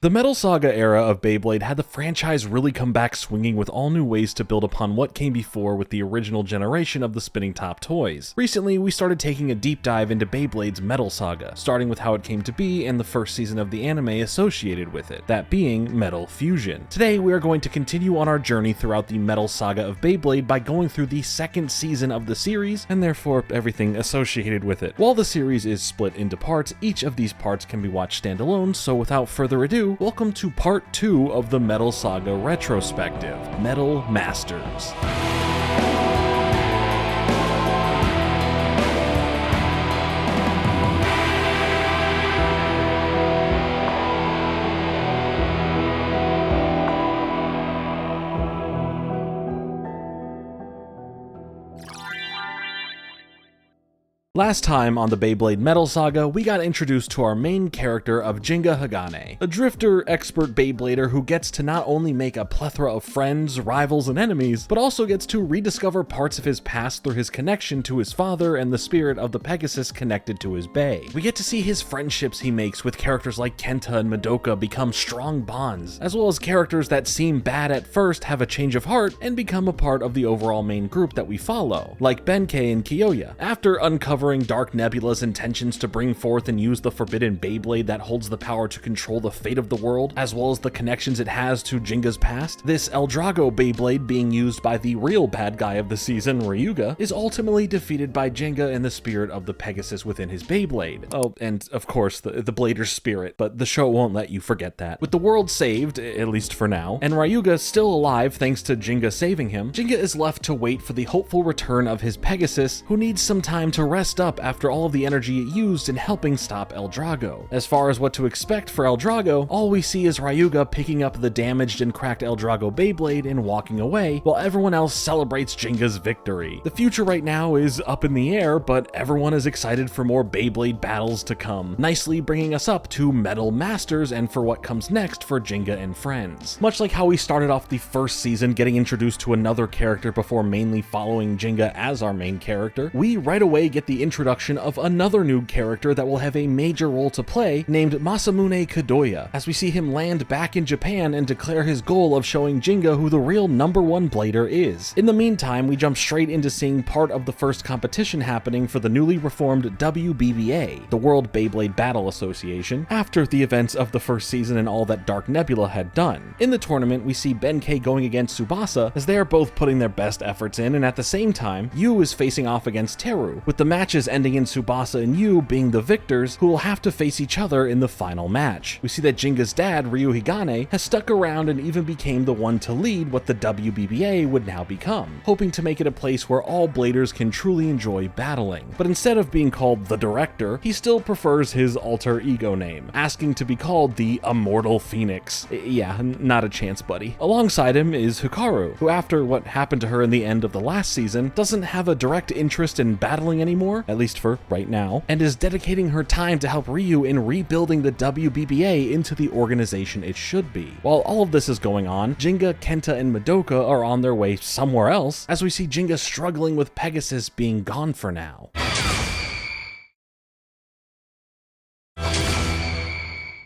The Metal Saga era of Beyblade had the franchise really come back swinging with all new ways to build upon what came before with the original generation of the spinning top toys. Recently, we started taking a deep dive into Beyblade's Metal Saga, starting with how it came to be and the first season of the anime associated with it, that being Metal Fusion. Today, we are going to continue on our journey throughout the Metal Saga of Beyblade by going through the second season of the series, and therefore everything associated with it. While the series is split into parts, each of these parts can be watched standalone, so without further ado, welcome to part 2 of the Metal Saga retrospective, Metal Masters. Last time on the Beyblade Metal Saga, we got introduced to our main character of Jinga Hagane, a drifter, expert Beyblader who gets to not only make a plethora of friends, rivals, and enemies, but also gets to rediscover parts of his past through his connection to his father and the spirit of the Pegasus connected to his bay. We get to see his friendships he makes with characters like Kenta and Madoka become strong bonds, as well as characters that seem bad at first have a change of heart and become a part of the overall main group that we follow, like Benkei and Kyoya. After uncovering Dark Nebula's intentions to bring forth and use the forbidden Beyblade that holds the power to control the fate of the world, as well as the connections it has to Jinga's past, this Eldrago Beyblade being used by the real bad guy of the season, Ryuga, is ultimately defeated by Jinga in the spirit of the Pegasus within his Beyblade. Oh, and of course, the Blader's spirit, but the show won't let you forget that. With the world saved, at least for now, and Ryuga still alive thanks to Jinga saving him, Jinga is left to wait for the hopeful return of his Pegasus, who needs some time to rest up after all of the energy it used in helping stop Eldrago. As far as what to expect for Eldrago, all we see is Ryuga picking up the damaged and cracked Eldrago Beyblade and walking away, while everyone else celebrates Jinga's victory. The future right now is up in the air, but everyone is excited for more Beyblade battles to come, nicely bringing us up to Metal Masters and for what comes next for Jinga and friends. Much like how we started off the first season getting introduced to another character before mainly following Jinga as our main character, we right away get the introduction of another new character that will have a major role to play, named Masamune Kadoya, as we see him land back in Japan and declare his goal of showing Jinga who the real #1 blader is. In the meantime, we jump straight into seeing part of the first competition happening for the newly reformed WBBA, the World Beyblade Battle Association, after the events of the first season and all that Dark Nebula had done. In the tournament, we see Benkei going against Tsubasa as they are both putting their best efforts in, and at the same time, Yu is facing off against Teru, with the matches ending in Tsubasa and Yu being the victors who will have to face each other in the final match. We see that Jinga's dad, Ryu Higane, has stuck around and even became the one to lead what the WBBA would now become, hoping to make it a place where all bladers can truly enjoy battling. But instead of being called the director, he still prefers his alter ego name, asking to be called the Immortal Phoenix. Yeah, not a chance, buddy. Alongside him is Hikaru, who after what happened to her in the end of the last season, doesn't have a direct interest in battling anymore, at least for right now, and is dedicating her time to help Ryu in rebuilding the WBBA into the organization it should be. While all of this is going on, Jinga, Kenta, and Madoka are on their way somewhere else, as we see Jinga struggling with Pegasus being gone for now.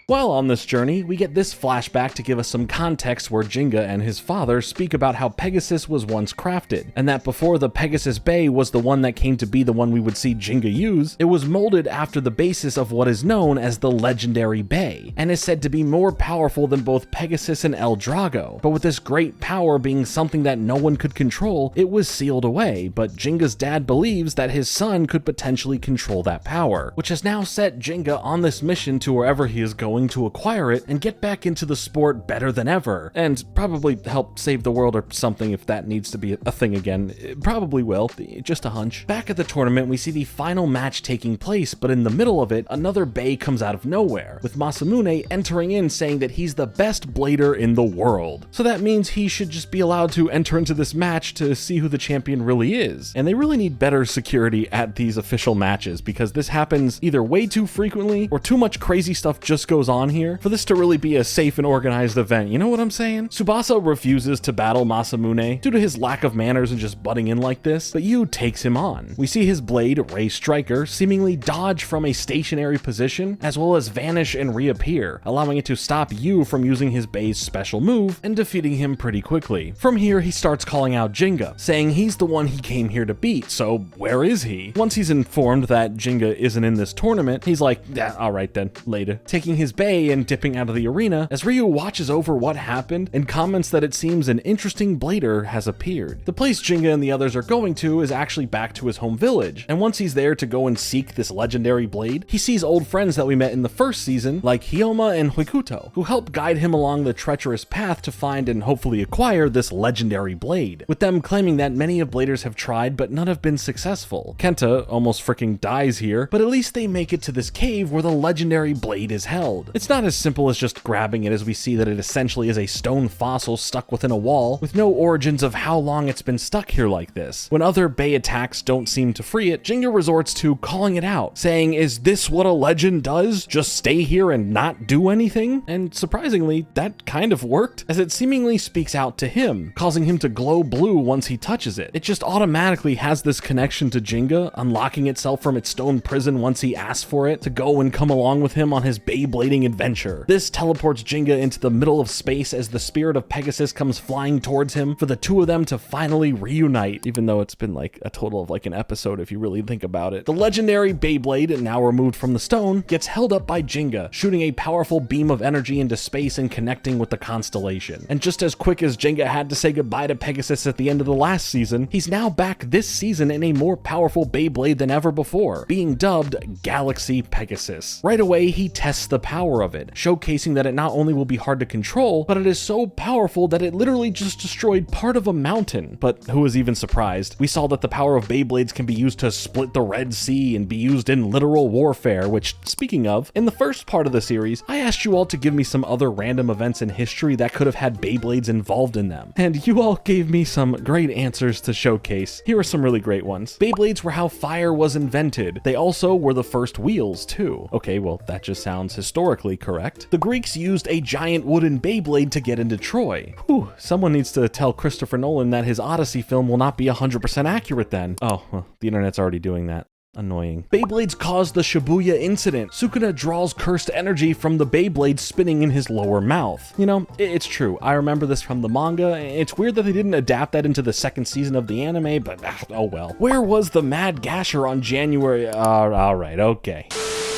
While on this journey, we get this flashback to give us some context where Jinga and his father speak about how Pegasus was once crafted, and that before the Pegasus Bay was the one that came to be the one we would see Jinga use, it was molded after the basis of what is known as the Legendary Bay, and is said to be more powerful than both Pegasus and Eldrago. But with this great power being something that no one could control, it was sealed away, but Jinga's dad believes that his son could potentially control that power, which has now set Jinga on this mission to wherever he is going to acquire it and get back into the sport better than ever, and probably help save the world or something if that needs to be a thing again. It probably will, just a hunch. Back at the tournament, we see the final match taking place, but in the middle of it, another Bay comes out of nowhere, with Masamune entering in saying that he's the best blader in the world. So that means he should just be allowed to enter into this match to see who the champion really is. And they really need better security at these official matches, because this happens either way too frequently or too much crazy stuff just goes goes on here for this to really be a safe and organized event, you know what I'm saying? Tsubasa refuses to battle Masamune due to his lack of manners and just butting in like this, but Yu takes him on. We see his blade, Ray Striker, seemingly dodge from a stationary position, as well as vanish and reappear, allowing it to stop Yu from using his Bei's special move and defeating him pretty quickly. From here, he starts calling out Jinga, saying he's the one he came here to beat, so where is he? Once he's informed that Jinga isn't in this tournament, he's like, yeah, alright then, later. Taking his Bei and dipping out of the arena, as Ryu watches over what happened and comments that it seems an interesting blader has appeared. The place Jinga and the others are going to is actually back to his home village, and once he's there to go and seek this legendary blade, he sees old friends that we met in the first season, like Hyoma and Hoikuto, who help guide him along the treacherous path to find and hopefully acquire this legendary blade, with them claiming that many of bladers have tried but none have been successful. Kenta almost freaking dies here, but at least they make it to this cave where the legendary blade is held. It's not as simple as just grabbing it, as we see that it essentially is a stone fossil stuck within a wall, with no origins of how long it's been stuck here like this. When other Bei attacks don't seem to free it, Jinga resorts to calling it out, saying, is this what a legend does? Just stay here and not do anything? And surprisingly, that kind of worked, as it seemingly speaks out to him, causing him to glow blue once he touches it. It just automatically has this connection to Jinga, unlocking itself from its stone prison once he asks for it to go and come along with him on his Beyblading adventure. This teleports Jinga into the middle of space as the spirit of Pegasus comes flying towards him for the two of them to finally reunite, even though it's been like a total of like an episode if you really think about it. The legendary Beyblade, now removed from the stone, gets held up by Jinga, shooting a powerful beam of energy into space and connecting with the constellation. And just as quick as Jinga had to say goodbye to Pegasus at the end of the last season, he's now back this season in a more powerful Beyblade than ever before, being dubbed Galaxy Pegasus. Right away, he tests the power of it, showcasing that it not only will be hard to control, but it is so powerful that it literally just destroyed part of a mountain. But who was even surprised? We saw that the power of Beyblades can be used to split the Red Sea and be used in literal warfare, which, speaking of, in the first part of the series, I asked you all to give me some other random events in history that could have had Beyblades involved in them, and you all gave me some great answers to showcase. Here are some really great ones. Beyblades were how fire was invented. They also were the first wheels, too. Okay, well, that just sounds historically correct. The Greeks used a giant wooden Beyblade to get into Troy. Whew, someone needs to tell Christopher Nolan that his Odyssey film will not be 100% accurate then. Oh, well, the internet's already doing that. Annoying. Beyblades caused the Shibuya incident. Sukuna draws cursed energy from the Beyblade spinning in his lower mouth. You know, it's true. I remember this from the manga. It's weird that they didn't adapt that into the second season of the anime, but oh well. Where was the Mad Gasher on January? Alright, okay.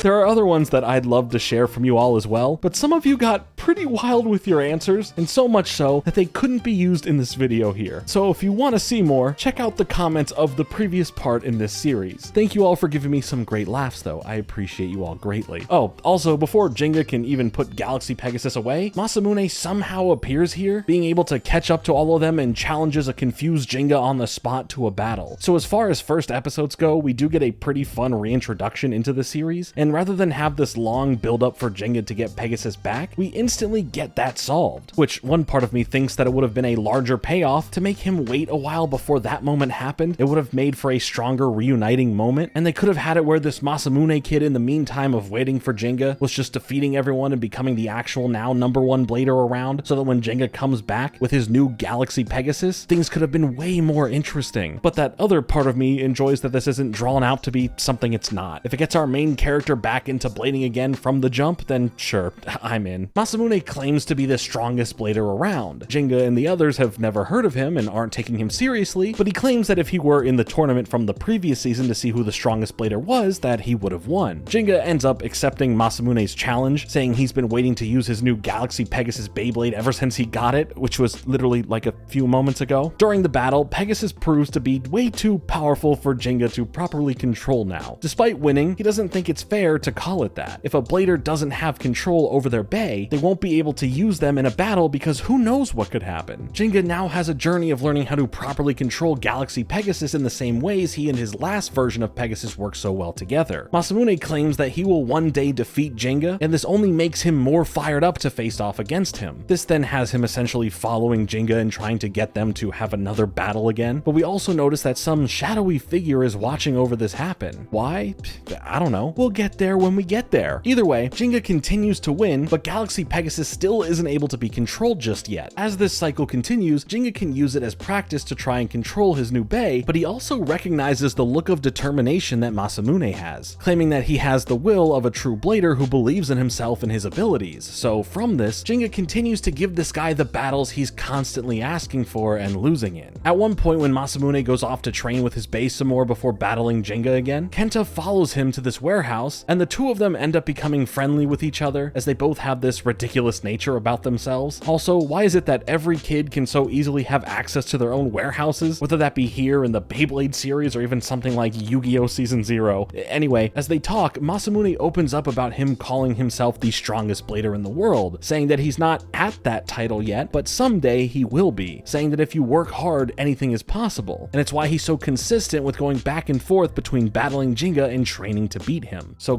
There are other ones that I'd love to share from you all as well, but some of you got pretty wild with your answers, and so much so that they couldn't be used in this video here. So if you want to see more, check out the comments of the previous part in this series. Thank you all for giving me some great laughs though, I appreciate you all greatly. Oh, also, before Jinga can even put Galaxy Pegasus away, Masamune somehow appears here, being able to catch up to all of them and challenges a confused Jinga on the spot to a battle. So as far as first episodes go, we do get a pretty fun reintroduction into the series, and rather than have this long build up for Jinga to get Pegasus back, we instantly get that solved, which one part of me thinks that it would have been a larger payoff to make him wait a while before that moment happened. It would have made for a stronger reuniting moment, and they could have had it where this Masamune kid in the meantime of waiting for Jinga was just defeating everyone and becoming the actual now #1 blader around, so that when Jinga comes back with his new Galaxy Pegasus, things could have been way more interesting. But that other part of me enjoys that this isn't drawn out to be something it's not. If it gets our main character back into blading again from the jump, then sure, I'm in. Masamune claims to be the strongest blader around. Jinga and the others have never heard of him and aren't taking him seriously, but he claims that if he were in the tournament from the previous season to see who the strongest blader was, that he would have won. Jinga ends up accepting Masamune's challenge, saying he's been waiting to use his new Galaxy Pegasus Beyblade ever since he got it, which was literally like a few moments ago. During the battle, Pegasus proves to be way too powerful for Jinga to properly control now. Despite winning, he doesn't think it's fair to call it that. If a blader doesn't have control over their Bei, they won't be able to use them in a battle because who knows what could happen. Jinga now has a journey of learning how to properly control Galaxy Pegasus in the same ways he and his last version of Pegasus worked so well together. Masamune claims that he will one day defeat Jinga, and this only makes him more fired up to face off against him. This then has him essentially following Jinga and trying to get them to have another battle again, but we also notice that some shadowy figure is watching over this happen. Why? I don't know. We'll get there when we get there. Either way, Jinga continues to win, but Galaxy Pegasus still isn't able to be controlled just yet. As this cycle continues, Jinga can use it as practice to try and control his new Bey, but he also recognizes the look of determination that Masamune has, claiming that he has the will of a true blader who believes in himself and his abilities. So from this, Jinga continues to give this guy the battles he's constantly asking for and losing in. At one point when Masamune goes off to train with his Bey some more before battling Jinga again, Kenta follows him to this warehouse, and the two of them end up becoming friendly with each other as they both have this ridiculous nature about themselves. Also, why is it that every kid can so easily have access to their own warehouses, whether that be here in the Beyblade series or even something like Yu-Gi-Oh! Season 0? Anyway, as they talk, Masamune opens up about him calling himself the strongest blader in the world, saying that he's not at that title yet, but someday he will be, saying that if you work hard, anything is possible, and it's why he's so consistent with going back and forth between battling Jinga and training to beat him. So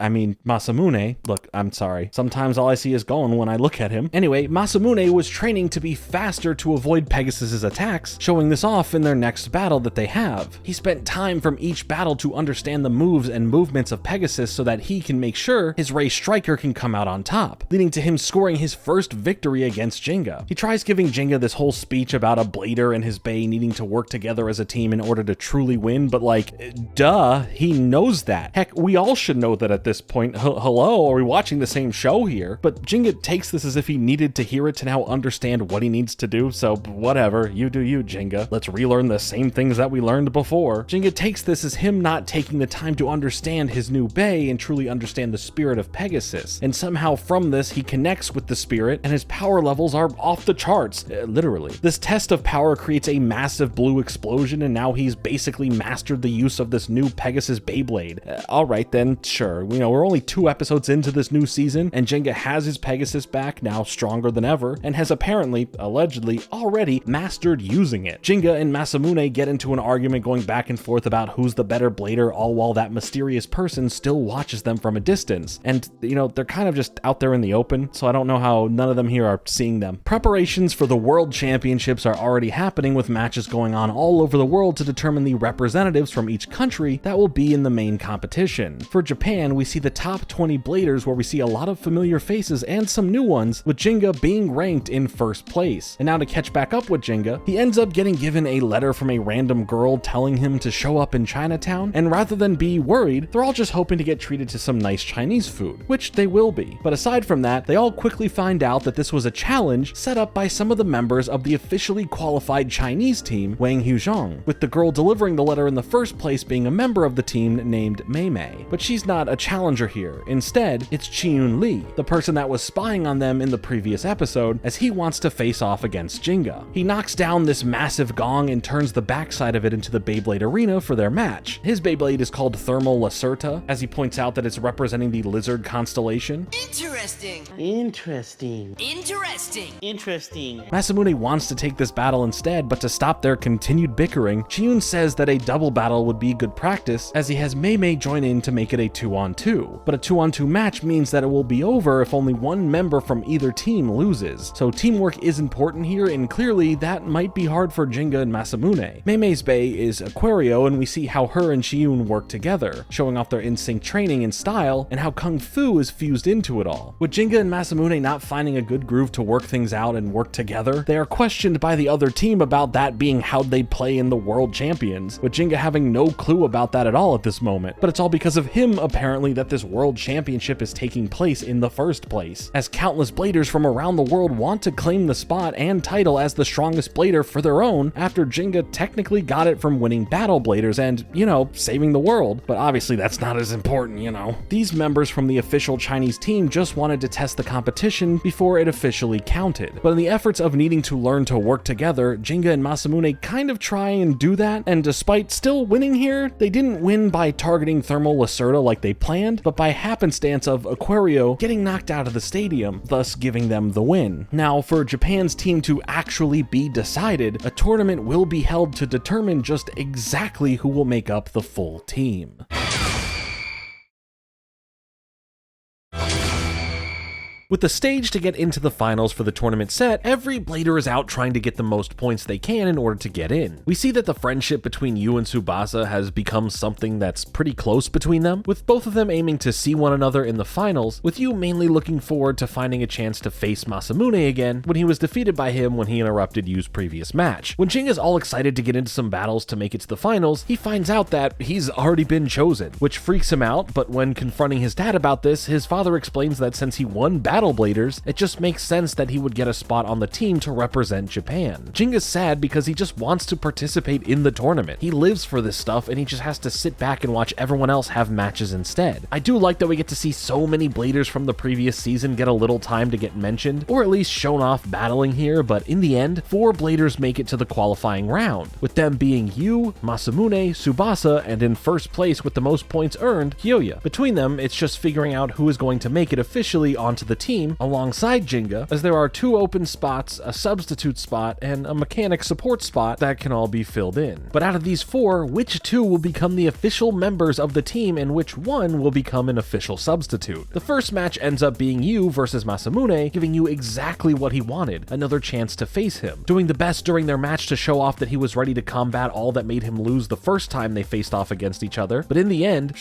Masamune, look, I'm sorry. Sometimes all I see is Gon when I look at him. Anyway, Masamune was training to be faster to avoid Pegasus's attacks, showing this off in their next battle that they have. He spent time from each battle to understand the moves and movements of Pegasus so that he can make sure his Ray Striker can come out on top, leading to him scoring his first victory against Jinga. He tries giving Jinga this whole speech about a blader and his Bey needing to work together as a team in order to truly win, but like, duh, he knows that. Heck, we all should know that at this point. Hello, are we watching the same show here? But Jinga takes this as if he needed to hear it to now understand what he needs to do, so whatever, you do you, Jinga. Let's relearn the same things that we learned before. Jinga takes this as him not taking the time to understand his new Bey and truly understand the spirit of Pegasus, and somehow from this he connects with the spirit and his power levels are off the charts, literally. This test of power creates a massive blue explosion, and now he's basically mastered the use of this new Pegasus Beyblade. Alright then, sure, we're only 2 episodes into this new season, and Jinga has his Pegasus back, now stronger than ever, and has apparently, allegedly, already mastered using it. Jinga and Masamune get into an argument going back and forth about who's the better blader, all while that mysterious person still watches them from a distance. And, they're kind of just out there in the open, so I don't know how none of them here are seeing them. Preparations for the World Championships are already happening, with matches going on all over the world to determine the representatives from each country that will be in the main competition. For Japan, we see the top 20 bladers, where we see a lot of familiar faces and some new ones, with Jinga being ranked in first place. And now to catch back up with Jinga, he ends up getting given a letter from a random girl telling him to show up in Chinatown, and rather than be worried, they're all just hoping to get treated to some nice Chinese food, which they will be. But aside from that, they all quickly find out that this was a challenge set up by some of the members of the officially qualified Chinese team, Wang Huzhong, with the girl delivering the letter in the first place being a member of the team named Meimei. But she's not a challenger here. Instead, it's Chiyun Li, the person that was spying on them in the previous episode, as he wants to face off against Jinga. He knocks down this massive gong and turns the backside of it into the Beyblade arena for their match. His Beyblade is called Thermal Lacerta, as he points out that it's representing the lizard constellation. Interesting. Masamune wants to take this battle instead, but to stop their continued bickering, Chiyun says that a double battle would be good practice, as he has Meimei join in to make it a 2-on-2. But a 2-on-2 match means that it will be over if only one member from either team loses. So teamwork is important here, and clearly that might be hard for Jinga and Masamune. Meimei's Bey is Aquario, and we see how her and Chiyun work together, showing off their in-sync training and style, and how Kung Fu is fused into it all. With Jinga and Masamune not finding a good groove to work things out and work together, they are questioned by the other team about that being how they play in the World Champions, with Jinga having no clue about that at all at this moment. But it's all because of him, apparently, that this World Championship is taking place in the first place, as countless bladers from around the world want to claim the spot and title as the strongest blader for their own, after Jinga technically got it from winning Battle Bladers and, saving the world. But obviously that's not as important, These members from the official Chinese team just wanted to test the competition before it officially counted. But in the efforts of needing to learn to work together, Jinga and Masamune kind of try and do that, and despite still winning here, they didn't win by targeting Thermal Lacerta like they planned. planned, but by happenstance of Aquario getting knocked out of the stadium, thus giving them the win. Now, for Japan's team to actually be decided, a tournament will be held to determine just exactly who will make up the full team. With the stage to get into the finals for the tournament set, every blader is out trying to get the most points they can in order to get in. We see that the friendship between Yu and Tsubasa has become something that's pretty close between them, with both of them aiming to see one another in the finals, with Yu mainly looking forward to finding a chance to face Masamune again when he was defeated by him when he interrupted Yu's previous match. When Jinga's all excited to get into some battles to make it to the finals, he finds out that he's already been chosen, which freaks him out, but when confronting his dad about this, his father explains that since he won Battle Bladers, it just makes sense that he would get a spot on the team to represent Japan. Jinga's sad because he just wants to participate in the tournament. He lives for this stuff and he just has to sit back and watch everyone else have matches instead. I do like that we get to see so many bladers from the previous season get a little time to get mentioned, or at least shown off battling here, but in the end, 4 bladers make it to the qualifying round, with them being Yu, Masamune, Tsubasa, and in first place with the most points earned, Kyoya. Between them, it's just figuring out who is going to make it officially onto the team alongside Jinga, as there are 2 open spots, a substitute spot, and a mechanic support spot that can all be filled in. But out of these 4, which 2 will become the official members of the team and which one will become an official substitute? The first match ends up being Yu versus Masamune, giving Yu exactly what he wanted, another chance to face him, doing the best during their match to show off that he was ready to combat all that made him lose the first time they faced off against each other. But in the end,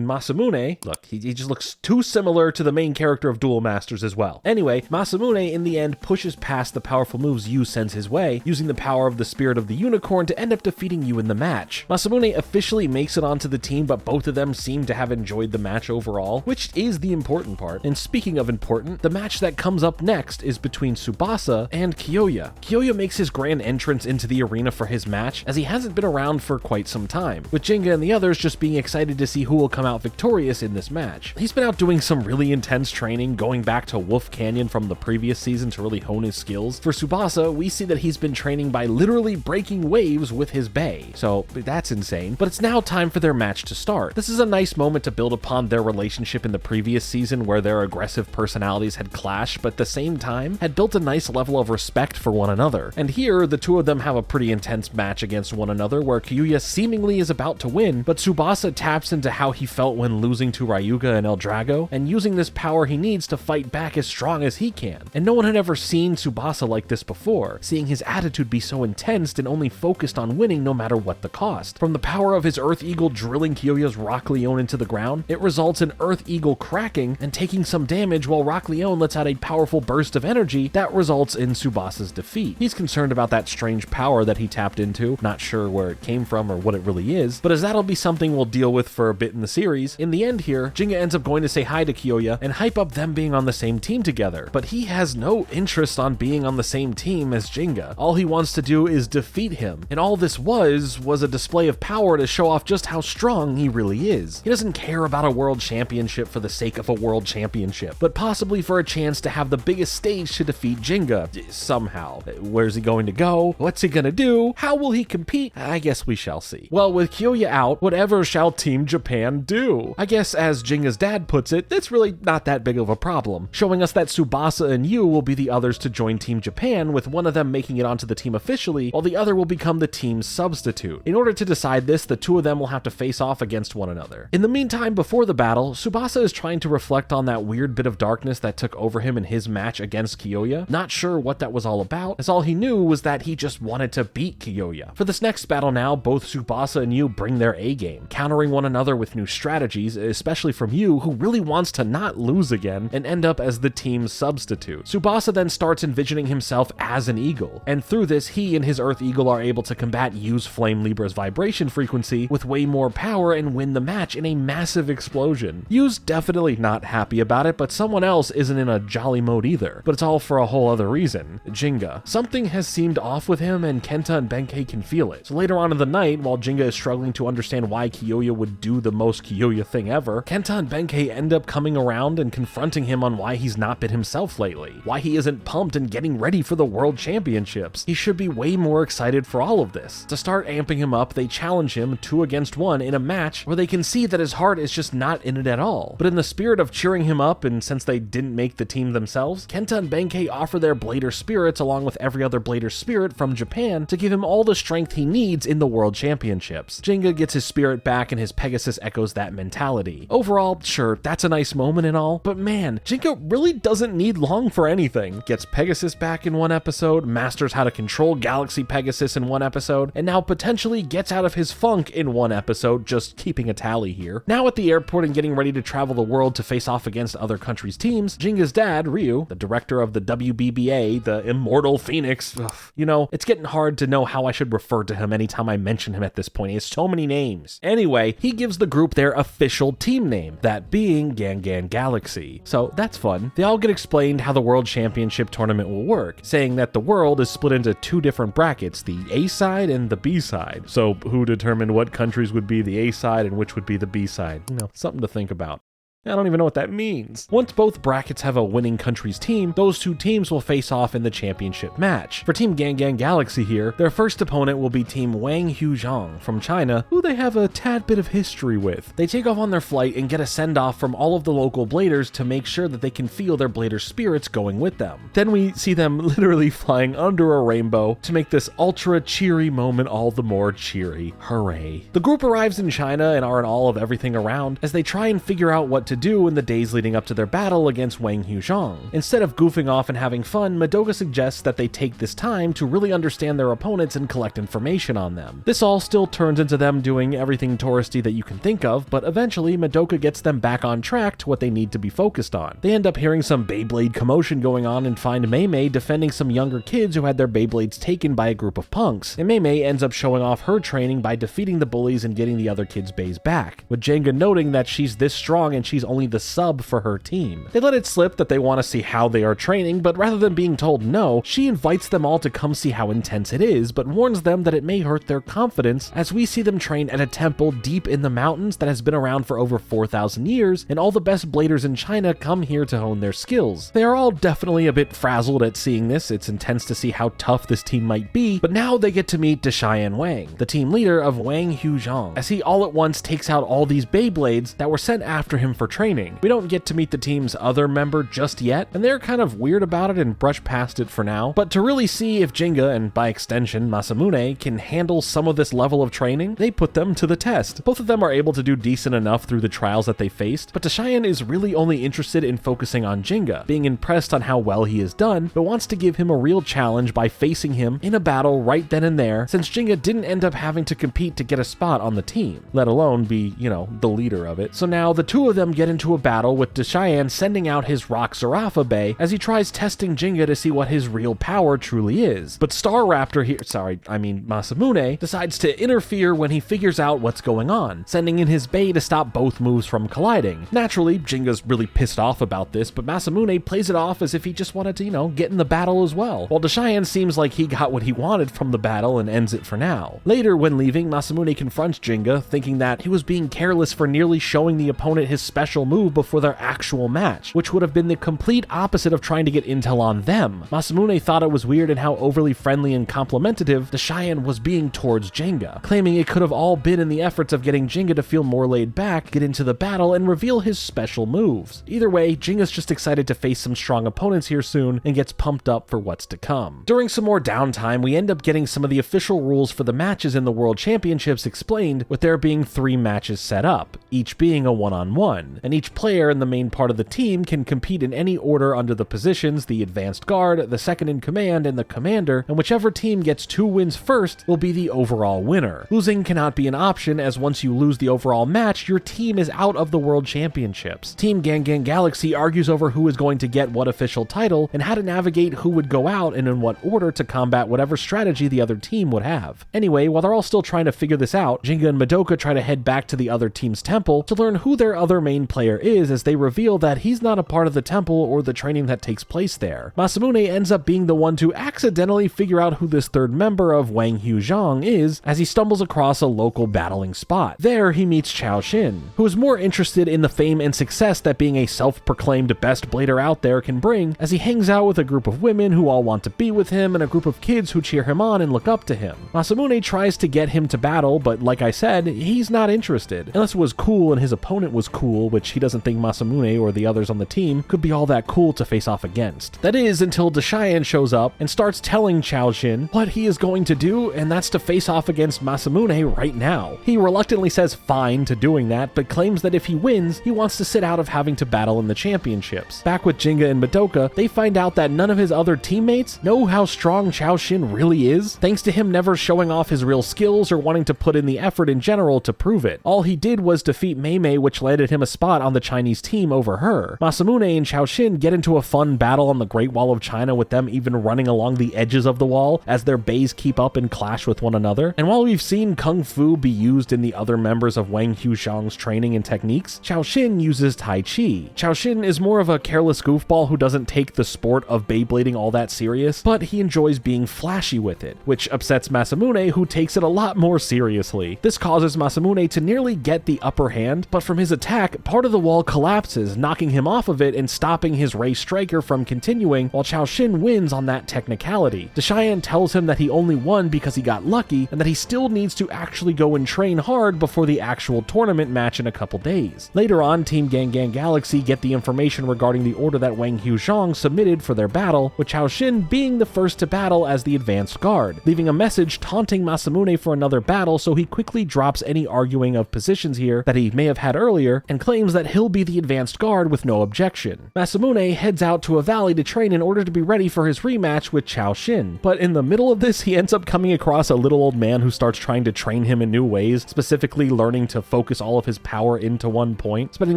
Masamune, look, he just looks too similar to the main character of Duel Masters as well. Anyway, Masamune in the end pushes past the powerful moves Yu sends his way, using the power of the Spirit of the Unicorn to end up defeating Yu in the match. Masamune officially makes it onto the team, but both of them seem to have enjoyed the match overall, which is the important part. And speaking of important, the match that comes up next is between Tsubasa and Kyoya. Kyoya makes his grand entrance into the arena for his match, as he hasn't been around for quite some time, with Jinga and the others just being excited to see who will come out victorious in this match. He's been out doing some really intense training, going back to Wolf Canyon from the previous season to really hone his skills. For Tsubasa, we see that he's been training by literally breaking waves with his bae, so that's insane. But it's now time for their match to start. This is a nice moment to build upon their relationship in the previous season where their aggressive personalities had clashed, but at the same time had built a nice level of respect for one another. And here, the 2 of them have a pretty intense match against one another where Kyoya seemingly is about to win, but Tsubasa taps into how he felt when losing to Ryuga and El Drago, and using this power he needs to fight back as strong as he can. And no one had ever seen Tsubasa like this before, seeing his attitude be so intense and only focused on winning no matter what the cost. From the power of his Earth Eagle drilling Kyoya's Rock Leone into the ground, it results in Earth Eagle cracking and taking some damage while Rock Leone lets out a powerful burst of energy that results in Tsubasa's defeat. He's concerned about that strange power that he tapped into, not sure where it came from or what it really is, but as that'll be something we'll deal with for a bit in the series, in the end here, Jinga ends up going to say hi to Kyoya and hype up them being on the same team together, but he has no interest on being on the same team as Jinga. All he wants to do is defeat him, and all this was a display of power to show off just how strong he really is. He doesn't care about a world championship for the sake of a world championship, but possibly for a chance to have the biggest stage to defeat Jinga, somehow. Where's he going to go? What's he gonna do? How will he compete? I guess we shall see. Well, with Kyoya out, whatever shall Team Japan do? I guess as Jinga's dad puts it, it's really not that big of a problem, showing us that Tsubasa and Yu will be the others to join Team Japan, with one of them making it onto the team officially, while the other will become the team's substitute. In order to decide this, the 2 of them will have to face off against one another. In the meantime, before the battle, Tsubasa is trying to reflect on that weird bit of darkness that took over him in his match against Kyoya, not sure what that was all about, as all he knew was that he just wanted to beat Kyoya. For this next battle now, both Tsubasa and Yu bring their A game, countering one another with new strategies, especially from Yu, who really wants to not lose again and end up as the team's substitute. Tsubasa then starts envisioning himself as an eagle, and through this, he and his Earth Eagle are able to combat Yu's Flame Libra's vibration frequency with way more power and win the match in a massive explosion. Yu's definitely not happy about it, but someone else isn't in a jolly mode either, but it's all for a whole other reason. Jinga. Something has seemed off with him, and Kenta and Benkei can feel it. So later on in the night, while Jinga is struggling to understand why Kyoya would do the most Kyoya thing ever, Kenta and Benkei end up coming around around and confronting him on why he's not been himself lately, why he isn't pumped and getting ready for the World Championships. He should be way more excited for all of this. To start amping him up, they challenge him 2 against 1 in a match where they can see that his heart is just not in it at all. But in the spirit of cheering him up, and since they didn't make the team themselves, Kenta and Benkei offer their Blader spirits along with every other Blader spirit from Japan to give him all the strength he needs in the World Championships. Jinga gets his spirit back and his Pegasus echoes that mentality. Overall, sure, that's a nice moment and all, but man, Jinga really doesn't need long for anything. Gets Pegasus back in 1 episode, masters how to control Galaxy Pegasus in 1 episode, and now potentially gets out of his funk in 1 episode, just keeping a tally here. Now at the airport and getting ready to travel the world to face off against other countries' teams, Jinga's dad, Ryu, the director of the WBBA, the Immortal Phoenix, you know, it's getting hard to know how I should refer to him anytime I mention him at this point. He has so many names. Anyway, he gives the group their official team name, that being Gangan Galaxy. So that's fun. They all get explained how the World Championship tournament will work, saying that the world is split into 2 different brackets, the A side and the B side. So who determined what countries would be the A side and which would be the B side? You know, something to think about. I don't even know what that means. Once both brackets have a winning country's team, those 2 teams will face off in the championship match. For Team Gangan Galaxy here, their first opponent will be Team Wang Huzhong from China, who they have a tad bit of history with. They take off on their flight and get a send-off from all of the local Bladers to make sure that they can feel their Blader spirits going with them. Then we see them literally flying under a rainbow to make this ultra cheery moment all the more cheery. Hooray. The group arrives in China and are in awe of everything around as they try and figure out what to do in the days leading up to their battle against Wang Huzhong. Instead of goofing off and having fun, Madoka suggests that they take this time to really understand their opponents and collect information on them. This all still turns into them doing everything touristy that you can think of, but eventually Madoka gets them back on track to what they need to be focused on. They end up hearing some Beyblade commotion going on and find Mei defending some younger kids who had their Beyblades taken by a group of punks, and Mei ends up showing off her training by defeating the bullies and getting the other kids' bays back, with Jenga noting that she's this strong and she's only the sub for her team. They let it slip that they want to see how they are training, but rather than being told no, she invites them all to come see how intense it is, but warns them that it may hurt their confidence as we see them train at a temple deep in the mountains that has been around for over 4,000 years, and all the best bladers in China come here to hone their skills. They are all definitely a bit frazzled at seeing this. It's intense to see how tough this team might be, but now they get to meet Deshayan Wang, the team leader of Wang Huzhong, as he all at once takes out all these Beyblades that were sent after him for training. We don't get to meet the team's other member just yet, and they're kind of weird about it and brush past it for now, but to really see if Jinga, and by extension Masamune, can handle some of this level of training, they put them to the test. Both of them are able to do decent enough through the trials that they faced, but Deshayan is really only interested in focusing on Jinga, being impressed on how well he has done, but wants to give him a real challenge by facing him in a battle right then and there, since Jinga didn't end up having to compete to get a spot on the team, let alone be, you know, the leader of it. So now the 2 of them get into a battle with Deshayan sending out his Rock Zarafa Bay as he tries testing Jinga to see what his real power truly is. But Star Raptor here, Masamune, decides to interfere when he figures out what's going on, sending in his Bay to stop both moves from colliding. Naturally, Jinga's really pissed off about this, but Masamune plays it off as if he just wanted to, you know, get in the battle as well, while Deshayan seems like he got what he wanted from the battle and ends it for now. Later, when leaving, Masamune confronts Jinga, thinking that he was being careless for nearly showing the opponent his special move before their actual match, which would have been the complete opposite of trying to get intel on them. Masamune thought it was weird in how overly friendly and complimentative Deshayan was being towards Jinga, claiming it could have all been in the efforts of getting Jinga to feel more laid back, get into the battle, and reveal his special moves. Either way, Jinga's just excited to face some strong opponents here soon and gets pumped up for what's to come. During some more downtime, we end up getting some of the official rules for the matches in the World Championships explained, with there being 3 matches set up, each being a one-on-one, and each player in the main part of the team can compete in any order under the positions, the advanced guard, the second in command, and the commander, and whichever team gets 2 wins first will be the overall winner. Losing cannot be an option, as once you lose the overall match, your team is out of the World Championships. Team Gangan Galaxy argues over who is going to get what official title, and how to navigate who would go out and in what order to combat whatever strategy the other team would have. Anyway, while they're all still trying to figure this out, Jinga and Madoka try to head back to the other team's temple to learn who their other main player is, as they reveal that he's not a part of the temple or the training that takes place there. Masamune ends up being the one to accidentally figure out who this third member of Wang Huzhong is as he stumbles across a local battling spot. There he meets Chao Xin, who is more interested in the fame and success that being a self-proclaimed best blader out there can bring, as he hangs out with a group of women who all want to be with him and a group of kids who cheer him on and look up to him. Masamune tries to get him to battle, but like I said, he's not interested. Unless it was cool and his opponent was cool, which he doesn't think Masamune or the others on the team could be all that cool to face off against. That is, until Deshian shows up and starts telling Chao Xin what he is going to do, and that's to face off against Masamune right now. He reluctantly says fine to doing that, but claims that if he wins, he wants to sit out of having to battle in the championships. Back with Jinga and Madoka, they find out that none of his other teammates know how strong Chao Xin really is, thanks to him never showing off his real skills or wanting to put in the effort in general to prove it. All he did was defeat Mei Mei, which landed him a spot on the Chinese team over her. Masamune and Chao Xin get into a fun battle on the Great Wall of China, with them even running along the edges of the wall as their bays keep up and clash with one another. And while we've seen Kung Fu be used in the other members of Wang Huzhong's training and techniques, Chao Xin uses Tai Chi. Chao Xin is more of a careless goofball who doesn't take the sport of Beyblading all that serious, but he enjoys being flashy with it, which upsets Masamune, who takes it a lot more seriously. This causes Masamune to nearly get the upper hand, but from his attack, part of the wall collapses, knocking him off of it and stopping his Ray Striker from continuing, while Chao Xin wins on that technicality. Deshian tells him that he only won because he got lucky, and that he still needs to actually go and train hard before the actual tournament match in a couple days. Later on, Team Gang Gang Galaxy get the information regarding the order that Wang Huzhong submitted for their battle, with Chao Xin being the first to battle as the advanced guard, leaving a message taunting Masamune for another battle, so he quickly drops any arguing of positions here that he may have had earlier and claims that he'll be the advanced guard with no objection. Masamune heads out to a valley to train in order to be ready for his rematch with Chao Xin, but in the middle of this, he ends up coming across a little old man who starts trying to train him in new ways, specifically learning to focus all of his power into one point, spending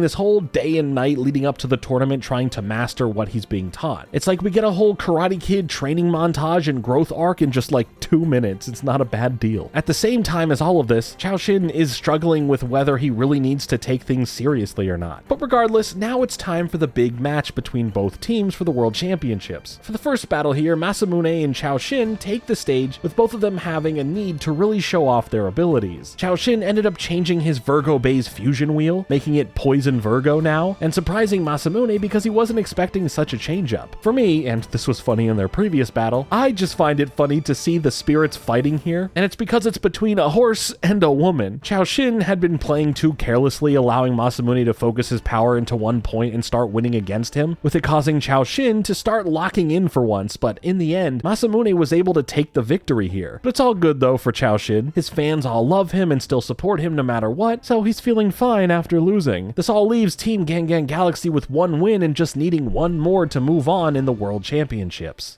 this whole day and night leading up to the tournament trying to master what he's being taught. It's like we get a whole Karate Kid training montage and growth arc in just like 2 minutes. It's not a bad deal. At the same time as all of this, Chao Xin is struggling with whether he really needs to take things seriously or not. But regardless, now it's time for the big match between both teams for the World Championships. For the first battle here, Masamune and Chao Xin take the stage, with both of them having a need to really show off their abilities. Chao Xin ended up changing his Virgo Bay's fusion wheel, making it Poison Virgo now, and surprising Masamune because he wasn't expecting such a change-up. For me, and this was funny in their previous battle, I just find it funny to see the spirits fighting here, and it's because it's between a horse and a woman. Chao Xin had been playing too carelessly, allowing Masamune to focus his power into one point and start winning against him, with it causing Chao Xin to start locking in for once, but in the end, Masamune was able to take the victory here. But it's all good though for Chao Xin. His fans all love him and still support him no matter what, so he's feeling fine after losing. This all leaves Team Gang Gang Galaxy with one win and just needing one more to move on in the World Championships.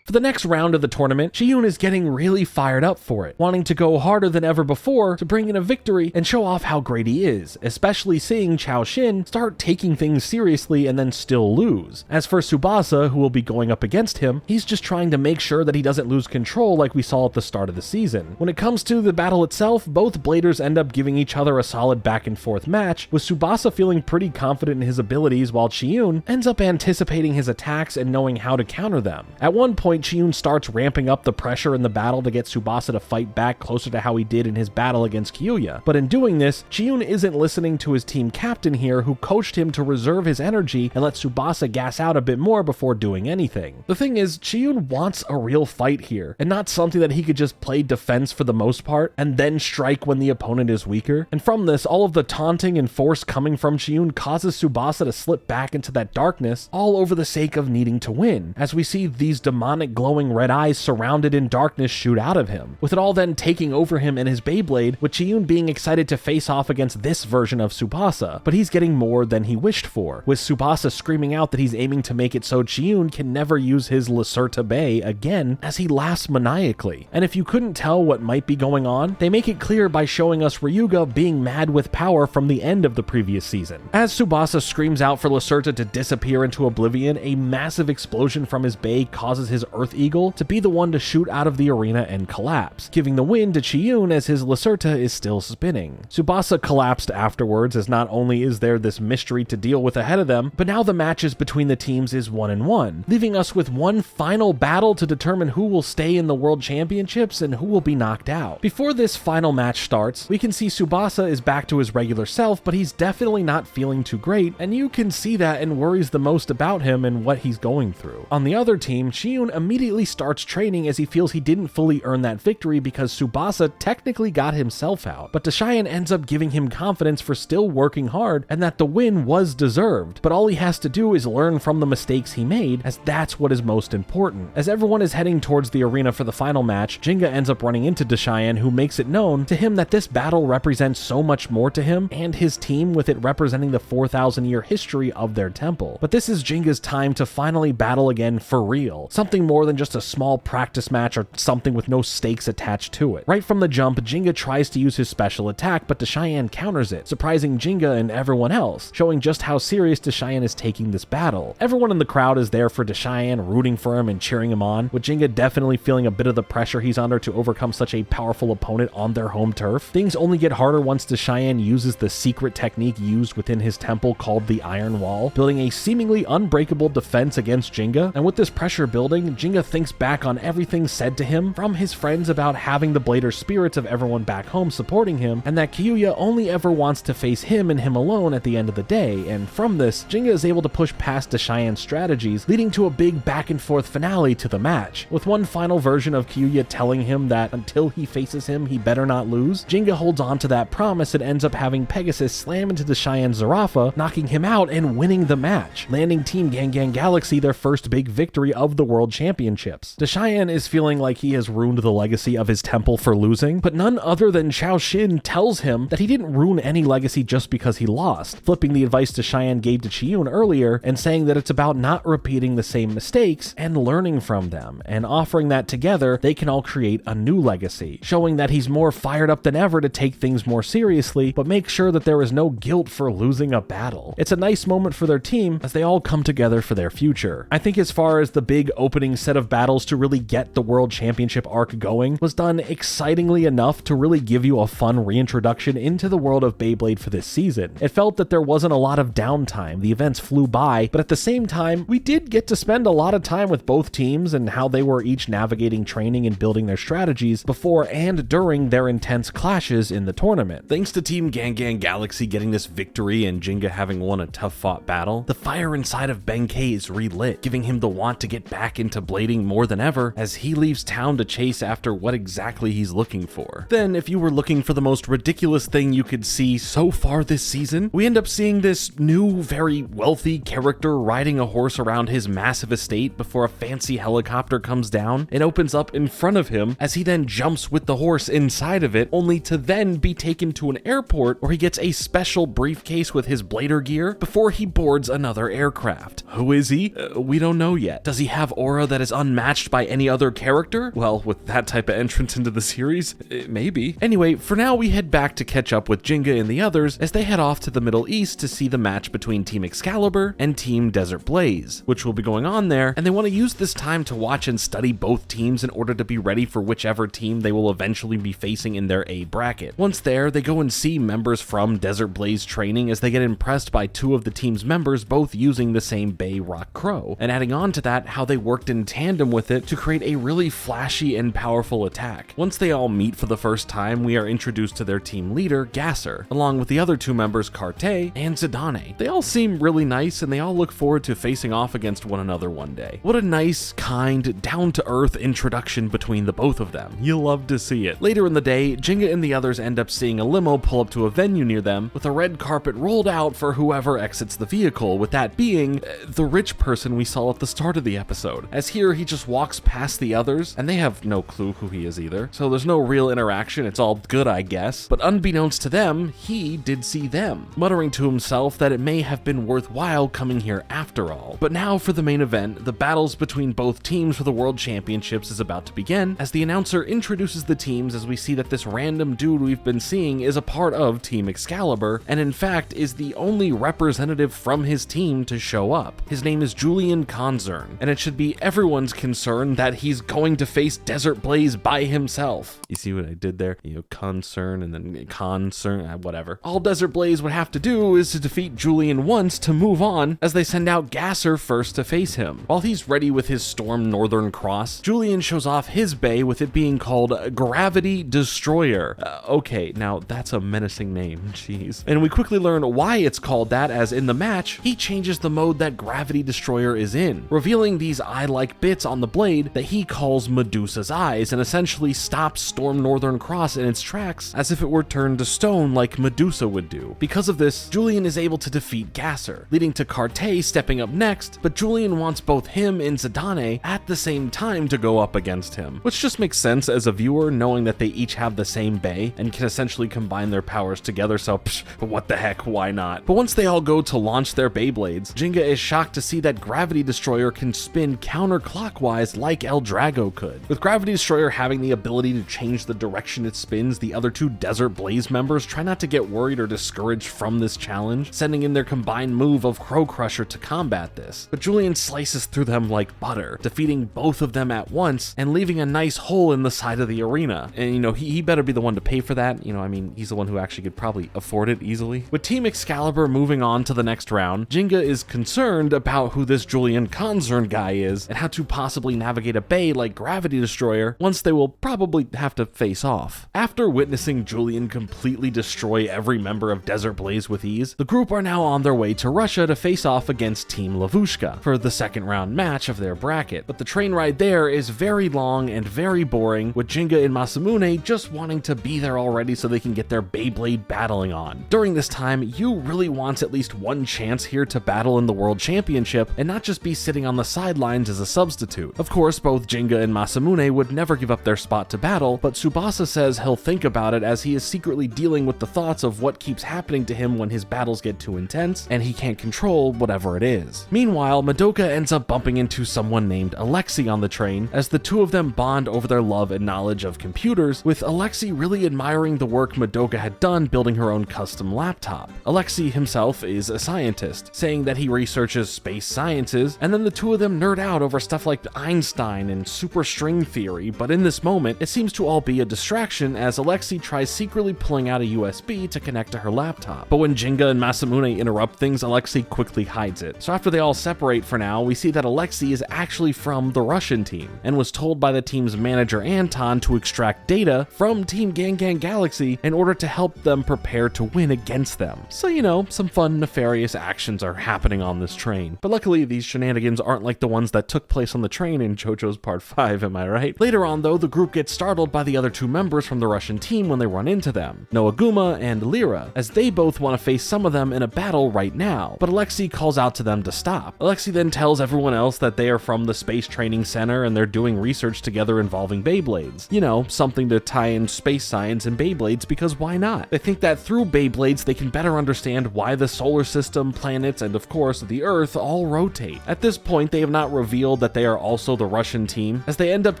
For the next round of the tournament, Chiyun is getting really fired up for it, wanting to go harder than ever before to bring in a victory and show off how great he is, especially seeing Chao Xin start taking things seriously and then still lose. As for Tsubasa, who will be going up against him, he's just trying to make sure that he doesn't lose control like we saw at the start of the season. When it comes to the battle itself, both bladers end up giving each other a solid back and forth match, with Tsubasa feeling pretty confident in his abilities while Chiyun ends up anticipating his attacks and knowing how to counter them. At one point, Chiyun starts ramping up the pressure in the battle to get Tsubasa to fight back closer to how he did in his battle against Kyuya. But in doing this, Chiyun isn't listening to his team captain here, who coached him to reserve his energy and let Tsubasa gas out a bit more before doing anything. The thing is, Chiyun wants a real fight here, and not something that he could just play defense for the most part, and then strike when the opponent is weaker. And from this, all of the taunting and force coming from Chiyun causes Tsubasa to slip back into that darkness, all over the sake of needing to win, as we see these demonic glowing red eyes surrounded in darkness shoot out of him, with it all then taking over him and his Beyblade, with Chiyun being excited to face off against this version of Tsubasa, but he's getting more than he wished for, with Tsubasa screaming out that he's aiming to make it so Chiyun can never use his Lacerta Bay again, as he laughs maniacally. And if you couldn't tell what might be going on, they make it clear by showing us Ryuga being mad with power from the end of the previous season. As Tsubasa screams out for Lacerta to disappear into oblivion, a massive explosion from his bay causes his Earth Eagle to be the one to shoot out of the arena and collapse, giving the win to Chiyun as his Lacerta is still spinning. Tsubasa collapsed afterwards, as not only is there this mystery to deal with ahead of them, but now the matches between the teams is 1-1, leaving us with one final battle to determine who will stay in the World Championships and who will be knocked out. Before this final match starts, we can see Tsubasa is back to his regular self, but he's definitely not feeling too great, and you can see that and worries the most about him and what he's going through. On the other team, Chiyun immediately starts training as he feels he didn't fully earn that victory because Tsubasa technically got himself out, but Deshayan ends up giving him confidence for still working hard and that the win was deserved, but all he has to do is learn from the mistakes he made, as that's what is most important. As everyone is heading towards the arena for the final match, Jinga ends up running into Deshayan, who makes it known to him that this battle represents so much more to him and his team, with it representing the 4,000-year history of their temple. But this is Jinga's time to finally battle again for real, something more than just a small practice match or something with no stakes attached to it. Right from the jump, Jinga tries to use his special attack, but Deshayan counters it, surprising Jinga and everyone else, showing just how serious Deshayan is taking this battle. Everyone in the crowd is there for Deshayan, rooting for him and cheering him on, with Jinga definitely feeling a bit of the pressure he's under to overcome such a powerful opponent on their home turf. Things only get harder once Deshayan uses the secret technique used within his temple called the Iron Wall, building a seemingly unbreakable defense against Jinga. And with this pressure building, Jinga thinks back on everything said to him from his friends about having the Blader spirits of everyone back home supporting him, and that Kyuya only ever wants to face him and him alone at the end of the day. And from this, Jinga is able to push past Deshayan's strategies, leading to a big back and forth finale to the match, with one final version of Kyuya telling him that until he faces him, he better not lose. Jinga holds on to that promise and ends up having Pegasus slam into Deshayan's Zarafa, knocking him out and winning the match, landing Team Gang Gang Galaxy their first big victory of the World Championships. Deshayan is feeling like he has ruined the legacy of his temple for losing, but none other than Chao Xin tells him that he didn't ruin any legacy just because he lost, flipping the advice Deshayan gave to Chiyun earlier and saying that it's about not repeating the same mistakes and learning from them, and offering that together they can all create a new legacy, showing that he's more fired up than ever to take things more seriously, but make sure that there is no guilt for losing a battle. It's a nice moment for their team as they all come together for their future. I think as far as the big opening set of battles to really get the World Championship arc going was done excitingly enough to really give you a fun reintroduction into the world of Beyblade for this season. It felt that there wasn't a lot of downtime, the events flew by, but at the same time, we did get to spend a lot of time with both teams and how they were each navigating training and building their strategies before and during their intense clashes in the tournament. Thanks to Team Gang Gang Galaxy getting this victory and Jinga having won a tough fought battle, the fire inside of Benkei is relit, giving him the want to get back into blading more than ever as he leaves town to chase after what exactly he's looking for. Then, if you were looking for the most ridiculous thing you could see so far this season, we end up seeing this new, very wealthy character riding a horse around his massive estate before a fancy helicopter comes down and opens up in front of him as he then jumps with the horse inside of it, only to then be taken to an airport where he gets a special briefcase with his blader gear before he boards another aircraft. Who is he? We don't know yet. Does he have aura that is unmatched by any other character? Well, with that type of entrance into the series, maybe. Anyway, for now we head back to catch up with Jinga and the others as they head off to the Middle East to see the match between Team Excalibur and Team Desert Blaze, which will be going on there, and they want to use this time to watch and study both teams in order to be ready for whichever team they will eventually be facing in their A bracket. Once there, they go and see members from Desert Blaze training as they get impressed by two of the team's members both using the same Bay Rock Crow, and adding on to that, how they worked in tandem with it to create a really flashy and powerful attack. Once they all meet for the first time, we are introduced to their team leader, Gasser, along with the other two members, Carte and Zidane. They all seem really nice, and they all look forward to facing off against one another one day. What a nice, kind, down-to-earth introduction between the both of them. You'll love to see it. Later in the day, Jinga and the others end up seeing a limo pull up to a venue near them with a red carpet rolled out for whoever exits the vehicle, with that being the rich person we saw at the start of the episode. As here, he just walks past the others, and they have no clue who he is either, so there's no real interaction. It's all good, I guess. But unbeknownst to them, he did see them, muttering to himself that it may have been worthwhile coming here after all. But now for the main event, the battles between both teams for the World Championships is about to begin, as the announcer introduces the teams as we see that this random dude we've been seeing is a part of Team Excalibur, and in fact is the only representative from his team to show up. His name is Julian Konzern, and it should be everyone everyone's concern that he's going to face Desert Blaze by himself. You see what I did there? You know, concern and then concern, whatever. All Desert Blaze would have to do is to defeat Julian once to move on, as they send out Gasser first to face him. While he's ready with his Storm Northern Cross, Julian shows off his bay with it being called Gravity Destroyer. Okay, now that's a menacing name, jeez. And we quickly learn why it's called that, as in the match, he changes the mode that Gravity Destroyer is in, revealing these eye-like bits on the blade that he calls Medusa's eyes, and essentially stops Storm Northern Cross in its tracks as if it were turned to stone like Medusa would do. Because of this, Julian is able to defeat Gasser, leading to Carté stepping up next, but Julian wants both him and Zidane at the same time to go up against him, which just makes sense as a viewer, knowing that they each have the same bay and can essentially combine their powers together, so what the heck, why not? But once they all go to launch their Beyblades, Jinga is shocked to see that Gravity Destroyer can spin counterclockwise like El Drago could. With Gravity Destroyer having the ability to change the direction it spins, the other two Desert Blaze members try not to get worried or discouraged from this challenge, sending in their combined move of Crow Crusher to combat this. But Julian slices through them like butter, defeating both of them at once and leaving a nice hole in the side of the arena. And you know, he better be the one to pay for that. You know, I mean, he's the one who actually could probably afford it easily. With Team Excalibur moving on to the next round, Jinga is concerned about who this Julian Concern guy is and how to possibly navigate a bay like Gravity Destroyer once they will probably have to face off. After witnessing Julian completely destroy every member of Desert Blaze with ease, the group are now on their way to Russia to face off against Team Lavushka for the second round match of their bracket. But the train ride there is very long and very boring, with Jinga and Masamune just wanting to be there already so they can get their Beyblade battling on. During this time, Yu really wants at least one chance here to battle in the World Championship and not just be sitting on the sidelines as a substitute. Of course, both Jinga and Masamune would never give up their spot to battle, but Tsubasa says he'll think about it, as he is secretly dealing with the thoughts of what keeps happening to him when his battles get too intense and he can't control whatever it is. Meanwhile, Madoka ends up bumping into someone named Alexei on the train, as the two of them bond over their love and knowledge of computers, with Alexei really admiring the work Madoka had done building her own custom laptop. Alexei himself is a scientist, saying that he researches space sciences, and then the two of them nerd out over stuff like Einstein and superstring theory, but in this moment, it seems to all be a distraction as Alexei tries secretly pulling out a USB to connect to her laptop. But when Jinga and Masamune interrupt things, Alexei quickly hides it. So after they all separate for now, we see that Alexei is actually from the Russian team, and was told by the team's manager Anton to extract data from Team Gang Gang Galaxy in order to help them prepare to win against them. So, you know, some fun nefarious actions are happening on this train. But luckily, these shenanigans aren't like the ones that took place on the train in JoJo's Part 5, am I right? Later on though, the group gets startled by the other two members from the Russian team when they run into them, Noaguma and Lyra, as they both want to face some of them in a battle right now, but Alexei calls out to them to stop. Alexei then tells everyone else that they are from the Space Training Center and they're doing research together involving Beyblades. You know, something to tie in space science and Beyblades, because why not? They think that through Beyblades they can better understand why the solar system, planets, and of course the Earth all rotate. At this point, they have not revealed that they are also the Russian team, as they end up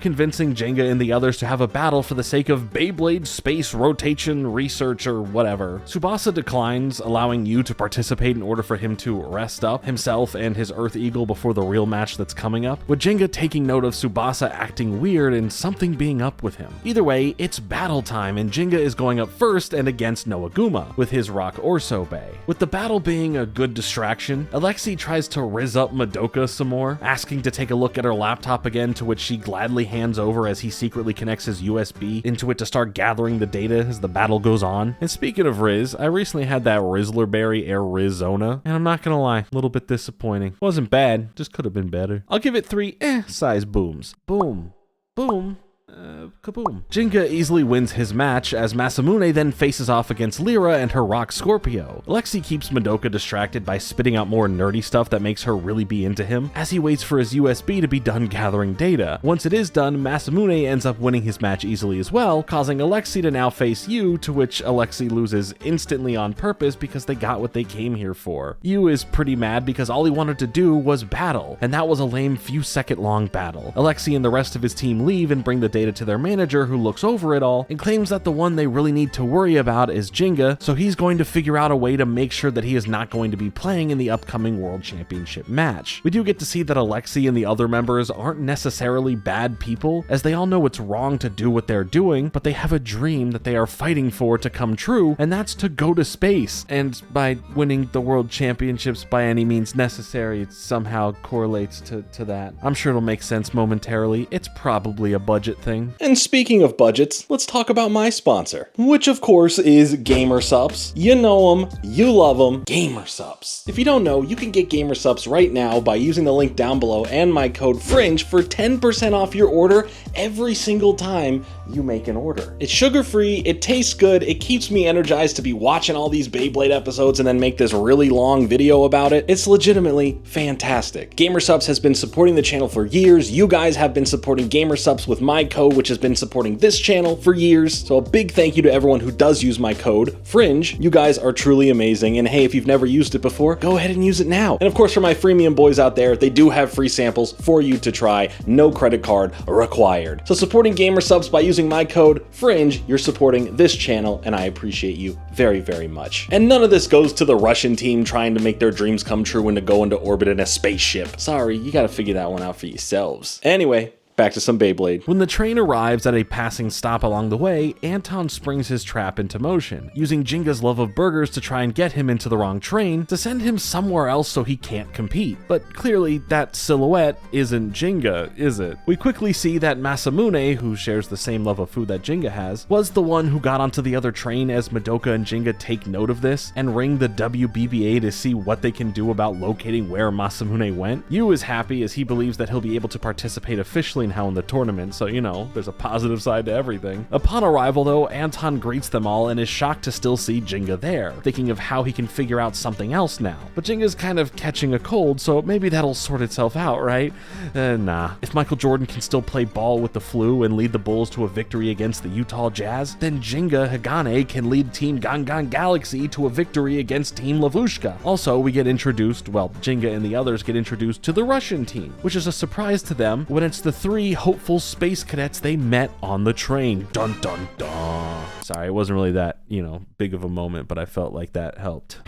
convincing Jenga and the others to have a battle for the sake of Beyblade space rotation research or whatever. Tsubasa declines, allowing Yu to participate in order for him to rest up himself and his Earth Eagle before the real match that's coming up, with Jenga taking note of Tsubasa acting weird and something being up with him. Either way, it's battle time, and Jinga is going up first and against Noaguma with his Rock Orso Bay. With the battle being a good distraction, Alexei tries to rizz up Madoka some more, asking to take a look at her laptop again, to which she gladly hands over as he secretly connects his USB into it to start gathering the data as the battle goes on. And speaking of Riz, I recently had that Rizzler Berry Air Rizona, and I'm not gonna lie, a little bit disappointing. Wasn't bad, just could have been better. I'll give it 3 size booms. Boom. Boom. Kaboom. Jinga easily wins his match, as Masamune then faces off against Lyra and her Rock Scorpio. Alexei keeps Madoka distracted by spitting out more nerdy stuff that makes her really be into him, as he waits for his USB to be done gathering data. Once it is done, Masamune ends up winning his match easily as well, causing Alexei to now face Yu, to which Alexei loses instantly on purpose because they got what they came here for. Yu is pretty mad because all he wanted to do was battle, and that was a lame few second long battle. Alexei and the rest of his team leave and bring the data delegated to their manager who looks over it all and claims that the one they really need to worry about is Jinga, so he's going to figure out a way to make sure that he is not going to be playing in the upcoming World Championship match. We do get to see that Alexi and the other members aren't necessarily bad people, as they all know it's wrong to do what they're doing, but they have a dream that they are fighting for to come true, and that's to go to space. And by winning the World Championships by any means necessary, it somehow correlates to that. I'm sure it'll make sense momentarily. It's probably a budget thing. And speaking of budgets, let's talk about my sponsor, which of course is GamerSupps. You know them, you love them, GamerSupps. If you don't know, you can get GamerSupps right now by using the link down below and my code FRINGE for 10% off your order every single time you make an order. It's sugar-free, it tastes good, it keeps me energized to be watching all these Beyblade episodes and then make this really long video about it. It's legitimately fantastic. GamerSupps has been supporting the channel for years. You guys have been supporting GamerSupps with my code, which has been supporting this channel for years. So a big thank you to everyone who does use my code, FRINGE. You guys are truly amazing, and hey, if you've never used it before, go ahead and use it now. And of course, for my freemium boys out there, they do have free samples for you to try, no credit card required. So supporting GamerSupps by using my code FRINGE, you're supporting this channel, and I appreciate you very, very much. And none of this goes to the Russian team trying to make their dreams come true and to go into orbit in a spaceship. Sorry, you gotta figure that one out for yourselves. Anyway, back to some Beyblade. When the train arrives at a passing stop along the way, Anton springs his trap into motion, using Jinga's love of burgers to try and get him into the wrong train to send him somewhere else so he can't compete. But clearly, that silhouette isn't Jinga, is it? We quickly see that Masamune, who shares the same love of food that Jinga has, was the one who got onto the other train as Madoka and Jinga take note of this and ring the WBBA to see what they can do about locating where Masamune went. Yu is happy as he believes that he'll be able to participate officially how in the tournament, so you know, there's a positive side to everything. Upon arrival though, Anton greets them all and is shocked to still see Jinga there, thinking of how he can figure out something else now. But Jinga's kind of catching a cold, so maybe that'll sort itself out, right? Nah. If Michael Jordan can still play ball with the flu and lead the Bulls to a victory against the Utah Jazz, then Jinga Hagane can lead Team Gangan Galaxy to a victory against Team Lavushka. Also, we get introduced, well, Jinga and the others get introduced to the Russian team, which is a surprise to them when it's the three hopeful space cadets they met on the train. Dun dun dun. Sorry, it wasn't really that, you know, big of a moment, but I felt like that helped.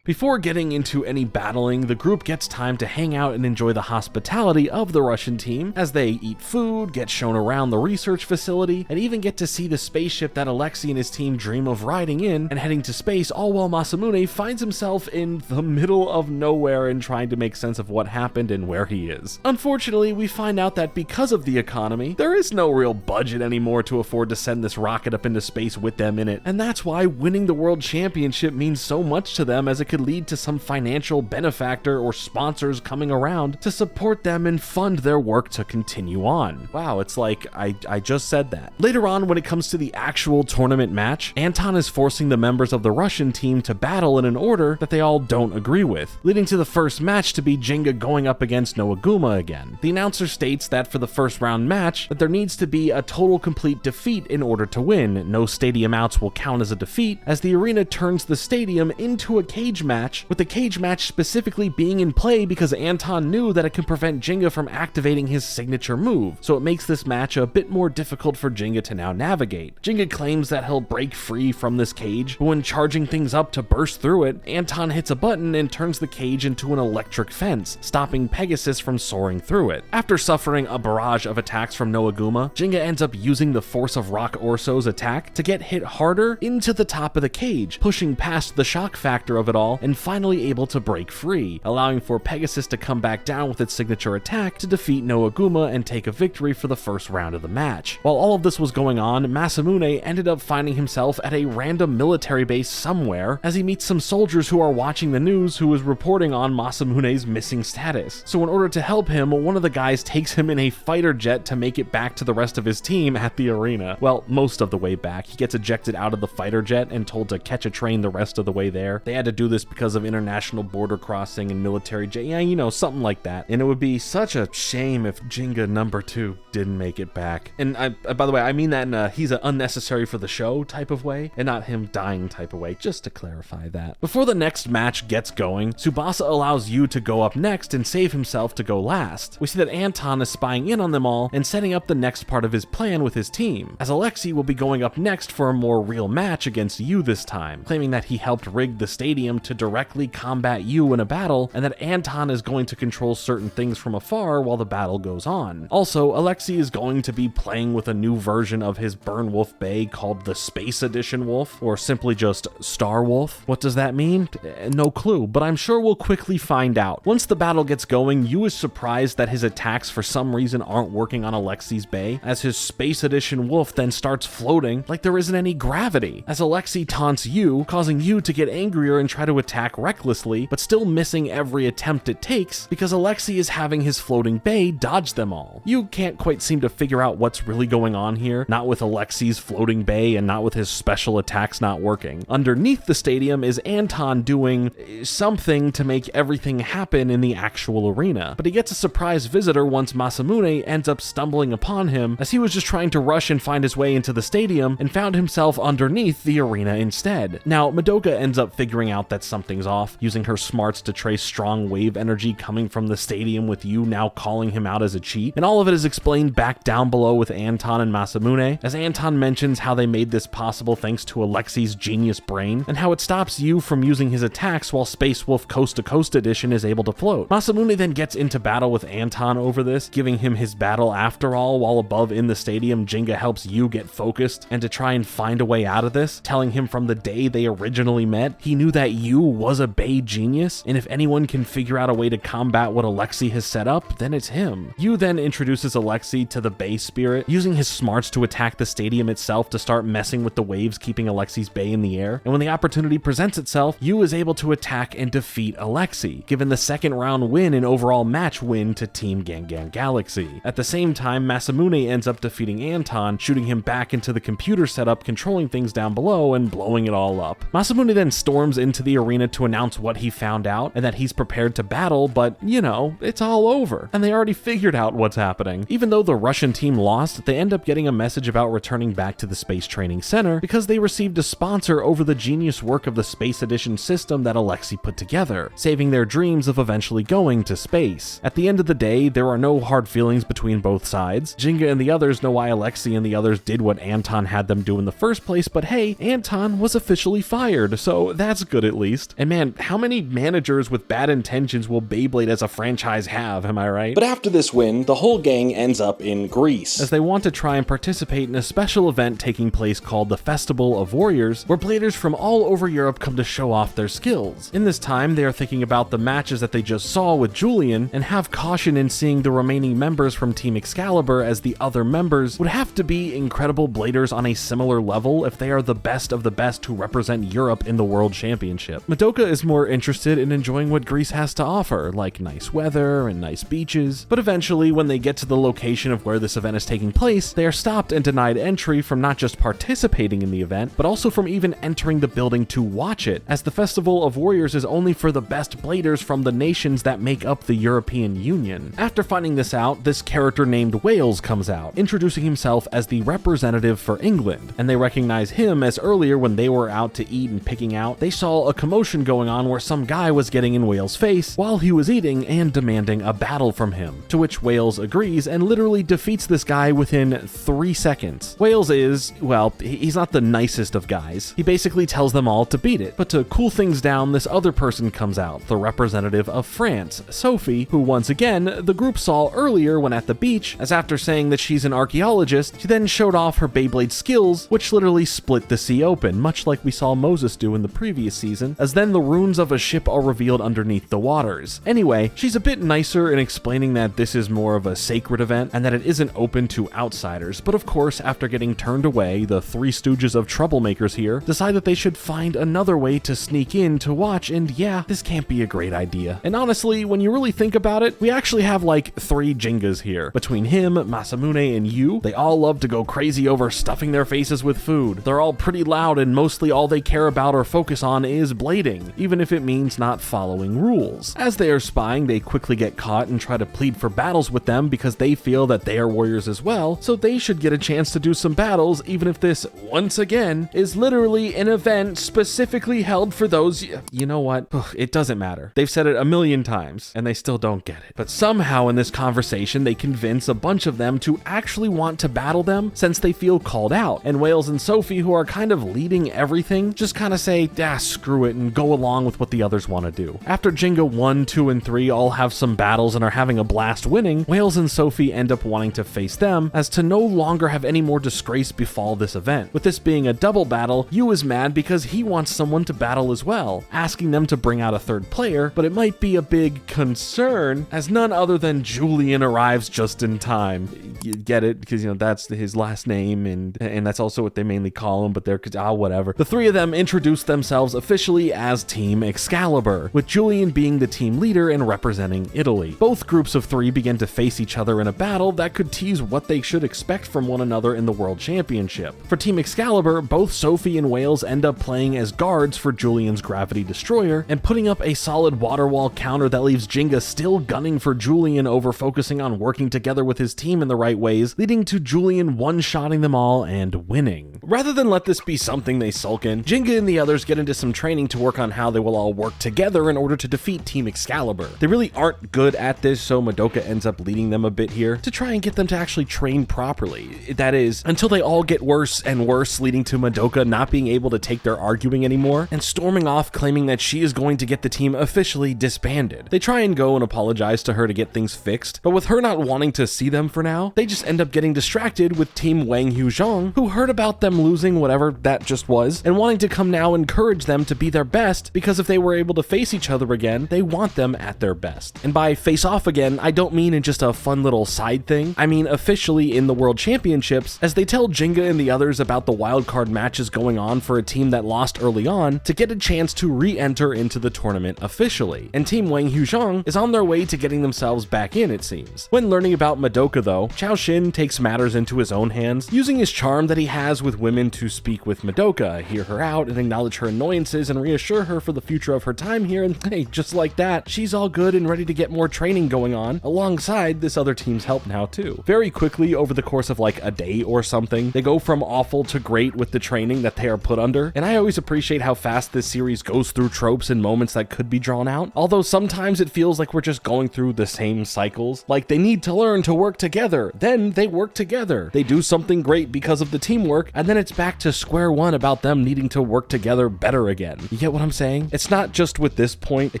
Before getting into any battling, the group gets time to hang out and enjoy the hospitality of the Russian team as they eat food, get shown around the research facility, and even get to see the spaceship that Alexi and his team dream of riding in and heading to space, all while Masamune finds himself in the middle of nowhere and trying to make sense of what happened and where he is. Unfortunately, we find out that because of the economy, there is no real budget anymore to afford to send this rocket up into space with them in it, and that's why winning the World Championship means so much to them, as it could lead to some financial benefactor or sponsors coming around to support them and fund their work to continue on. Wow, it's like I just said that. Later on, when it comes to the actual tournament match, Anton is forcing the members of the Russian team to battle in an order that they all don't agree with, leading to the first match to be Jinga going up against Noaguma again. The announcer states that for the first round match, that there needs to be a total complete defeat in order to win. No stadium outs will count as a defeat, as the arena turns the stadium into a cage match, with the cage match specifically being in play because Anton knew that it can prevent Jinga from activating his signature move, so it makes this match a bit more difficult for Jinga to now navigate. Jinga claims that he'll break free from this cage, but when charging things up to burst through it, Anton hits a button and turns the cage into an electric fence, stopping Pegasus from soaring through it. After suffering a barrage of attacks from Noaguma, Jinga ends up using the force of Rock Orso's attack to get hit harder into the top of the cage, pushing past the shock factor of it all and finally able to break free, allowing for Pegasus to come back down with its signature attack to defeat Noaguma and take a victory for the first round of the match. While all of this was going on, Masamune ended up finding himself at a random military base somewhere as he meets some soldiers who are watching the news who is reporting on Masamune's missing status. So in order to help him, one of the guys takes him in a fighter jet to make it back to the rest of his team at the arena. Well, most of the way back. He gets ejected out of the fighter jet and told to catch a train the rest of the way there. They had to do this just because of international border crossing and military yeah, you know, something like that. And it would be such a shame if Jinga number 2 didn't make it back. And by the way, I mean that in a he's an unnecessary for the show type of way, and not him dying type of way, just to clarify that. Before the next match gets going, Tsubasa allows Yu to go up next and save himself to go last. We see that Anton is spying in on them all and setting up the next part of his plan with his team, as Alexei will be going up next for a more real match against Yu this time, claiming that he helped rig the stadium to directly combat Yu in a battle, and that Anton is going to control certain things from afar while the battle goes on. Also, Alexei is going to be playing with a new version of his Burn Wolf Bay called the Space Edition Wolf, or simply just Star Wolf. What does that mean? No clue, but I'm sure we'll quickly find out. Once the battle gets going, Yu is surprised that his attacks for some reason aren't working on Alexei's bay, as his Space Edition Wolf then starts floating like there isn't any gravity, as Alexei taunts Yu, causing Yu to get angrier and try to attack recklessly, but still missing every attempt it takes because Alexei is having his floating bay dodge them all. Yu can't quite seem to figure out what's really going on here, not with Alexei's floating bay and not with his special attacks not working. Underneath the stadium is Anton doing something to make everything happen in the actual arena, but he gets a surprise visitor once Masamune ends up stumbling upon him as he was just trying to rush and find his way into the stadium and found himself underneath the arena instead. Now, Madoka ends up figuring out that something's off, using her smarts to trace strong wave energy coming from the stadium, with Yu now calling him out as a cheat, and all of it is explained back down below with Anton and Masamune, as Anton mentions how they made this possible thanks to Alexei's genius brain, and how it stops Yu from using his attacks while Space Wolf Coast to Coast Edition is able to float. Masamune then gets into battle with Anton over this, giving him his battle after all, while above in the stadium, Jinga helps Yu get focused and to try and find a way out of this, telling him from the day they originally met, he knew that Yu was a Bay genius, and if anyone can figure out a way to combat what Alexei has set up, then it's him. Yu then introduces Alexei to the Bay Spirit, using his smarts to attack the stadium itself to start messing with the waves keeping Alexei's Bay in the air, and when the opportunity presents itself, Yu is able to attack and defeat Alexei, giving the second round win and overall match win to Team Gangan Galaxy. At the same time, Masamune ends up defeating Anton, shooting him back into the computer setup, controlling things down below and blowing it all up. Masamune then storms into the arena to announce what he found out and that he's prepared to battle, but you know, it's all over, and they already figured out what's happening. Even though the Russian team lost, they end up getting a message about returning back to the Space Training Center because they received a sponsor over the genius work of the Space Edition system that Alexei put together, saving their dreams of eventually going to space. At the end of the day, there are no hard feelings between both sides. Jinga and the others know why Alexei and the others did what Anton had them do in the first place, but hey, Anton was officially fired, so that's good at least. And man, how many managers with bad intentions will Beyblade as a franchise have, am I right? But after this win, the whole gang ends up in Greece, as they want to try and participate in a special event taking place called the Festival of Warriors, where bladers from all over Europe come to show off their skills. In this time, they are thinking about the matches that they just saw with Julian, and have caution in seeing the remaining members from Team Excalibur, as the other members would have to be incredible bladers on a similar level if they are the best of the best who represent Europe in the World Championship. Madoka is more interested in enjoying what Greece has to offer, like nice weather and nice beaches, but eventually when they get to the location of where this event is taking place, they are stopped and denied entry from not just participating in the event, but also from even entering the building to watch it, as the Festival of Warriors is only for the best bladers from the nations that make up the European Union. After finding this out, this character named Wales comes out, introducing himself as the representative for England, and they recognize him as earlier when they were out to eat and picking out, they saw a commotion going on where some guy was getting in Wales' face while he was eating and demanding a battle from him, to which Wales agrees and literally defeats this guy within 3 seconds. Wales is, well, he's not the nicest of guys. He basically tells them all to beat it, but to cool things down, this other person comes out, the representative of France, Sophie, who once again, the group saw earlier when at the beach, as after saying that she's an archaeologist, she then showed off her Beyblade skills, which literally split the sea open, much like we saw Moses do in the previous season, as then the ruins of a ship are revealed underneath the waters. Anyway, she's a bit nicer in explaining that this is more of a sacred event, and that it isn't open to outsiders, but of course, after getting turned away, the Three Stooges of troublemakers here decide that they should find another way to sneak in to watch, and yeah, this can't be a great idea. And honestly, when you really think about it, we actually have like 3 Jingas here. Between him, Masamune, and Yu, they all love to go crazy over stuffing their faces with food. They're all pretty loud, and mostly all they care about or focus on is blading, even if it means not following rules. As they are spying, they quickly get caught and try to plead for battles with them because they feel that they are warriors as well, so they should get a chance to do some battles, even if this, once again, is literally an event specifically held for those. You know what? It doesn't matter. They've said it a million times, and they still don't get it. But somehow in this conversation, they convince a bunch of them to actually want to battle them since they feel called out, and Wales and Sophie, who are kind of leading everything, just kind of say, screw it, and go along with what the others want to do. After Jenga 1, 2, and 3 all have some battles and are having a blast winning, Wales and Sophie end up wanting to face them, as to no longer have any more disgrace befall this event. With this being a double battle, Yu is mad because he wants someone to battle as well, asking them to bring out a third player, but it might be a big concern as none other than Julian arrives just in time. You get it? Because, that's his last name, and that's also what they mainly call him, but they're, whatever. The three of them introduce themselves officially as Team Excalibur, with Julian being the team leader and representing Italy. Both groups of three begin to face each other in a battle that could tease what they should expect from one another in the World Championship. For Team Excalibur, both Sophie and Wales end up playing as guards for Julian's Gravity Destroyer and putting up a solid water wall counter that leaves Jenga still gunning for Julian over focusing on working together with his team in the right ways, leading to Julian one-shotting them all and winning. Rather than let this be something they sulk in, Jenga and the others get into some training to work on how they will all work together in order to defeat Team Excalibur. They really aren't good at this, so Madoka ends up leading them a bit here to try and get them to actually train properly. That is, until they all get worse and worse, leading to Madoka not being able to take their arguing anymore and storming off claiming that she is going to get the team officially disbanded. They try and go and apologize to her to get things fixed, but with her not wanting to see them for now, they just end up getting distracted with Team Wang Huzhong, who heard about them losing whatever that just was and wanting to come now encourage them to be their best, because if they were able to face each other again, they want them at their best. And by face off again, I don't mean in just a fun little side thing, I mean officially in the World Championships, as they tell Jenga and the others about the wildcard matches going on for a team that lost early on to get a chance to re-enter into the tournament officially. And Team Wang Huzhong is on their way to getting themselves back in, it seems. When learning about Madoka though, Chao Xin takes matters into his own hands, using his charm that he has with women to speak with Madoka, hear her out, and acknowledge her annoyances and reassure her for the future of her time here, and hey, just like that, she's all good and ready to get more training going on, alongside this other team's help now too. Very quickly, over the course of like a day or something, they go from awful to great with the training that they are put under, and I always appreciate how fast this series goes through tropes and moments that could be drawn out, although sometimes it feels like we're just going through the same cycles. Like, they need to learn to work together, then they work together. They do something great because of the teamwork, and then it's back to square one about them needing to work together better again. You get what I'm saying? It's not just with this point, it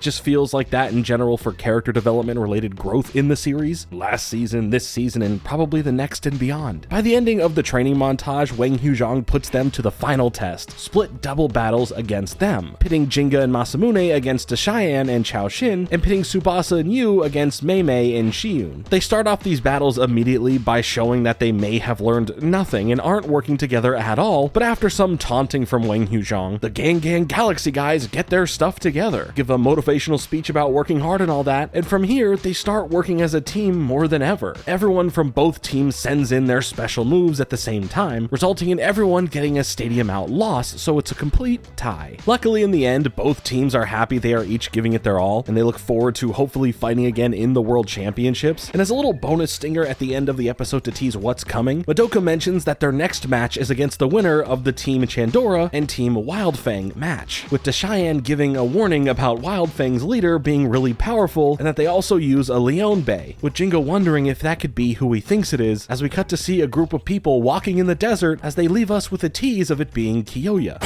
just feels like that in general for character development related growth in the series, last season, this season, and probably the next and beyond. By the ending of the training montage, Wang Huzhong puts them to the final test, split double battles against them, pitting Jinga and Masamune against Dashayan and Chao Xin, and pitting Tsubasa and Yu against Mei Mei and Shiyun. They start off these battles immediately by showing that they may have learned nothing and aren't working together at all, but after some taunting from Wang Huzhong, the Gang Galaxy guys get their stuff together, give a motivational speech about working hard and all that, and from here, they start working as a team more than ever. Everyone from both teams sends in their special moves at the same time, resulting in everyone getting a stadium out loss, so it's a complete tie. Luckily, in the end, both teams are happy they are each giving it their all, and they look forward to hopefully fighting again in the World Championships. And as a little bonus stinger at the end of the episode to tease what's coming, Madoka mentions that their next match is against the winner of the Team Chandora and Team Wildfang match, with Dashayan giving a warning about Wildfang's leader being really powerful, and that they also use a Leon Bay, with Jinga wondering if that could be who he thinks it is, as we cut to see a group of people walking in the desert as they leave us with a tease of it being Kiyoya.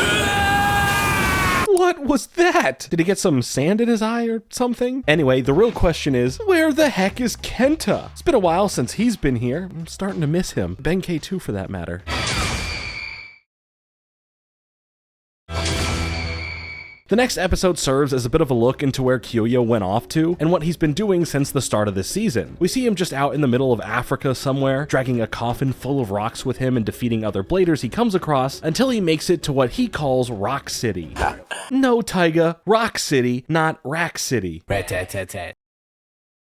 What was that? Did he get some sand in his eye or something? Anyway, the real question is, where the heck is Kenta? It's been a while since he's been here. I'm starting to miss him. Benkei too, for that matter. The next episode serves as a bit of a look into where Kiyoya went off to and what he's been doing since the start of this season. We see him just out in the middle of Africa somewhere, dragging a coffin full of rocks with him and defeating other bladers he comes across until he makes it to what he calls Rock City. No, Taiga, Rock City, not Rack City.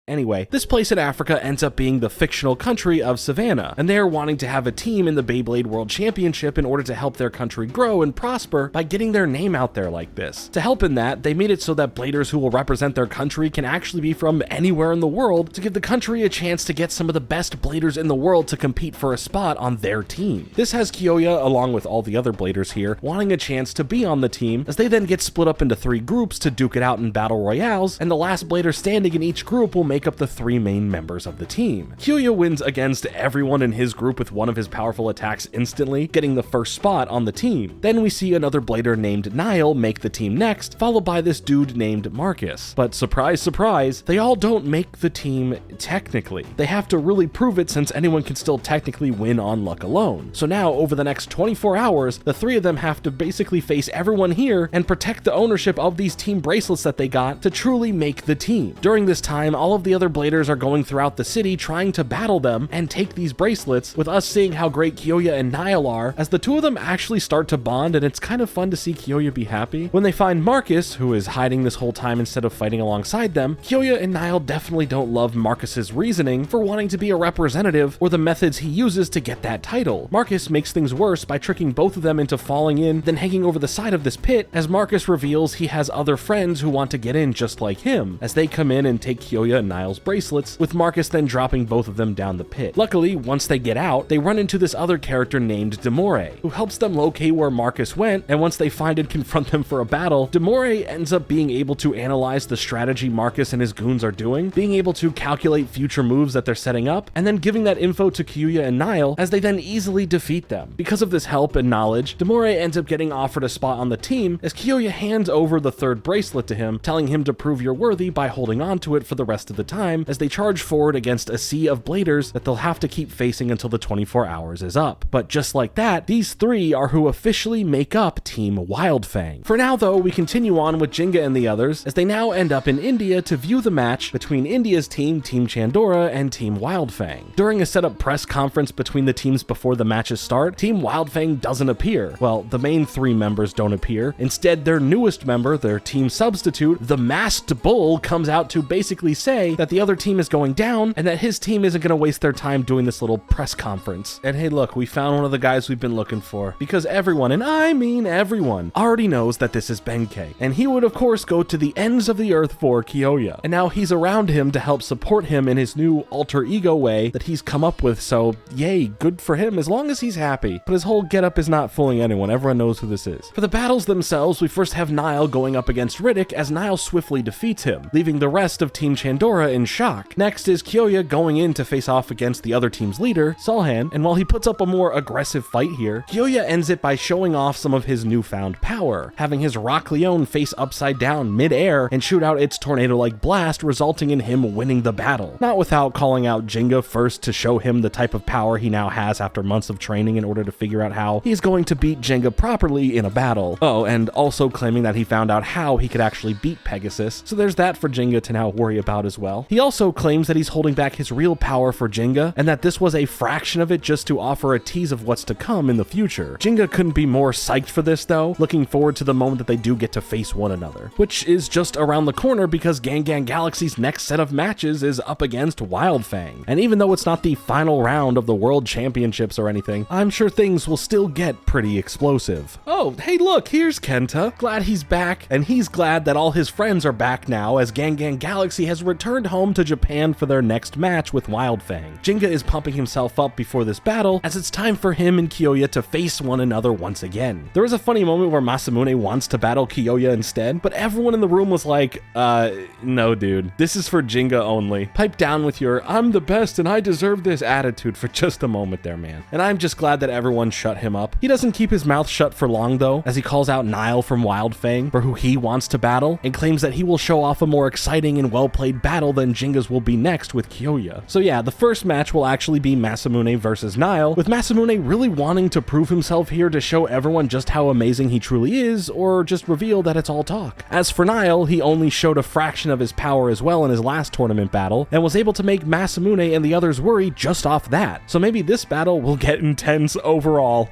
Anyway, this place in Africa ends up being the fictional country of Savannah, and they're wanting to have a team in the Beyblade World Championship in order to help their country grow and prosper by getting their name out there like this. To help in that, they made it so that bladers who will represent their country can actually be from anywhere in the world to give the country a chance to get some of the best bladers in the world to compete for a spot on their team. This has Kyoya, along with all the other bladers here, wanting a chance to be on the team, as they then get split up into 3 groups to duke it out in battle royales, and the last blader standing in each group will make up the 3 main members of the team. Kyoya wins against everyone in his group with one of his powerful attacks instantly, getting the first spot on the team. Then we see another blader named Niall make the team next, followed by this dude named Marcus. But surprise, surprise, they all don't make the team technically. They have to really prove it, since anyone can still technically win on luck alone. So now, over the next 24 hours, the 3 of them have to basically face everyone here and protect the ownership of these team bracelets that they got to truly make the team. During this time, all of the other bladers are going throughout the city trying to battle them and take these bracelets, with us seeing how great Kyoya and Niall are, as the 2 of them actually start to bond, and it's kind of fun to see Kyoya be happy. When they find Marcus, who is hiding this whole time instead of fighting alongside them, Kyoya and Niall definitely don't love Marcus's reasoning for wanting to be a representative or the methods he uses to get that title. Marcus makes things worse by tricking both of them into falling in, then hanging over the side of this pit, as Marcus reveals he has other friends who want to get in just like him, as they come in and take Kyoya and Niall's bracelets, with Marcus then dropping both of them down the pit. Luckily, once they get out, they run into this other character named Demore, who helps them locate where Marcus went, and once they find and confront them for a battle, Demore ends up being able to analyze the strategy Marcus and his goons are doing, being able to calculate future moves that they're setting up, and then giving that info to Kyoya and Niall, as they then easily defeat them. Because of this help and knowledge, Demore ends up getting offered a spot on the team, as Kyoya hands over the 3rd bracelet to him, telling him to prove you're worthy by holding on to it for the rest of the time, as they charge forward against a sea of bladers that they'll have to keep facing until the 24 hours is up. But just like that, these 3 are who officially make up Team Wildfang. For now though, we continue on with Jinga and the others, as they now end up in India to view the match between India's team, Team Chandora, and Team Wildfang. During a set-up press conference between the teams before the matches start, Team Wildfang doesn't appear. Well, the main 3 members don't appear. Instead, their newest member, their team substitute, the Masked Bull, comes out to basically say that the other team is going down and that his team isn't going to waste their time doing this little press conference. And hey look, we found one of the guys we've been looking for, because everyone, and I mean everyone, already knows that this is Benkei, and he would of course go to the ends of the earth for Kyoya, and now he's around him to help support him in his new alter ego way that he's come up with, so yay, good for him as long as he's happy. But his whole getup is not fooling anyone, everyone knows who this is. For the battles themselves, we first have Niall going up against Riddick, as Niall swiftly defeats him, leaving the rest of Team Chandora in shock. Next is Kyoya going in to face off against the other team's leader, Solhan, and while he puts up a more aggressive fight here, Kyoya ends it by showing off some of his newfound power, having his Rock Leone face upside down mid-air and shoot out its tornado-like blast, resulting in him winning the battle. Not without calling out Jinga first to show him the type of power he now has after months of training in order to figure out how he's going to beat Jinga properly in a battle. Oh, and also claiming that he found out how he could actually beat Pegasus, so there's that for Jinga to now worry about as well. He also claims that he's holding back his real power for Jinga, and that this was a fraction of it just to offer a tease of what's to come in the future. Jinga couldn't be more psyched for this though, looking forward to the moment that they do get to face one another, which is just around the corner because Gang Gang Galaxy's next set of matches is up against Wildfang. And even though it's not the final round of the World Championships or anything, I'm sure things will still get pretty explosive. Oh, hey look, here's Kenta. Glad he's back, and he's glad that all his friends are back now, as Gang Gang Galaxy has returned home to Japan for their next match with Wildfang. Jinga is pumping himself up before this battle, as it's time for him and Kyoya to face one another once again. There is a funny moment where Masamune wants to battle Kyoya instead, but everyone in the room was like, no dude, this is for Jinga only. Pipe down with your, I'm the best and I deserve this attitude for just a moment there, man. And I'm just glad that everyone shut him up. He doesn't keep his mouth shut for long though, as he calls out Niall from Wildfang for who he wants to battle, and claims that he will show off a more exciting and well-played battle than Jinga's will be next with Kyoya. So yeah, the first match will actually be Masamune versus Niall, with Masamune really wanting to prove himself here to show everyone just how amazing he truly is, or just reveal that it's all talk. As for Niall, he only showed a fraction of his power as well in his last tournament battle, and was able to make Masamune and the others worry just off that. So maybe this battle will get intense overall.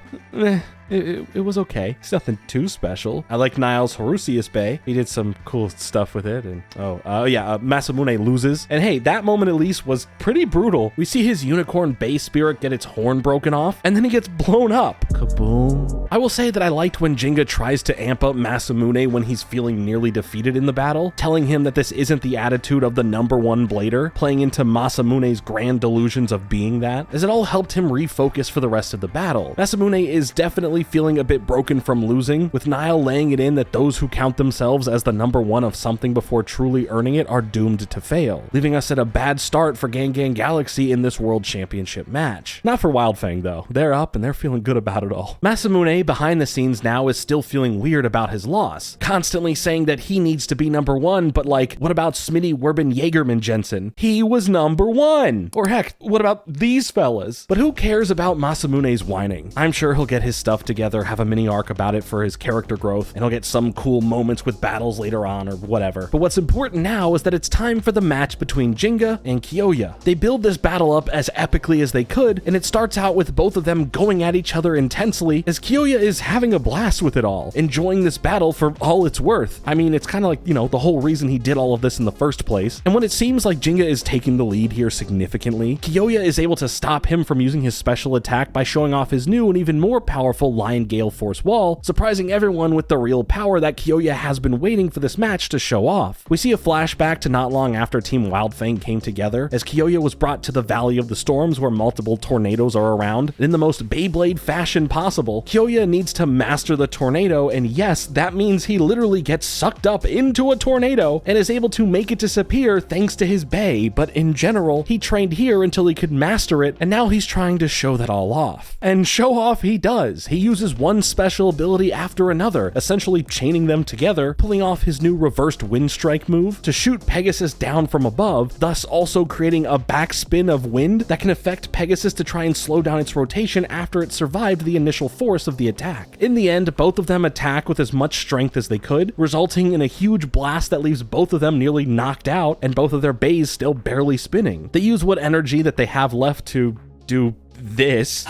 It was okay. It's nothing too special. I like Niall's Horusius Bay. He did some cool stuff with it. And Masamune loses. And hey, that moment at least was pretty brutal. We see his unicorn bay spirit get its horn broken off, and then he gets blown up. Kaboom. I will say that I liked when Jinga tries to amp up Masamune when he's feeling nearly defeated in the battle, telling him that this isn't the attitude of the #1 blader, playing into Masamune's grand delusions of being that, as it all helped him refocus for the rest of the battle. Masamune is definitely feeling a bit broken from losing, with Niall laying it in that those who count themselves as the #1 of something before truly earning it are doomed to fail, leaving us at a bad start for Gang Galaxy in this World Championship match. Not for Wildfang though. They're up and they're feeling good about it all. Masamune behind the scenes now is still feeling weird about his loss, constantly saying that he needs to be #1, but like, what about Smitty Werben Jaegerman Jensen? He was #1! Or heck, what about these fellas? But who cares about Masamune's whining? I'm sure he'll get his stuff together, have a mini arc about it for his character growth, and he'll get some cool moments with battles later on or whatever. But what's important now is that it's time for the match between Jinga and Kyoya. They build this battle up as epically as they could, and it starts out with both of them going at each other intensely, as Kyoya is having a blast with it all, enjoying this battle for all it's worth. I mean, it's kind of like, you know, the whole reason he did all of this in the first place. And when it seems like Jinga is taking the lead here significantly, Kyoya is able to stop him from using his special attack by showing off his new and even more powerful Lion Gale Force Wall, surprising everyone with the real power that Kyoya has been waiting for this match to show off. We see a flashback to not long after Team Wildfang came together, as Kyoya was brought to the Valley of the Storms where multiple tornadoes are around. In the most Beyblade fashion possible, Kyoya needs to master the tornado, and yes, that means he literally gets sucked up into a tornado and is able to make it disappear thanks to his bay, but in general, he trained here until he could master it, and now he's trying to show that all off. And show off he does. He uses one special ability after another, essentially chaining them together, pulling off his new reversed wind strike move to shoot Pegasus down from above, thus also creating a backspin of wind that can affect Pegasus to try and slow down its rotation after it survived the initial force of the attack. In the end, both of them attack with as much strength as they could, resulting in a huge blast that leaves both of them nearly knocked out and both of their bays still barely spinning. They use what energy that they have left to do this.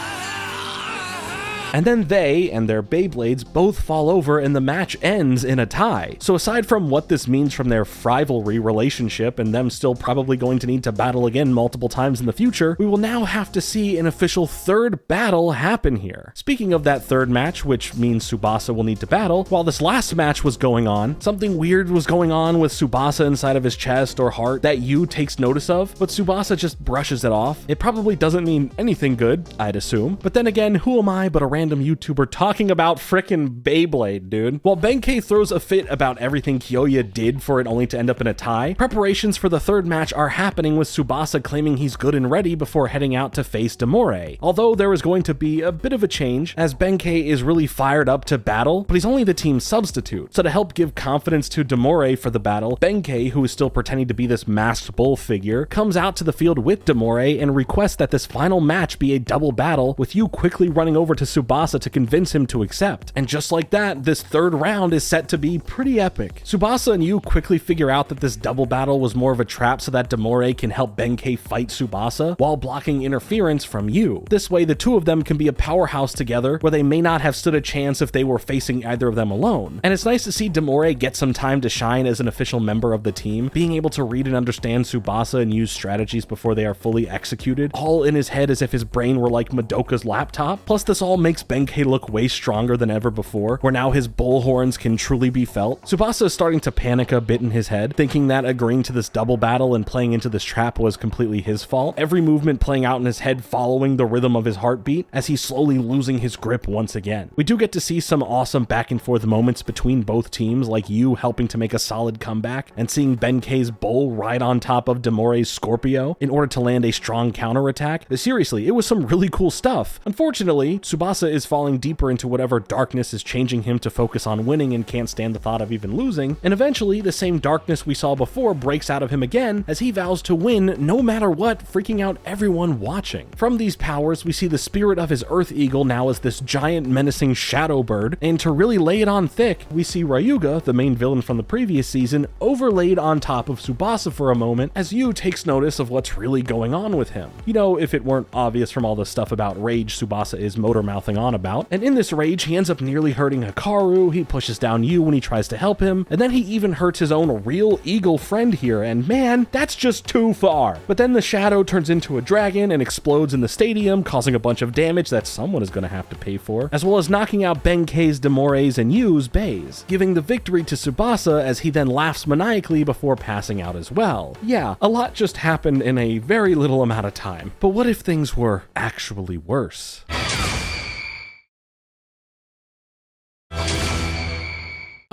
And then they and their Beyblades both fall over and the match ends in a tie. So aside from what this means from their rivalry relationship and them still probably going to need to battle again multiple times in the future, we will now have to see an official third battle happen here. Speaking of that third match, which means Tsubasa will need to battle, while this last match was going on, something weird was going on with Tsubasa inside of his chest or heart that Yu takes notice of, but Tsubasa just brushes it off. It probably doesn't mean anything good, I'd assume. But then again, who am I but a random YouTuber talking about frickin' Beyblade, dude? While Benkei throws a fit about everything Kyoya did for it only to end up in a tie, preparations for the third match are happening with Tsubasa claiming he's good and ready before heading out to face Demore. Although there is going to be a bit of a change, as Benkei is really fired up to battle, but he's only the team substitute. So to help give confidence to Demore for the battle, Benkei, who is still pretending to be this masked bull figure, comes out to the field with Demore and requests that this final match be a double battle, with Yu quickly running over to Tsubasa to convince him to accept. And just like that, this third round is set to be pretty epic. Tsubasa and Yu quickly figure out that this double battle was more of a trap so that Demore can help Benkei fight Tsubasa while blocking interference from Yu. This way, the two of them can be a powerhouse together where they may not have stood a chance if they were facing either of them alone. And it's nice to see Demore get some time to shine as an official member of the team, being able to read and understand Tsubasa and use strategies before they are fully executed, all in his head as if his brain were like Madoka's laptop. Plus, this all makes Benkei look way stronger than ever before, where now his bull horns can truly be felt. Tsubasa is starting to panic a bit in his head, thinking that agreeing to this double battle and playing into this trap was completely his fault, every movement playing out in his head following the rhythm of his heartbeat, as he's slowly losing his grip once again. We do get to see some awesome back and forth moments between both teams, like Yu helping to make a solid comeback, and seeing Benkei's bull ride on top of Demore's Scorpio in order to land a strong counterattack. Seriously, it was some really cool stuff. Unfortunately, Tsubasa is falling deeper into whatever darkness is changing him to focus on winning and can't stand the thought of even losing, and eventually the same darkness we saw before breaks out of him again as he vows to win no matter what, freaking out everyone watching. From these powers, we see the spirit of his Earth Eagle now as this giant menacing shadow bird, and to really lay it on thick, we see Ryuga, the main villain from the previous season, overlaid on top of Tsubasa for a moment as Yu takes notice of what's really going on with him. You know, if it weren't obvious from all the stuff about rage Tsubasa is motor mouthing nothing on about. And in this rage, he ends up nearly hurting Hikaru, he pushes down Yu when he tries to help him, and then he even hurts his own real eagle friend here, and man, that's just too far. But then the shadow turns into a dragon and explodes in the stadium, causing a bunch of damage that someone is going to have to pay for, as well as knocking out Benkei's Demore's and Yu's bays, giving the victory to Tsubasa as he then laughs maniacally before passing out as well. Yeah, a lot just happened in a very little amount of time, but what if things were actually worse?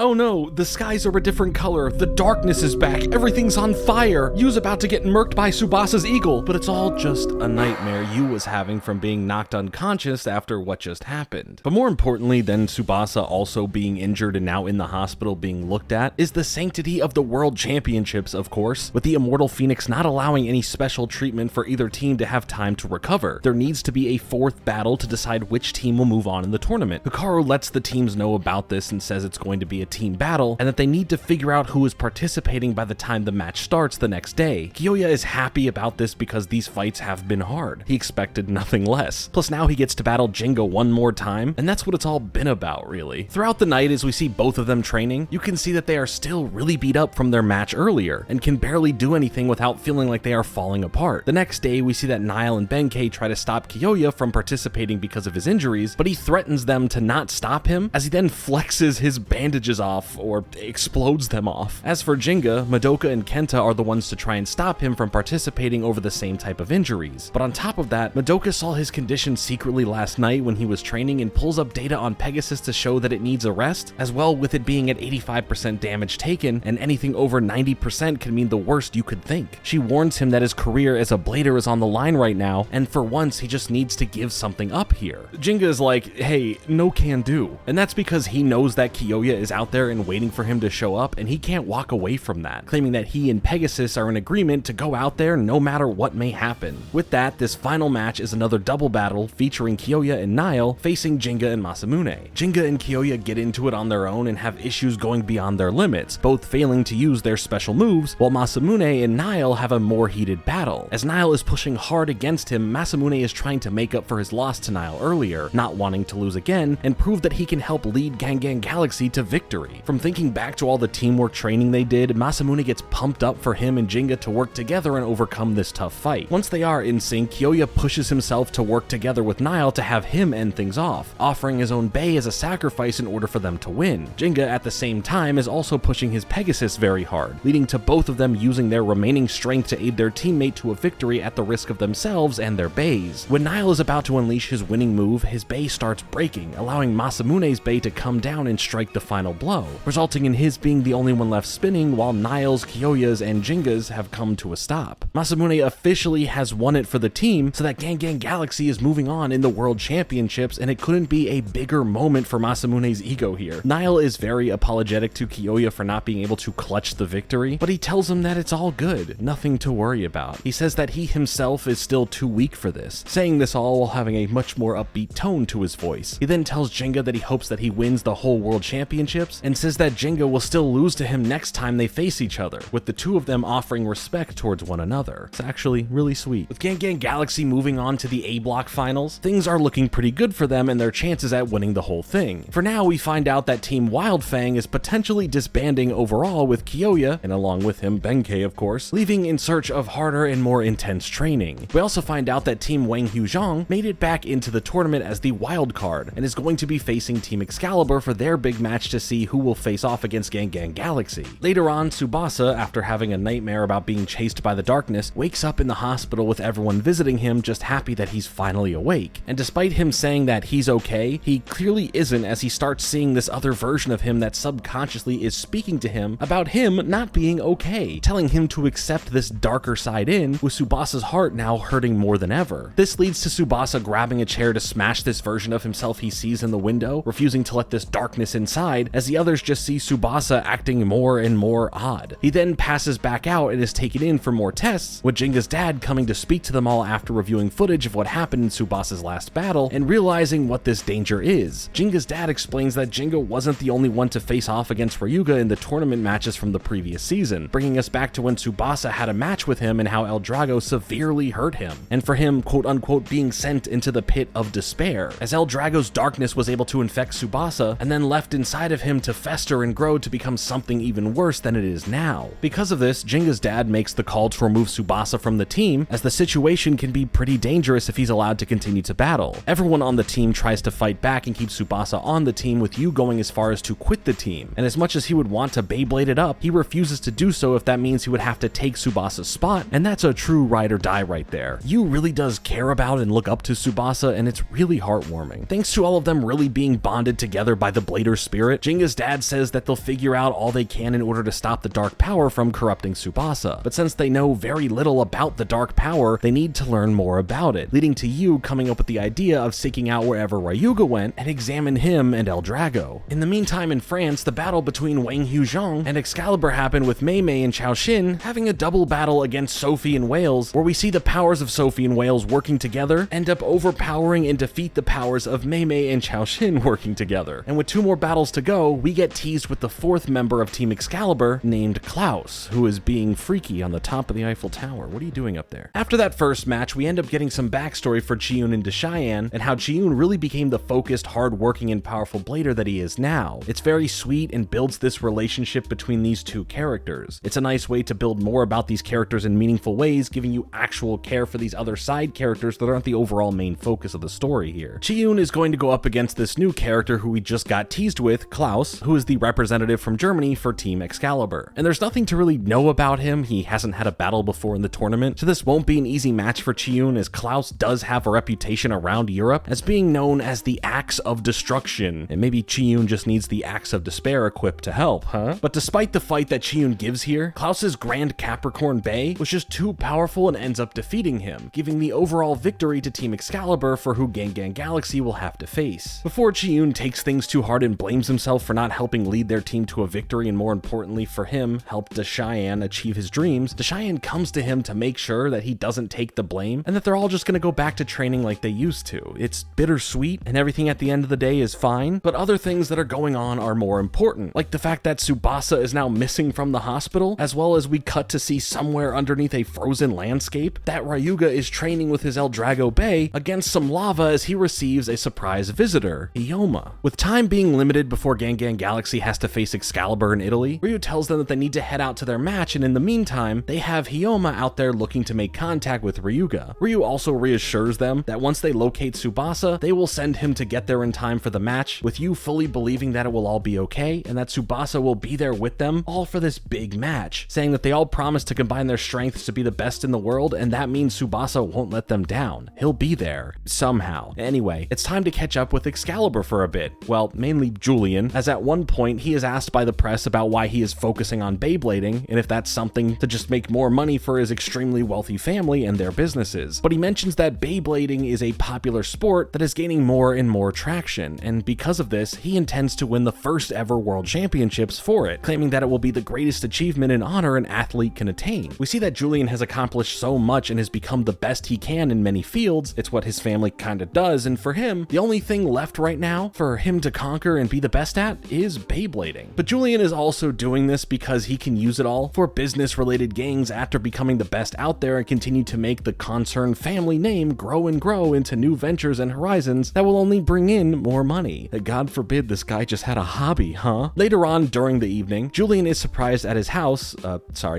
Oh no, the skies are a different color, the darkness is back, everything's on fire, Yu's about to get murked by Tsubasa's eagle, but it's all just a nightmare Yu was having from being knocked unconscious after what just happened. But more importantly than Tsubasa also being injured and now in the hospital being looked at, is the sanctity of the World Championships, of course, with the Immortal Phoenix not allowing any special treatment for either team to have time to recover. There needs to be a fourth battle to decide which team will move on in the tournament. Hikaru lets the teams know about this and says it's going to be a team battle, and that they need to figure out who is participating by the time the match starts the next day. Kiyoya is happy about this because these fights have been hard. He expected nothing less. Plus now he gets to battle Jinga one more time, and that's what it's all been about, really. Throughout the night, as we see both of them training, you can see that they are still really beat up from their match earlier, and can barely do anything without feeling like they are falling apart. The next day, we see that Niall and Benkei try to stop Kiyoya from participating because of his injuries, but he threatens them to not stop him, as he then flexes his bandages off or explodes them off. As for Jinga, Madoka and Kenta are the ones to try and stop him from participating over the same type of injuries. But on top of that, Madoka saw his condition secretly last night when he was training and pulls up data on Pegasus to show that it needs a rest, as well with it being at 85% damage taken, and anything over 90% can mean the worst you could think. She warns him that his career as a blader is on the line right now, and for once he just needs to give something up here. Jinga is like, hey, no can do. And that's because he knows that Kiyoya is out there and waiting for him to show up, and he can't walk away from that, claiming that he and Pegasus are in agreement to go out there no matter what may happen. With that, this final match is another double battle featuring Kiyoya and Niall facing Jinga and Masamune. Jinga and Kiyoya get into it on their own and have issues going beyond their limits, both failing to use their special moves, while Masamune and Niall have a more heated battle. As Niall is pushing hard against him, Masamune is trying to make up for his loss to Niall earlier, not wanting to lose again, and prove that he can help lead Gangan Galaxy to victory. From thinking back to all the teamwork training they did, Masamune gets pumped up for him and Jinga to work together and overcome this tough fight. Once they are in sync, Kiyoya pushes himself to work together with Niall to have him end things off, offering his own Bay as a sacrifice in order for them to win. Jinga at the same time is also pushing his Pegasus very hard, leading to both of them using their remaining strength to aid their teammate to a victory at the risk of themselves and their Bays. When Niall is about to unleash his winning move, his Bay starts breaking, allowing Masamune's Bay to come down and strike the final blow, resulting in his being the only one left spinning while Niall's, Kiyoya's, and Jinga's have come to a stop. Masamune officially has won it for the team, so that Gangan Galaxy is moving on in the World Championships, and it couldn't be a bigger moment for Masamune's ego here. Niall is very apologetic to Kiyoya for not being able to clutch the victory, but he tells him that it's all good, nothing to worry about. He says that he himself is still too weak for this, saying this all while having a much more upbeat tone to his voice. He then tells Jinga that he hopes that he wins the whole World Championships, and says that Jinga will still lose to him next time they face each other, with the two of them offering respect towards one another. It's actually really sweet. With Gangan Galaxy moving on to the A Block finals, things are looking pretty good for them and their chances at winning the whole thing. For now, we find out that Team Wildfang is potentially disbanding overall, with Kiyoya, and along with him Benkei of course, leaving in search of harder and more intense training. We also find out that Team Wang Huzhong made it back into the tournament as the wild card, and is going to be facing Team Excalibur for their big match to see who will face off against Gangan Galaxy. Later on, Tsubasa, after having a nightmare about being chased by the darkness, wakes up in the hospital with everyone visiting him, just happy that he's finally awake. And despite him saying that he's okay, he clearly isn't, as he starts seeing this other version of him that subconsciously is speaking to him about him not being okay, telling him to accept this darker side in, with Tsubasa's heart now hurting more than ever. This leads to Tsubasa grabbing a chair to smash this version of himself he sees in the window, refusing to let this darkness inside, as the others just see Tsubasa acting more and more odd. He then passes back out and is taken in for more tests, with Jinga's dad coming to speak to them all after reviewing footage of what happened in Tsubasa's last battle and realizing what this danger is. Jinga's dad explains that Jinga wasn't the only one to face off against Ryuga in the tournament matches from the previous season, bringing us back to when Tsubasa had a match with him and how El Drago severely hurt him, and for him quote-unquote being sent into the pit of despair, as El Drago's darkness was able to infect Tsubasa and then left inside of him to fester and grow to become something even worse than it is now. Because of this, Jinga's dad makes the call to remove Tsubasa from the team, as the situation can be pretty dangerous if he's allowed to continue to battle. Everyone on the team tries to fight back and keep Tsubasa on the team, with Yu going as far as to quit the team, and as much as he would want to Beyblade it up, he refuses to do so if that means he would have to take Tsubasa's spot, and that's a true ride or die right there. Yu really does care about and look up to Tsubasa, and it's really heartwarming. Thanks to all of them really being bonded together by the Blader spirit, Jinga's dad says that they'll figure out all they can in order to stop the dark power from corrupting Tsubasa, but since they know very little about the dark power, they need to learn more about it, leading to Yu coming up with the idea of seeking out wherever Ryuga went and examine him and El Drago. In the meantime, in France, the battle between Wang Huzhong and Excalibur happened, with Mei Mei and Chao Xin having a double battle against Sophie and Wales, where we see the powers of Sophie and Wales working together end up overpowering and defeat the powers of Mei Mei and Chao Xin working together. And with 2 more battles to go, we get teased with the 4th member of Team Excalibur named Klaus, who is being freaky on the top of the Eiffel Tower. What are you doing up there? After that first match, we end up getting some backstory for Chiyun and Cheyenne, and how Chiyun really became the focused, hard-working, and powerful blader that he is now. It's very sweet and builds this relationship between these 2 characters. It's a nice way to build more about these characters in meaningful ways, giving you actual care for these other side characters that aren't the overall main focus of the story here. Chiyun is going to go up against this new character who we just got teased with, Klaus, who is the representative from Germany for Team Excalibur. And there's nothing to really know about him. He hasn't had a battle before in the tournament, so this won't be an easy match for Chiyun, as Klaus does have a reputation around Europe as being known as the Axe of Destruction, and maybe Chiyun just needs the Axe of Despair equipped to help, huh? But despite the fight that Chiyun gives here, Klaus's Grand Capricorn Bay was just too powerful and ends up defeating him, giving the overall victory to Team Excalibur, for who Gang Gang Galaxy will have to face. Before Chiyun takes things too hard and blames himself for not helping lead their team to a victory, and more importantly for him, help Cheyenne achieve his dreams, Cheyenne comes to him to make sure that he doesn't take the blame, and that they're all just gonna go back to training like they used to. It's bittersweet, and everything at the end of the day is fine, but other things that are going on are more important, like the fact that Tsubasa is now missing from the hospital, as well as we cut to see somewhere underneath a frozen landscape that Ryuga is training with his El Drago Bay against some lava as he receives a surprise visitor, Ioma. With time being limited before Gang Gang Galaxy has to face Excalibur in Italy, Ryu tells them that they need to head out to their match, and in the meantime, they have Hyoma out there looking to make contact with Ryuga. Ryu also reassures them that once they locate Tsubasa, they will send him to get there in time for the match, with Yu fully believing that it will all be okay, and that Tsubasa will be there with them, all for this big match, saying that they all promise to combine their strengths to be the best in the world, and that means Tsubasa won't let them down. He'll be there, somehow. Anyway, it's time to catch up with Excalibur for a bit. Well, mainly Julian, as at one point he is asked by the press about why he is focusing on Beyblading, and if that's something to just make more money for his extremely wealthy family and their businesses. But he mentions that Beyblading is a popular sport that is gaining more and more traction, and because of this, he intends to win the first ever world championships for it, claiming that it will be the greatest achievement and honor an athlete can attain. We see that Julian has accomplished so much and has become the best he can in many fields. It's what his family kinda does, and for him, the only thing left right now for him to conquer and be the best at is Beyblading. But Julian is also doing this because he can use it all for business-related gains after becoming the best out there, and continue to make the concern family name grow and grow into new ventures and horizons that will only bring in more money. God forbid this guy just had a hobby, huh? Later on during the evening, Julian is surprised at his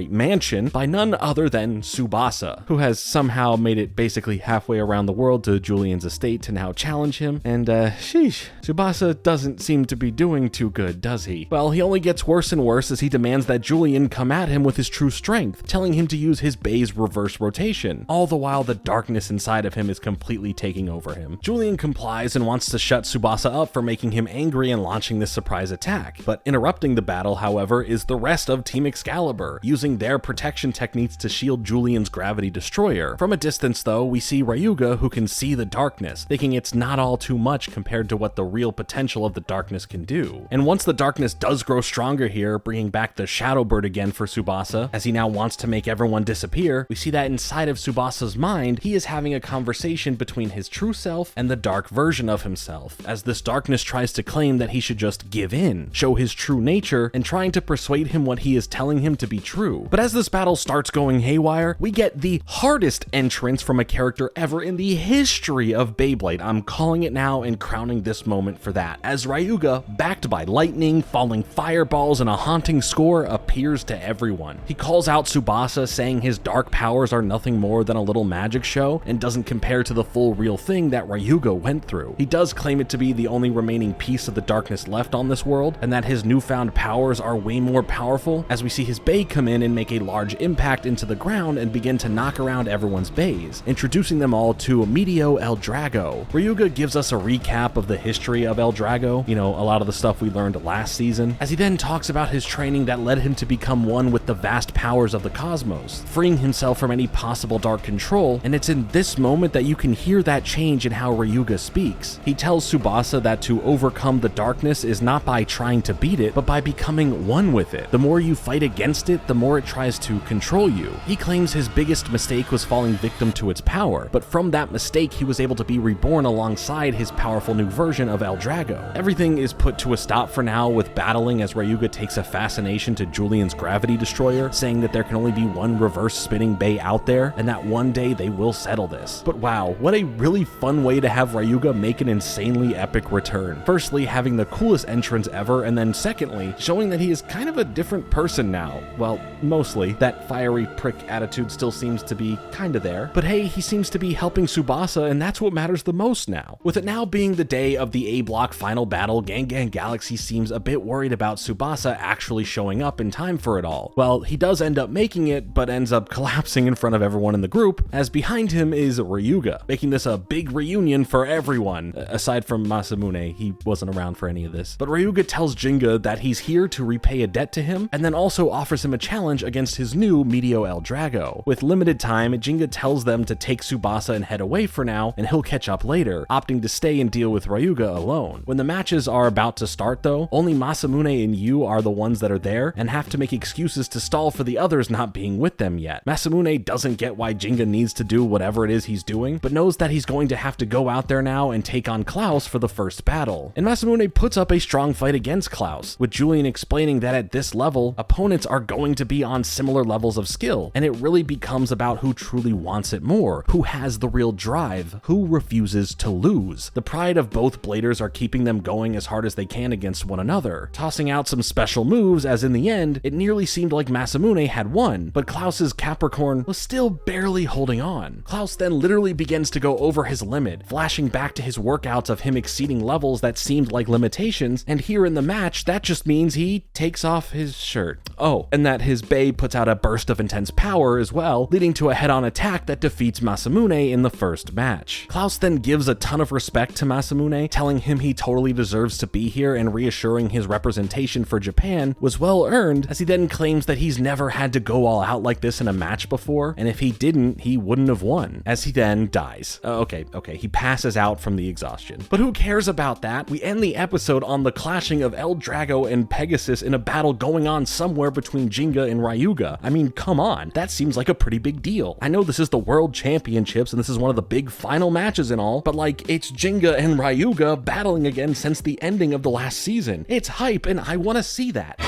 mansion by none other than Tsubasa, who has somehow made it basically halfway around the world to Julian's estate to now challenge him, and sheesh, Tsubasa doesn't seem to be doing too good, does he? Well, he only gets worse and worse as he demands that Julian come at him with his true strength, telling him to use his Bay's reverse rotation, all the while the darkness inside of him is completely taking over him. Julian complies and wants to shut Tsubasa up for making him angry and launching this surprise attack, but interrupting the battle, however, is the rest of Team Excalibur, using their protection techniques to shield Julian's gravity destroyer. From a distance though, we see Ryuga, who can see the darkness, thinking it's not all too much compared to what the real potential of the darkness can do. too. And once the darkness does grow stronger here, bringing back the Shadow Bird again for Tsubasa, as he now wants to make everyone disappear, we see that inside of Tsubasa's mind, he is having a conversation between his true self and the dark version of himself, as this darkness tries to claim that he should just give in, show his true nature, and trying to persuade him what he is telling him to be true. But as this battle starts going haywire, we get the hardest entrance from a character ever in the history of Beyblade. I'm calling it now and crowning this moment for that, as Ryuga, backed by lightning, falling fireballs, and a haunting score, appears to everyone. He calls out Tsubasa, saying his dark powers are nothing more than a little magic show and doesn't compare to the full real thing that Ryuga went through. He does claim it to be the only remaining piece of the darkness left on this world, and that his newfound powers are way more powerful, as we see his bay come in and make a large impact into the ground and begin to knock around everyone's bays, introducing them all to Medio El Drago. Ryuga gives us a recap of the history of El Drago, you know, a lot of the stuff we learned last season, as he then talks about his training that led him to become one with the vast powers of the cosmos, freeing himself from any possible dark control, and it's in this moment that you can hear that change in how Ryuga speaks. He tells Tsubasa that to overcome the darkness is not by trying to beat it, but by becoming one with it. The more you fight against it, the more it tries to control you. He claims his biggest mistake was falling victim to its power, but from that mistake he was able to be reborn alongside his powerful new version of El Drago. Everything is put to a stop for now with battling, as Ryuga takes a fascination to Julian's gravity destroyer, saying that there can only be one reverse spinning bay out there, and that one day they will settle this. But wow, what a really fun way to have Ryuga make an insanely epic return. Firstly, having the coolest entrance ever, and then secondly, showing that he is kind of a different person now. Well, mostly. That fiery prick attitude still seems to be kinda there. But hey, he seems to be helping Tsubasa, and that's what matters the most now. With it now being the day of the A Block final battle, Gang Gang Galaxy seems a bit worried about Tsubasa actually showing up in time for it all. Well, he does end up making it, but ends up collapsing in front of everyone in the group, as behind him is Ryuga, making this a big reunion for everyone, aside from Masamune. He wasn't around for any of this. But Ryuga tells Jinga that he's here to repay a debt to him, and then also offers him a challenge against his new Medio El Drago. With limited time, Jinga tells them to take Tsubasa and head away for now, and he'll catch up later, opting to stay and deal with Ryuga alone. When the matches are about to start though, only Masamune and Yu are the ones that are there, and have to make excuses to stall for the others not being with them yet. Masamune doesn't get why Jinga needs to do whatever it is he's doing, but knows that he's going to have to go out there now and take on Klaus for the first battle. And Masamune puts up a strong fight against Klaus, with Julian explaining that at this level, opponents are going to be on similar levels of skill, and it really becomes about who truly wants it more, who has the real drive, who refuses to lose. The pride of both bladers are keeping them going as hard as they can against one another, tossing out some special moves, as in the end, it nearly seemed like Masamune had won, but Klaus's Capricorn was still barely holding on. Klaus then literally begins to go over his limit, flashing back to his workouts of him exceeding levels that seemed like limitations, and here in the match, that just means he takes off his shirt. Oh, and that his bay puts out a burst of intense power as well, leading to a head-on attack that defeats Masamune in the first match. Klaus then gives a ton of respect to Masamune, telling him he totally deserves to be here and reassuring his representation for Japan was well earned, as he then claims that he's never had to go all out like this in a match before, and if he didn't, he wouldn't have won, as he then dies. Okay, he passes out from the exhaustion. But who cares about that? We end the episode on the clashing of El Drago and Pegasus in a battle going on somewhere between Jinga and Ryuga. I mean, come on, that seems like a pretty big deal. I know this is the World Championships and this is one of the big final matches and all, but like, it's Jinga and Ryuga battling again since the ending of the last season. It's hype and I want to see that.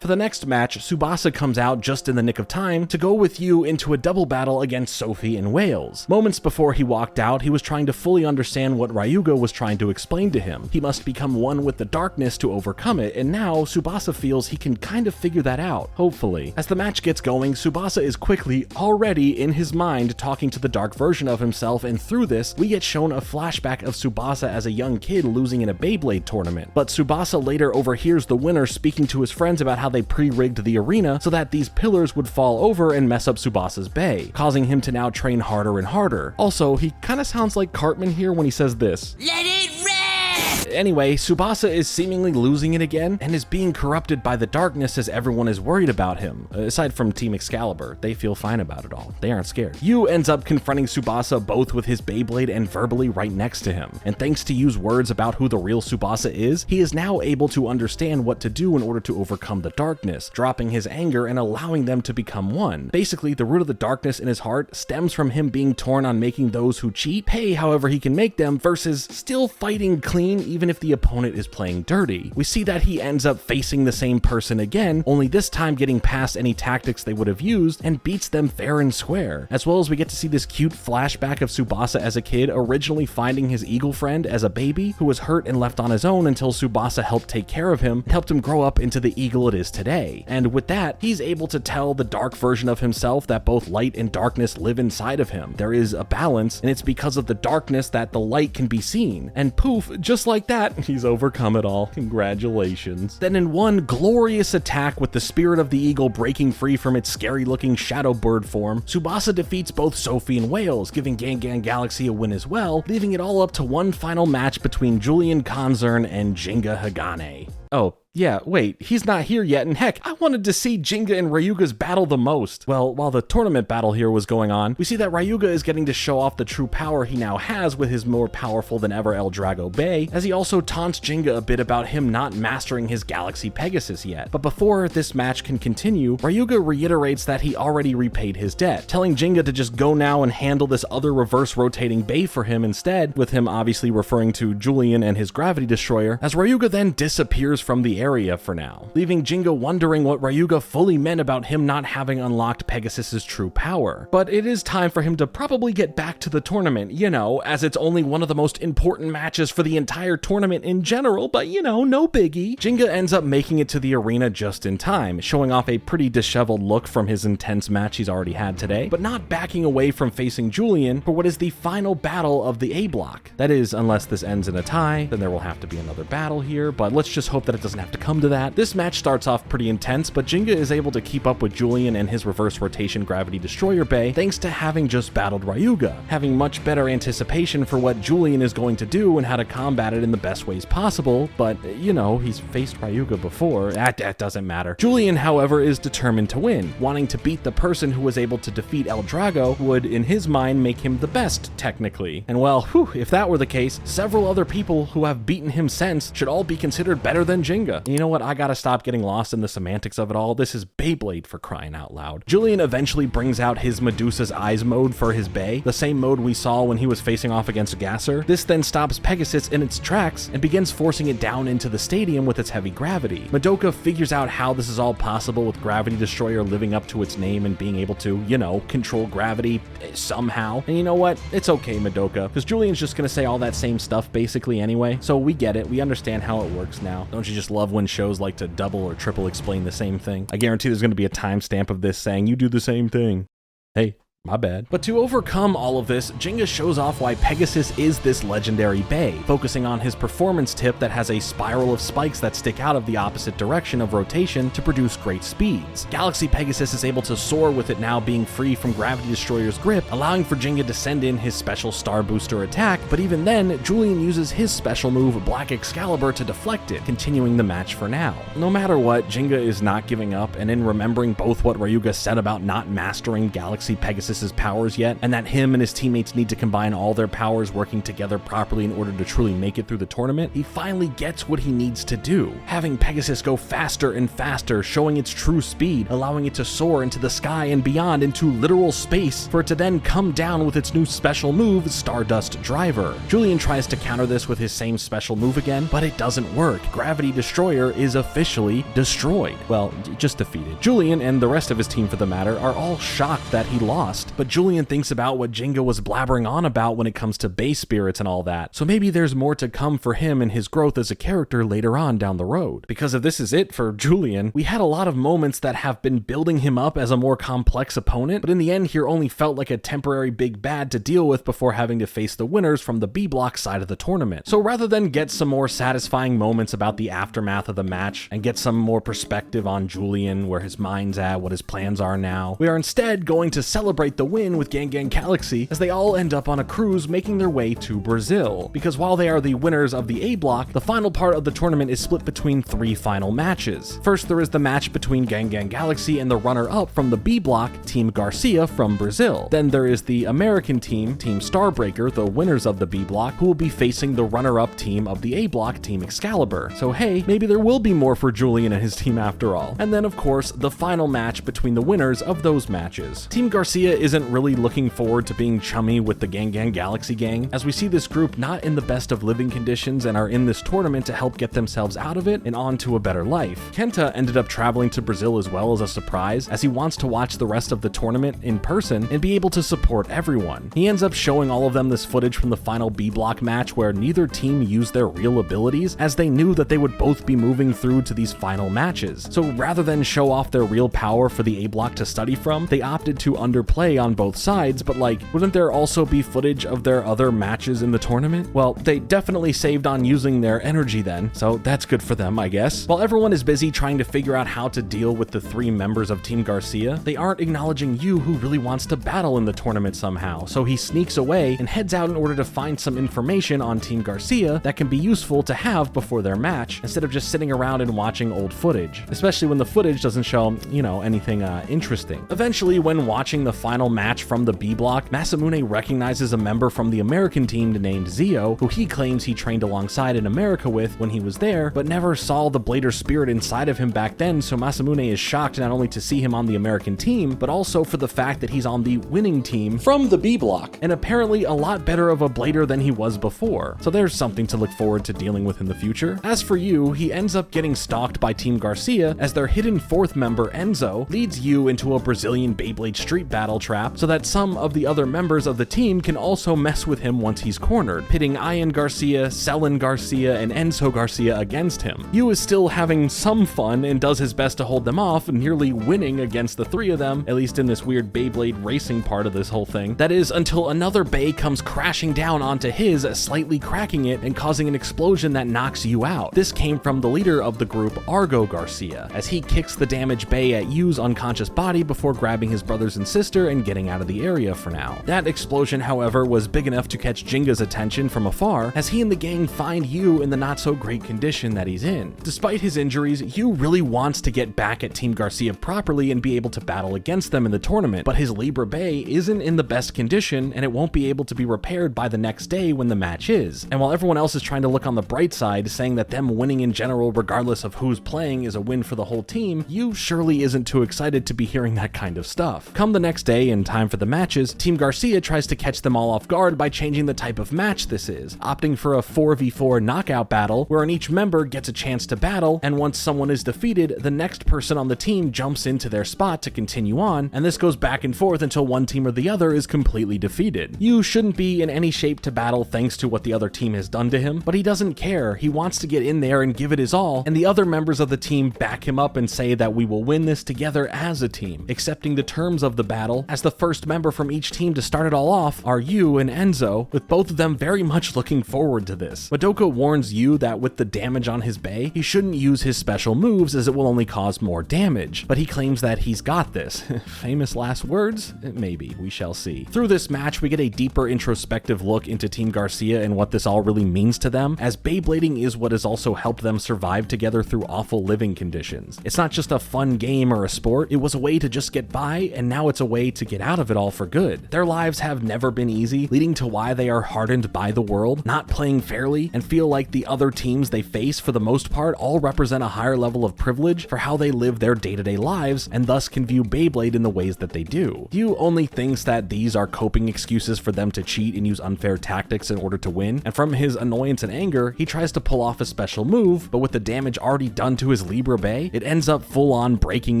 For the next match, Tsubasa comes out just in the nick of time to go with Yu into a double battle against Sophie and Wales. Moments before he walked out, he was trying to fully understand what Ryuga was trying to explain to him. He must become one with the darkness to overcome it, and now Tsubasa feels he can kind of figure that out, hopefully. As the match gets going, Tsubasa is quickly, already in his mind, talking to the dark version of himself, and through this, we get shown a flashback of Tsubasa as a young kid losing in a Beyblade tournament. But Tsubasa later overhears the winner speaking to his friends about how they pre-rigged the arena so that these pillars would fall over and mess up Tsubasa's bay, causing him to now train harder and harder. Also, he kind of sounds like Cartman here when he says this. Let it rip! Anyway, Tsubasa is seemingly losing it again and is being corrupted by the darkness as everyone is worried about him. Aside from Team Excalibur, they feel fine about it all. They aren't scared. Yu ends up confronting Tsubasa both with his Beyblade and verbally right next to him. And thanks to Yu's words about who the real Tsubasa is, he is now able to understand what to do in order to overcome the darkness, dropping his anger and allowing them to become one. Basically, the root of the darkness in his heart stems from him being torn on making those who cheat pay however he can make them versus still fighting clean even if the opponent is playing dirty. We see that he ends up facing the same person again, only this time getting past any tactics they would have used and beats them fair and square. As well as we get to see this cute flashback of Tsubasa as a kid originally finding his eagle friend as a baby who was hurt and left on his own until Tsubasa helped take care of him and helped him grow up into the eagle it is today. And with that, he's able to tell the dark version of himself that both light and darkness live inside of him. There is a balance, and it's because of the darkness that the light can be seen. And poof, just like that, he's overcome it all. Congratulations. Then in one glorious attack with the spirit of the eagle breaking free from its scary looking shadow bird form, Tsubasa defeats both Sophie and Wales, giving Gang Gang Galaxy a win as well, leaving it all up to one final match between Julian Konzern and Jinga Hagane. Oh, yeah, wait, he's not here yet, and heck, I wanted to see Jinga and Ryuga's battle the most. Well, while the tournament battle here was going on, we see that Ryuga is getting to show off the true power he now has with his more powerful than ever El Drago Bay, as he also taunts Jinga a bit about him not mastering his Galaxy Pegasus yet. But before this match can continue, Ryuga reiterates that he already repaid his debt, telling Jinga to just go now and handle this other reverse rotating bay for him instead, with him obviously referring to Julian and his Gravity Destroyer, as Ryuga then disappears from the area for now, leaving Jinga wondering what Ryuga fully meant about him not having unlocked Pegasus's true power. But it is time for him to probably get back to the tournament, you know, as it's only one of the most important matches for the entire tournament in general, but you know, no biggie. Jinga ends up making it to the arena just in time, showing off a pretty disheveled look from his intense match he's already had today, but not backing away from facing Julian for what is the final battle of the A block. That is, unless this ends in a tie, then there will have to be another battle here, but let's just hope that it doesn't have to come to that. This match starts off pretty intense, but Jinga is able to keep up with Julian and his reverse rotation Gravity Destroyer Bay thanks to having just battled Ryuga, having much better anticipation for what Julian is going to do and how to combat it in the best ways possible, but you know, he's faced Ryuga before, that doesn't matter. Julian, however, is determined to win, wanting to beat the person who was able to defeat El Drago would, in his mind, make him the best, technically. And well, if that were the case, several other people who have beaten him since should all be considered better than Jinga. And you know what, I gotta stop getting lost in the semantics of it all. This is Beyblade, for crying out loud. Julian eventually brings out his Medusa's Eyes mode for his bay, the same mode we saw when he was facing off against Gasser. This then stops Pegasus in its tracks and begins forcing it down into the stadium with its heavy gravity. Madoka figures out how this is all possible with Gravity Destroyer living up to its name and being able to, you know, control gravity somehow. And you know what? It's okay, Madoka, because Julian's just gonna say all that same stuff basically anyway, so we get it. We understand how it works now. Don't you just love when shows like to double or triple explain the same thing? I guarantee there's gonna be a timestamp of this saying, you do the same thing. Hey, my bad. But to overcome all of this, Jinga shows off why Pegasus is this legendary bay, focusing on his performance tip that has a spiral of spikes that stick out of the opposite direction of rotation to produce great speeds. Galaxy Pegasus is able to soar with it now being free from Gravity Destroyer's grip, allowing for Jinga to send in his special Star Booster attack, but even then, Julian uses his special move, Black Excalibur, to deflect it, continuing the match for now. No matter what, Jinga is not giving up, and in remembering both what Ryuga said about not mastering Galaxy Pegasus' powers yet, and that him and his teammates need to combine all their powers working together properly in order to truly make it through the tournament, he finally gets what he needs to do, having Pegasus go faster and faster, showing its true speed, allowing it to soar into the sky and beyond into literal space, for it to then come down with its new special move, Stardust Driver. Julian tries to counter this with his same special move again, but it doesn't work. Gravity Destroyer is officially destroyed. Well, just defeated. Julian, and the rest of his team for the matter, are all shocked that he lost, but Julian thinks about what Jinga was blabbering on about when it comes to base spirits and all that, so maybe there's more to come for him and his growth as a character later on down the road. Because if this is it for Julian, we had a lot of moments that have been building him up as a more complex opponent, but in the end here only felt like a temporary big bad to deal with before having to face the winners from the B block side of the tournament. So rather than get some more satisfying moments about the aftermath of the match and get some more perspective on Julian, where his mind's at, what his plans are now, we are instead going to celebrate celebrate the win with Gang Gang Galaxy as they all end up on a cruise making their way to Brazil. Because while they are the winners of the A block, the final part of the tournament is split between 3 final matches. First, there is the match between Gang Gang Galaxy and the runner-up from the B block, Team Garcia from Brazil. Then there is the American team, Team Starbreaker, the winners of the B block, who will be facing the runner-up team of the A block, Team Excalibur. So hey, maybe there will be more for Julian and his team after all. And then of course, the final match between the winners of those matches. Team Garcia isn't really looking forward to being chummy with the Gang Gang Galaxy gang, as we see this group not in the best of living conditions and are in this tournament to help get themselves out of it and on to a better life. Kenta ended up traveling to Brazil as well as a surprise, as he wants to watch the rest of the tournament in person and be able to support everyone. He ends up showing all of them this footage from the final B block match where neither team used their real abilities, as they knew that they would both be moving through to these final matches. So rather than show off their real power for the A block to study from, they opted to underplay on both sides, but like, wouldn't there also be footage of their other matches in the tournament? Well, they definitely saved on using their energy then, so that's good for them, I guess. While everyone is busy trying to figure out how to deal with the 3 members of Team Garcia, they aren't acknowledging Yu, who really wants to battle in the tournament somehow, so he sneaks away and heads out in order to find some information on Team Garcia that can be useful to have before their match, instead of just sitting around and watching old footage, especially when the footage doesn't show, anything interesting. Eventually, when watching the final match from the B block, Masamune recognizes a member from the American team named Zio, who he claims he trained alongside in America with when he was there, but never saw the Blader spirit inside of him back then, so Masamune is shocked not only to see him on the American team, but also for the fact that he's on the winning team from the B block, and apparently a lot better of a Blader than he was before. So there's something to look forward to dealing with in the future. As for Yu, he ends up getting stalked by Team Garcia as their hidden 4th member, Enzo, leads Yu into a Brazilian Beyblade street battle trap so that some of the other members of the team can also mess with him once he's cornered, pitting Ian Garcia, Selen Garcia, and Enzo Garcia against him. Yu is still having some fun and does his best to hold them off, nearly winning against the 3 of them, at least in this weird Beyblade racing part of this whole thing. That is, until another Bay comes crashing down onto his, slightly cracking it and causing an explosion that knocks Yu out. This came from the leader of the group, Argo Garcia, as he kicks the damaged Bay at Yu's unconscious body before grabbing his brothers and sister and getting out of the area for now. That explosion, however, was big enough to catch Jinga's attention from afar, as he and the gang find Yu in the not so great condition that he's in. Despite his injuries, Yu really wants to get back at Team Garcia properly and be able to battle against them in the tournament, but his Libra Bay isn't in the best condition and it won't be able to be repaired by the next day when the match is. And while everyone else is trying to look on the bright side, saying that them winning in general regardless of who's playing is a win for the whole team, Yu surely isn't too excited to be hearing that kind of stuff. Come the next day, in time for the matches, Team Garcia tries to catch them all off guard by changing the type of match this is, opting for a 4v4 knockout battle wherein each member gets a chance to battle, and once someone is defeated, the next person on the team jumps into their spot to continue on, and this goes back and forth until one team or the other is completely defeated. Yu shouldn't be in any shape to battle thanks to what the other team has done to him, but he doesn't care. He wants to get in there and give it his all, and the other members of the team back him up and say that we will win this together as a team, accepting the terms of the battle, as the first member from each team to start it all off are Yu and Enzo, with both of them very much looking forward to this. Madoka warns Yu that with the damage on his Bay, he shouldn't use his special moves as it will only cause more damage, but he claims that he's got this. Famous last words? Maybe, we shall see. Through this match, we get a deeper introspective look into Team Garcia and what this all really means to them, as Beyblading is what has also helped them survive together through awful living conditions. It's not just a fun game or a sport, it was a way to just get by, and now it's a way to get out of it all for good. Their lives have never been easy, leading to why they are hardened by the world, not playing fairly, and feel like the other teams they face for the most part all represent a higher level of privilege for how they live their day-to-day lives, and thus can view Beyblade in the ways that they do. Yu only thinks that these are coping excuses for them to cheat and use unfair tactics in order to win, and from his annoyance and anger, he tries to pull off a special move, but with the damage already done to his Libra Bay, it ends up full-on breaking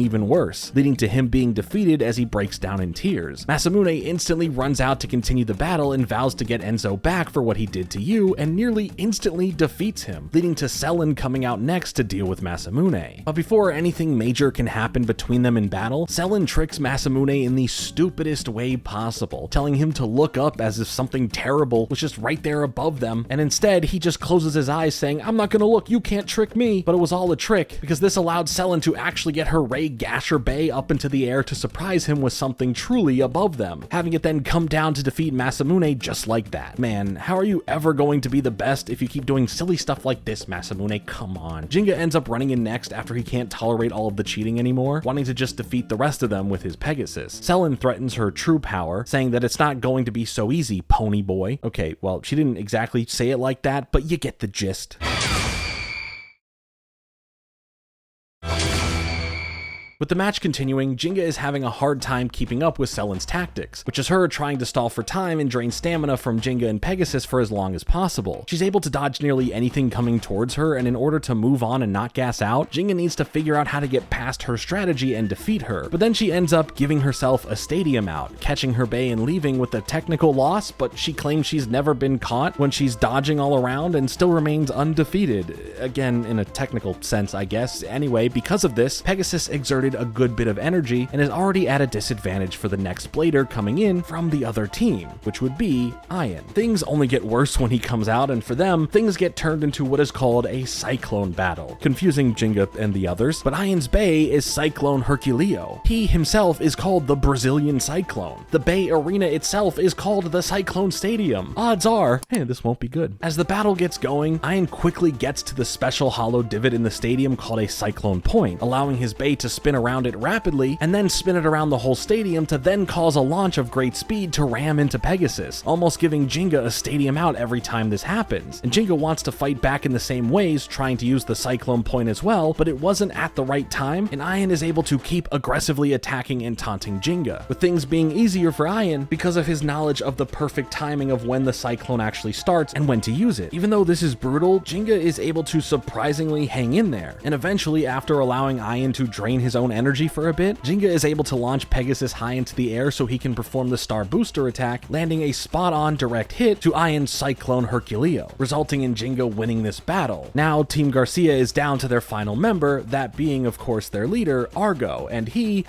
even worse, leading to him being defeated as he breaks down in tears. Masamune instantly runs out to continue the battle and vows to get Enzo back for what he did to Yu, and nearly instantly defeats him, leading to Selen coming out next to deal with Masamune. But before anything major can happen between them in battle, Selen tricks Masamune in the stupidest way possible, telling him to look up as if something terrible was just right there above them, and instead he just closes his eyes saying, "I'm not gonna look, you can't trick me." But it was all a trick, because this allowed Selen to actually get her Ray Gasher Bay up into the air to surprise him with something truly above them, having it then come down to defeat Masamune just like that. Man, how are you ever going to be the best if you keep doing silly stuff like this, Masamune? Come on. Jinga ends up running in next after he can't tolerate all of the cheating anymore, wanting to just defeat the rest of them with his Pegasus. Selen threatens her true power, saying that it's not going to be so easy, pony boy. Okay, well, she didn't exactly say it like that, but you get the gist. With the match continuing, Jinga is having a hard time keeping up with Selen's tactics, which is her trying to stall for time and drain stamina from Jinga and Pegasus for as long as possible. She's able to dodge nearly anything coming towards her, and in order to move on and not gas out, Jinga needs to figure out how to get past her strategy and defeat her. But then she ends up giving herself a stadium out, catching her Bay and leaving with a technical loss, but she claims she's never been caught when she's dodging all around and still remains undefeated. Again, in a technical sense, I guess. Anyway, because of this, Pegasus exerted a good bit of energy and is already at a disadvantage for the next blader coming in from the other team, which would be Ian. Things only get worse when he comes out, and for them, things get turned into what is called a Cyclone battle, confusing Jinga and the others, but Ian's Bay is Cyclone Herculeo. He himself is called the Brazilian Cyclone. The Bay Arena itself is called the Cyclone Stadium. Odds are, this won't be good. As the battle gets going, Ian quickly gets to the special hollow divot in the stadium called a Cyclone Point, allowing his Bay to spin around it rapidly and then spin it around the whole stadium to then cause a launch of great speed to ram into Pegasus, almost giving Jinga a stadium out every time this happens. And Jinga wants to fight back in the same ways, trying to use the Cyclone Point as well, but it wasn't at the right time, and Ian is able to keep aggressively attacking and taunting Jinga, with things being easier for Ian because of his knowledge of the perfect timing of when the Cyclone actually starts and when to use it. Even though this is brutal, Jinga is able to surprisingly hang in there, and eventually, after allowing Ian to drain his own energy for a bit, Jinga is able to launch Pegasus high into the air so he can perform the Star Booster attack, landing a spot-on direct hit to Ian's Cyclone Herculeo, resulting in Jinga winning this battle. Now, Team Garcia is down to their final member, that being, of course, their leader, Argo, and he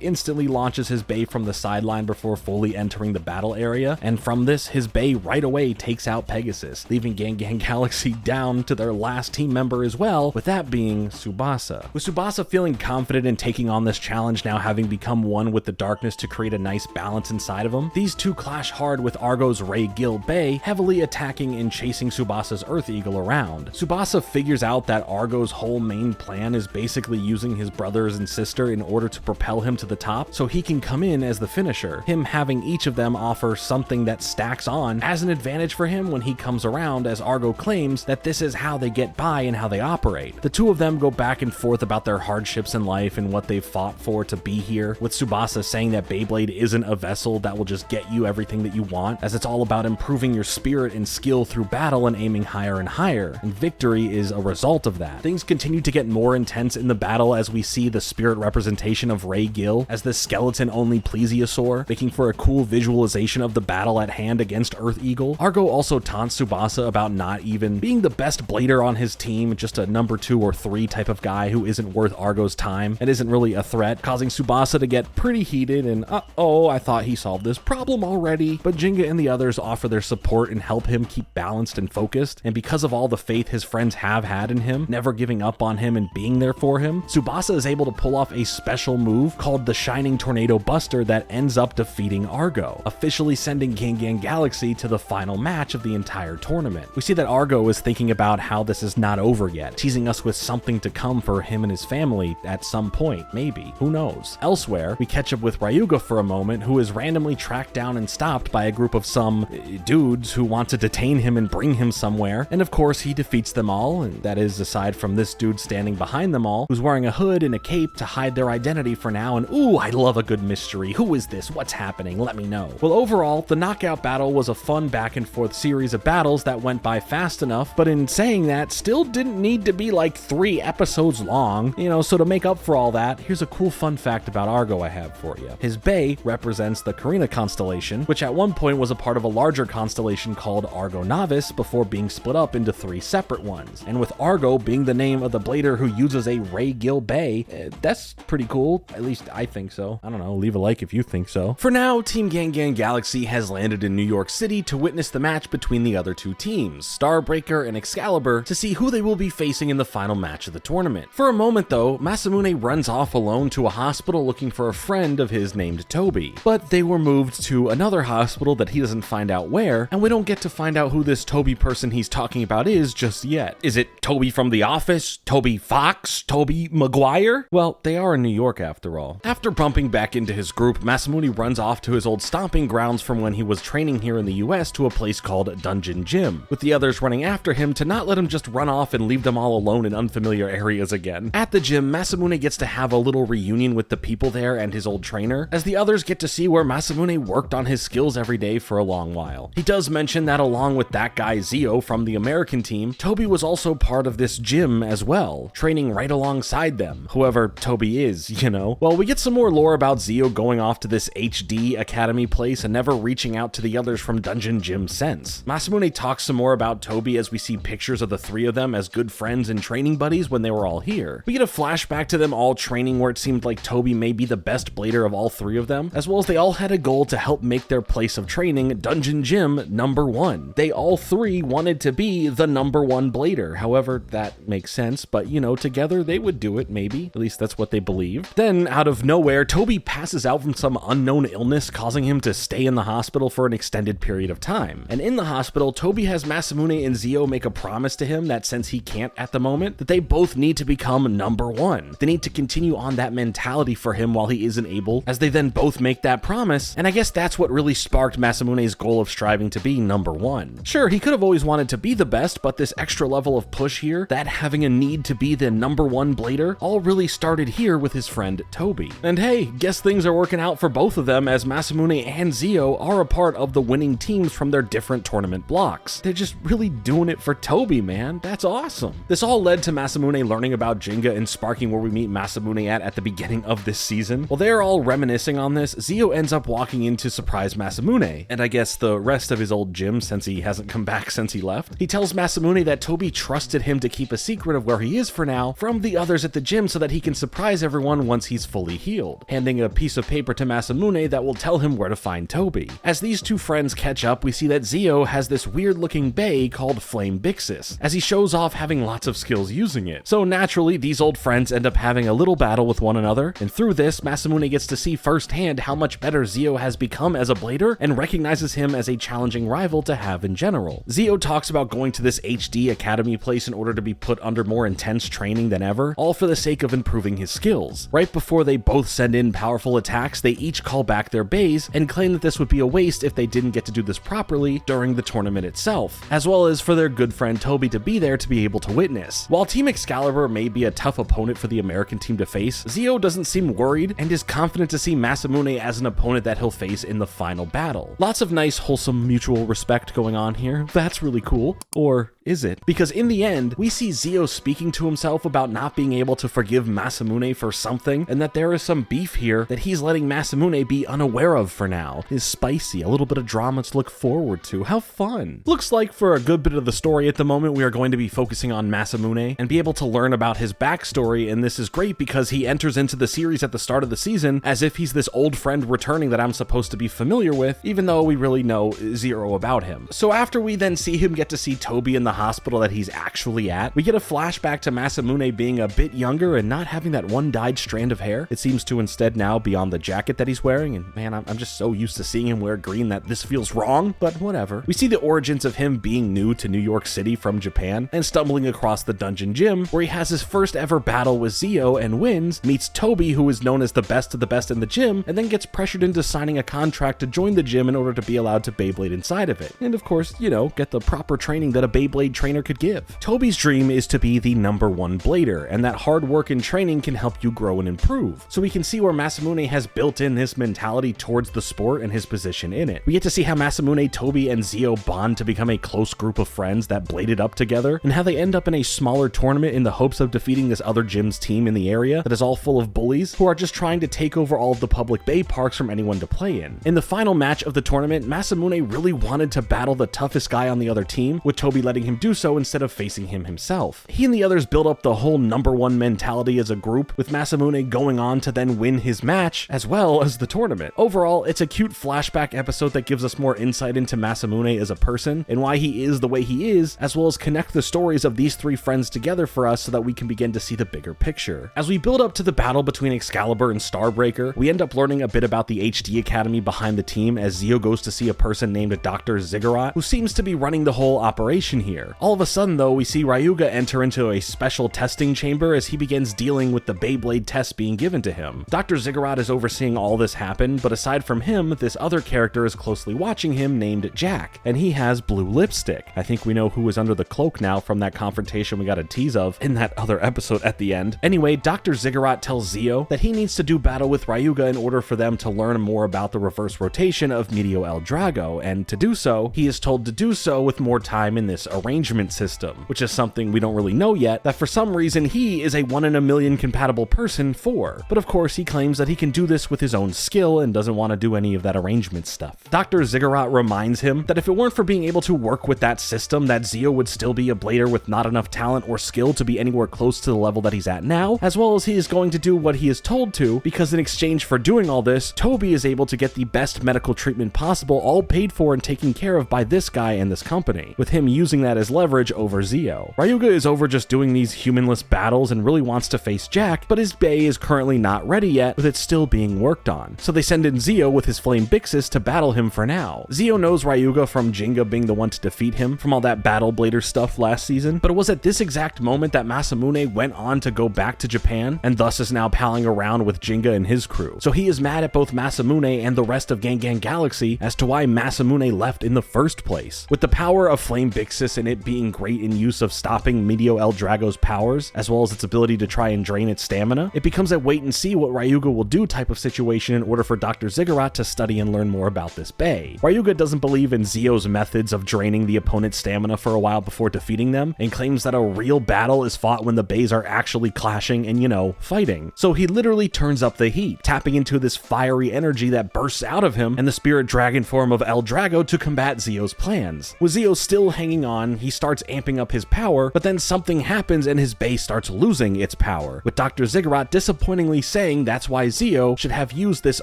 instantly launches his Bay from the sideline before fully entering the battle area, and from this, his Bay right away takes out Pegasus, leaving Gang Galaxy down to their last team member as well, with that being Tsubasa. With Tsubasa feeling confident in taking on this challenge, now having become one with the darkness to create a nice balance inside of him, these two clash hard with Argo's Ray Gil Bay heavily attacking and chasing Tsubasa's Earth Eagle around. Tsubasa figures out that Argo's whole main plan is basically using his brothers and sister in order to propel him to the top so he can come in as the finisher, him having each of them offer something that stacks on as an advantage for him when he comes around, as Argo claims that this is how they get by and how they operate. The two of them go back and forth about their hardships in life and what they've fought for to be here, with Tsubasa saying that Beyblade isn't a vessel that will just get you everything that you want, as it's all about improving your spirit and skill through battle and aiming higher and higher, and victory is a result of that. Things continue to get more intense in the battle as we see the spirit representation of Ray Gil as the skeleton-only plesiosaur, making for a cool visualization of the battle at hand against Earth Eagle. Argo also taunts Tsubasa about not even being the best blader on his team, just a number 2 or 3 type of guy who isn't worth Argo's time and isn't really a threat, causing Tsubasa to get pretty heated and I thought he solved this problem already. But Jinga and the others offer their support and help him keep balanced and focused, and because of all the faith his friends have had in him, never giving up on him and being there for him, Tsubasa is able to pull off a special move called the Shining Tornado Buster that ends up defeating Argo, officially sending Gang Galaxy to the final match of the entire tournament. We see that Argo is thinking about how this is not over yet, teasing us with something to come for him and his family at some point, maybe, who knows. Elsewhere, we catch up with Ryuga for a moment, who is randomly tracked down and stopped by a group of some dudes who want to detain him and bring him somewhere, and of course he defeats them all, and that is aside from this dude standing behind them all, who's wearing a hood and a cape to hide their identity for now, and ooh, I love a good mystery. Who is this? What's happening? Let me know. Well, overall, the knockout battle was a fun back and forth series of battles that went by fast enough, but in saying that, still didn't need to be like 3 episodes long, so to make up for all that, here's a cool fun fact about Argo I have for you. His Bay represents the Carina constellation, which at one point was a part of a larger constellation called Argo Novis before being split up into 3 separate ones. And with Argo being the name of the blader who uses a Ray Gil Bay, that's pretty cool. At least I think so. I don't know, leave a like if you think so. For now, Team Gang Galaxy has landed in New York City to witness the match between the other 2 teams, Starbreaker and Excalibur, to see who they will be facing in the final match of the tournament. For a moment though, Masamune runs off alone to a hospital looking for a friend of his named Toby. But they were moved to another hospital that he doesn't find out where, and we don't get to find out who this Toby person he's talking about is just yet. Is it Toby from The Office? Toby Fox? Toby Maguire? Well, they are in New York after all. After bumping back into his group, Masamune runs off to his old stomping grounds from when he was training here in the US to a place called Dungeon Gym, with the others running after him to not let him just run off and leave them all alone in unfamiliar areas again. At the gym, Masamune gets to have a little reunion with the people there and his old trainer, as the others get to see where Masamune worked on his skills every day for a long while. He does mention that along with that guy Zio from the American team, Toby was also part of this gym as well, training right alongside them, whoever Toby is, you know. Well, we get some more lore about Zio going off to this HD Academy place and never reaching out to the others from Dungeon Gym since. Masamune talks some more about Toby as we see pictures of the three of them as good friends and training buddies when they were all here. We get a flashback to them all training where it seemed like Toby may be the best blader of all three of them, as well as they all had a goal to help make their place of training Dungeon Gym #1. They all three wanted to be the #1 blader. However, that makes sense, but you know, together they would do it maybe. At least that's what they believed. Then, out of nowhere, Toby passes out from some unknown illness, causing him to stay in the hospital for an extended period of time. And in the hospital, Toby has Masamune and Zio make a promise to him that since he can't at the moment, that they both need to become #1. They need to continue on that mentality for him while he isn't able, as they then both make that promise, and I guess that's what really sparked Masamune's goal of striving to be #1. Sure, he could have always wanted to be the best, but this extra level of push here, that having a need to be the #1 blader, all really started here with his friend Toby. And hey, guess things are working out for both of them, as Masamune and Zio are a part of the winning teams from their different tournament blocks. They're just really doing it for Toby, man. That's awesome. This all led to Masamune learning about Jinga and sparking where we meet Masamune at the beginning of this season. While they're all reminiscing on this, Zio ends up walking in to surprise Masamune, and I guess the rest of his old gym since he hasn't come back since he left. He tells Masamune that Toby trusted him to keep a secret of where he is for now from the others at the gym so that he can surprise everyone once he's fully healed, handing a piece of paper to Masamune that will tell him where to find Toby. As these two friends catch up, we see that Zio has this weird looking bay called Flame Bixis, as he shows off having lots of skills using it. So naturally, these old friends end up having a little battle with one another, and through this, Masamune gets to see firsthand how much better Zio has become as a blader and recognizes him as a challenging rival to have in general. Zio talks about going to this HD Academy place in order to be put under more intense training than ever, all for the sake of improving his skills. Right before they both send in powerful attacks, they each call back their bays and claim that this would be a waste if they didn't get to do this properly during the tournament itself, as well as for their good friend Toby to be there to be able to witness. While Team Excalibur may be a tough opponent for the American team to face, Zio doesn't seem worried and is confident to see Masamune as an opponent that he'll face in the final battle. Lots of nice, wholesome mutual respect going on here. That's really cool. Or is it? Because in the end, we see Zio speaking to himself about not being able to forgive Masamune for something, and that there is some beef here that he's letting Masamune be unaware of for now. Is spicy, a little bit of drama to look forward to. How fun. Looks like for a good bit of the story at the moment, we are going to be focusing on Masamune and be able to learn about his backstory, and this is great because he enters into the series at the start of the season as if he's this old friend returning that I'm supposed to be familiar with, even though we really know zero about him. So after we then see him get to see Toby in the hospital that he's actually at, we get a flashback to Masamune being a bit younger and not having that one dyed strand of hair. It seems to instead now be on the jacket that he's wearing, and man, I'm just so used to seeing him wear green that this feels wrong, but whatever. We see the origins of him being new to New York City from Japan and stumbling across the Dungeon Gym, where he has his first ever battle with Zio and wins, meets Toby, who is known as the best of the best in the gym, and then gets pressured into signing a contract to join the gym in order to be allowed to Beyblade inside of it. And of course, you know, get the proper training that a Beyblade trainer could give. Toby's dream is to be the #1 blader, and that hard work and training can help you grow and improve. So we can see where Masamune has built in this mentality towards the sport and his position in it. We get to see how Masamune, Toby, and Zio bond to become a close group of friends that bladed up together, and how they end up in a smaller tournament in the hopes of defeating this other gym's team in the area that is all full of bullies who are just trying to take over all of the public bay parks from anyone to play in. In the final match of the tournament, Masamune really wanted to battle the toughest guy on the other team, with Toby letting him do so instead of facing him himself. He and the others build up the whole #1 mentality as a group, with Masamune going on to then win his match as well as the tournament. Overall, it's a cute flashback episode that gives us more insight into Masamune as a person and why he is the way he is, as well as connect the stories of these three friends together for us so that we can begin to see the bigger picture. As we build up to the battle between Excalibur and Starbreaker, we end up learning a bit about the HD Academy behind the team as Zio goes to see a person named Dr. Ziggurat, who seems to be running the whole operation here. All of a sudden though, we see Ryuga enter into a special testing chamber as he begins dealing with the Beyblade tests being given to him. Dr. Ziggurat is overseeing all this happen, but aside from him, this other character is closely watching him named Jack, and he has blue lipstick. I think we know who is under the cloak now from that confrontation we got a tease of in that other episode at the end. Anyway, Dr. Ziggurat tells Zio that he needs to do battle with Ryuga in order for them to learn more about the reverse rotation of Medio El Drago, and to do so, he is told to do so with more time in this arrangement system, which is something we don't really know yet, that for some reason he is a 1 in a million compatible person for. But of course, he claims that he can do this with his own skill and doesn't want to do any of that arrangement stuff. Dr. Ziggurat reminds him that if it weren't for being able to work with that system, that Zio would still be a blader with not enough talent or skill to be anywhere close to the level that he's at now, as well as he is going to do what he is told to, because in exchange for doing all this, Toby is able to get the best medical treatment possible, all paid for and taken care of by this guy and this company, with him using that as leverage over Zio. Ryuga is over just doing these humanless battles and really wants to face Jack, but his Bay is currently not ready yet, with it still being worked on. So they send in Zio with his Flame Bixis to battle him for now. Zio knows Ryuga from Jinga being the one to defeat him from all that Battle Blader stuff last season, but it was at this exact moment that Masamune went on to go back to Japan, and thus is now palling around with Jinga and his crew. So he is mad at both Masamune and the rest of Gangan Galaxy as to why Masamune left in the first place. With the power of Flame Bixis and it being great in use of stopping Medio El Drago's powers, as well as its ability to try and drain its stamina, it becomes a wait and see what Ryuga will do type of situation in order for Dr. Ziggurat to study and learn more about this Bay. Ryuga doesn't believe in Zio's methods of draining the opponent's stamina for a while before defeating them, and claims that a real battle is fought when the Bays are actually clashing and, fighting. So he literally turns up the heat, tapping into this fiery energy that bursts out of him and the spirit dragon form of El Drago to combat Zio's plans. With Zio still hanging on, he starts amping up his power, but then something happens and his base starts losing its power, with Dr. Ziggurat disappointingly saying that's why Zio should have used this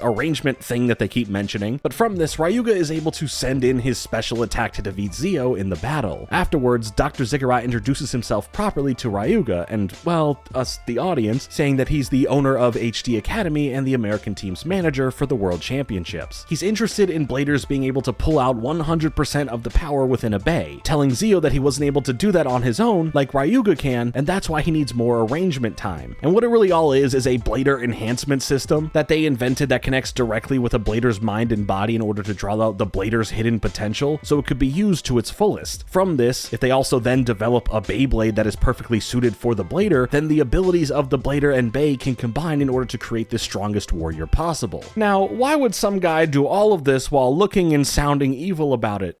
arrangement thing that they keep mentioning. But from this, Ryuga is able to send in his special attack to defeat Zio in the battle. Afterwards, Dr. Ziggurat introduces himself properly to Ryuga and, well, us, the audience, saying that he's the owner of HD Academy and the American team's manager for the World Championships. He's interested in bladers being able to pull out 100% of the power within a bay, telling Zio that he wasn't able to do that on his own like Ryuga can, and that's why he needs more arrangement time. And what it really all is a blader enhancement system that they invented that connects directly with a blader's mind and body in order to draw out the blader's hidden potential so it could be used to its fullest. From this, if they also then develop a Beyblade that is perfectly suited for the blader, then the abilities of the blader and Bay can combine in order to create the strongest warrior possible. Now, why would some guy do all of this while looking and sounding evil about it?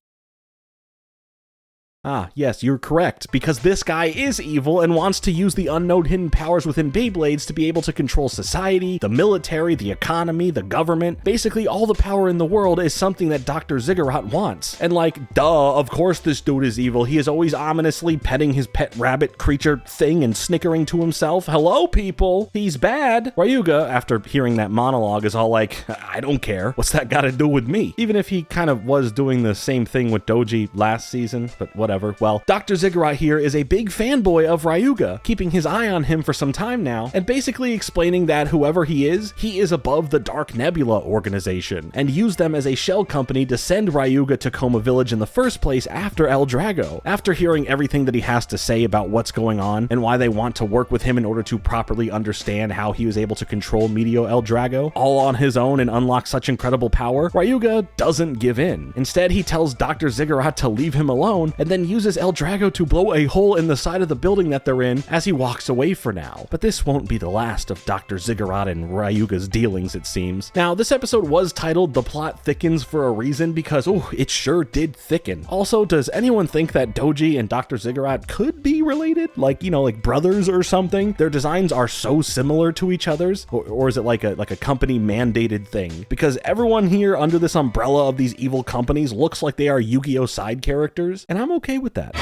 Ah, yes, you're correct, because this guy is evil and wants to use the unknown hidden powers within Beyblades to be able to control society, the military, the economy, the government. Basically, all the power in the world is something that Dr. Ziggurat wants. And duh, of course this dude is evil. He is always ominously petting his pet rabbit creature thing and snickering to himself. Hello, people! He's bad! Ryuga, after hearing that monologue, is all like, I don't care. What's that got to do with me? Even if he kind of was doing the same thing with Doji last season, but whatever. Well, Dr. Ziggurat here is a big fanboy of Ryuga, keeping his eye on him for some time now, and basically explaining that whoever he is above the Dark Nebula organization, and used them as a shell company to send Ryuga to Coma Village in the first place after El Drago. After hearing everything that he has to say about what's going on, and why they want to work with him in order to properly understand how he was able to control Medio El Drago, all on his own and unlock such incredible power, Ryuga doesn't give in. Instead, he tells Dr. Ziggurat to leave him alone, and then uses El Drago to blow a hole in the side of the building that they're in as he walks away for now. But this won't be the last of Dr. Ziggurat and Ryuga's dealings, it seems. Now, this episode was titled The Plot Thickens for a reason because, it sure did thicken. Also, does anyone think that Doji and Dr. Ziggurat could be related? Like brothers or something? Their designs are so similar to each other's? Or is it like a company mandated thing? Because everyone here under this umbrella of these evil companies looks like they are Yu-Gi-Oh! Side characters, and I'm okay with that.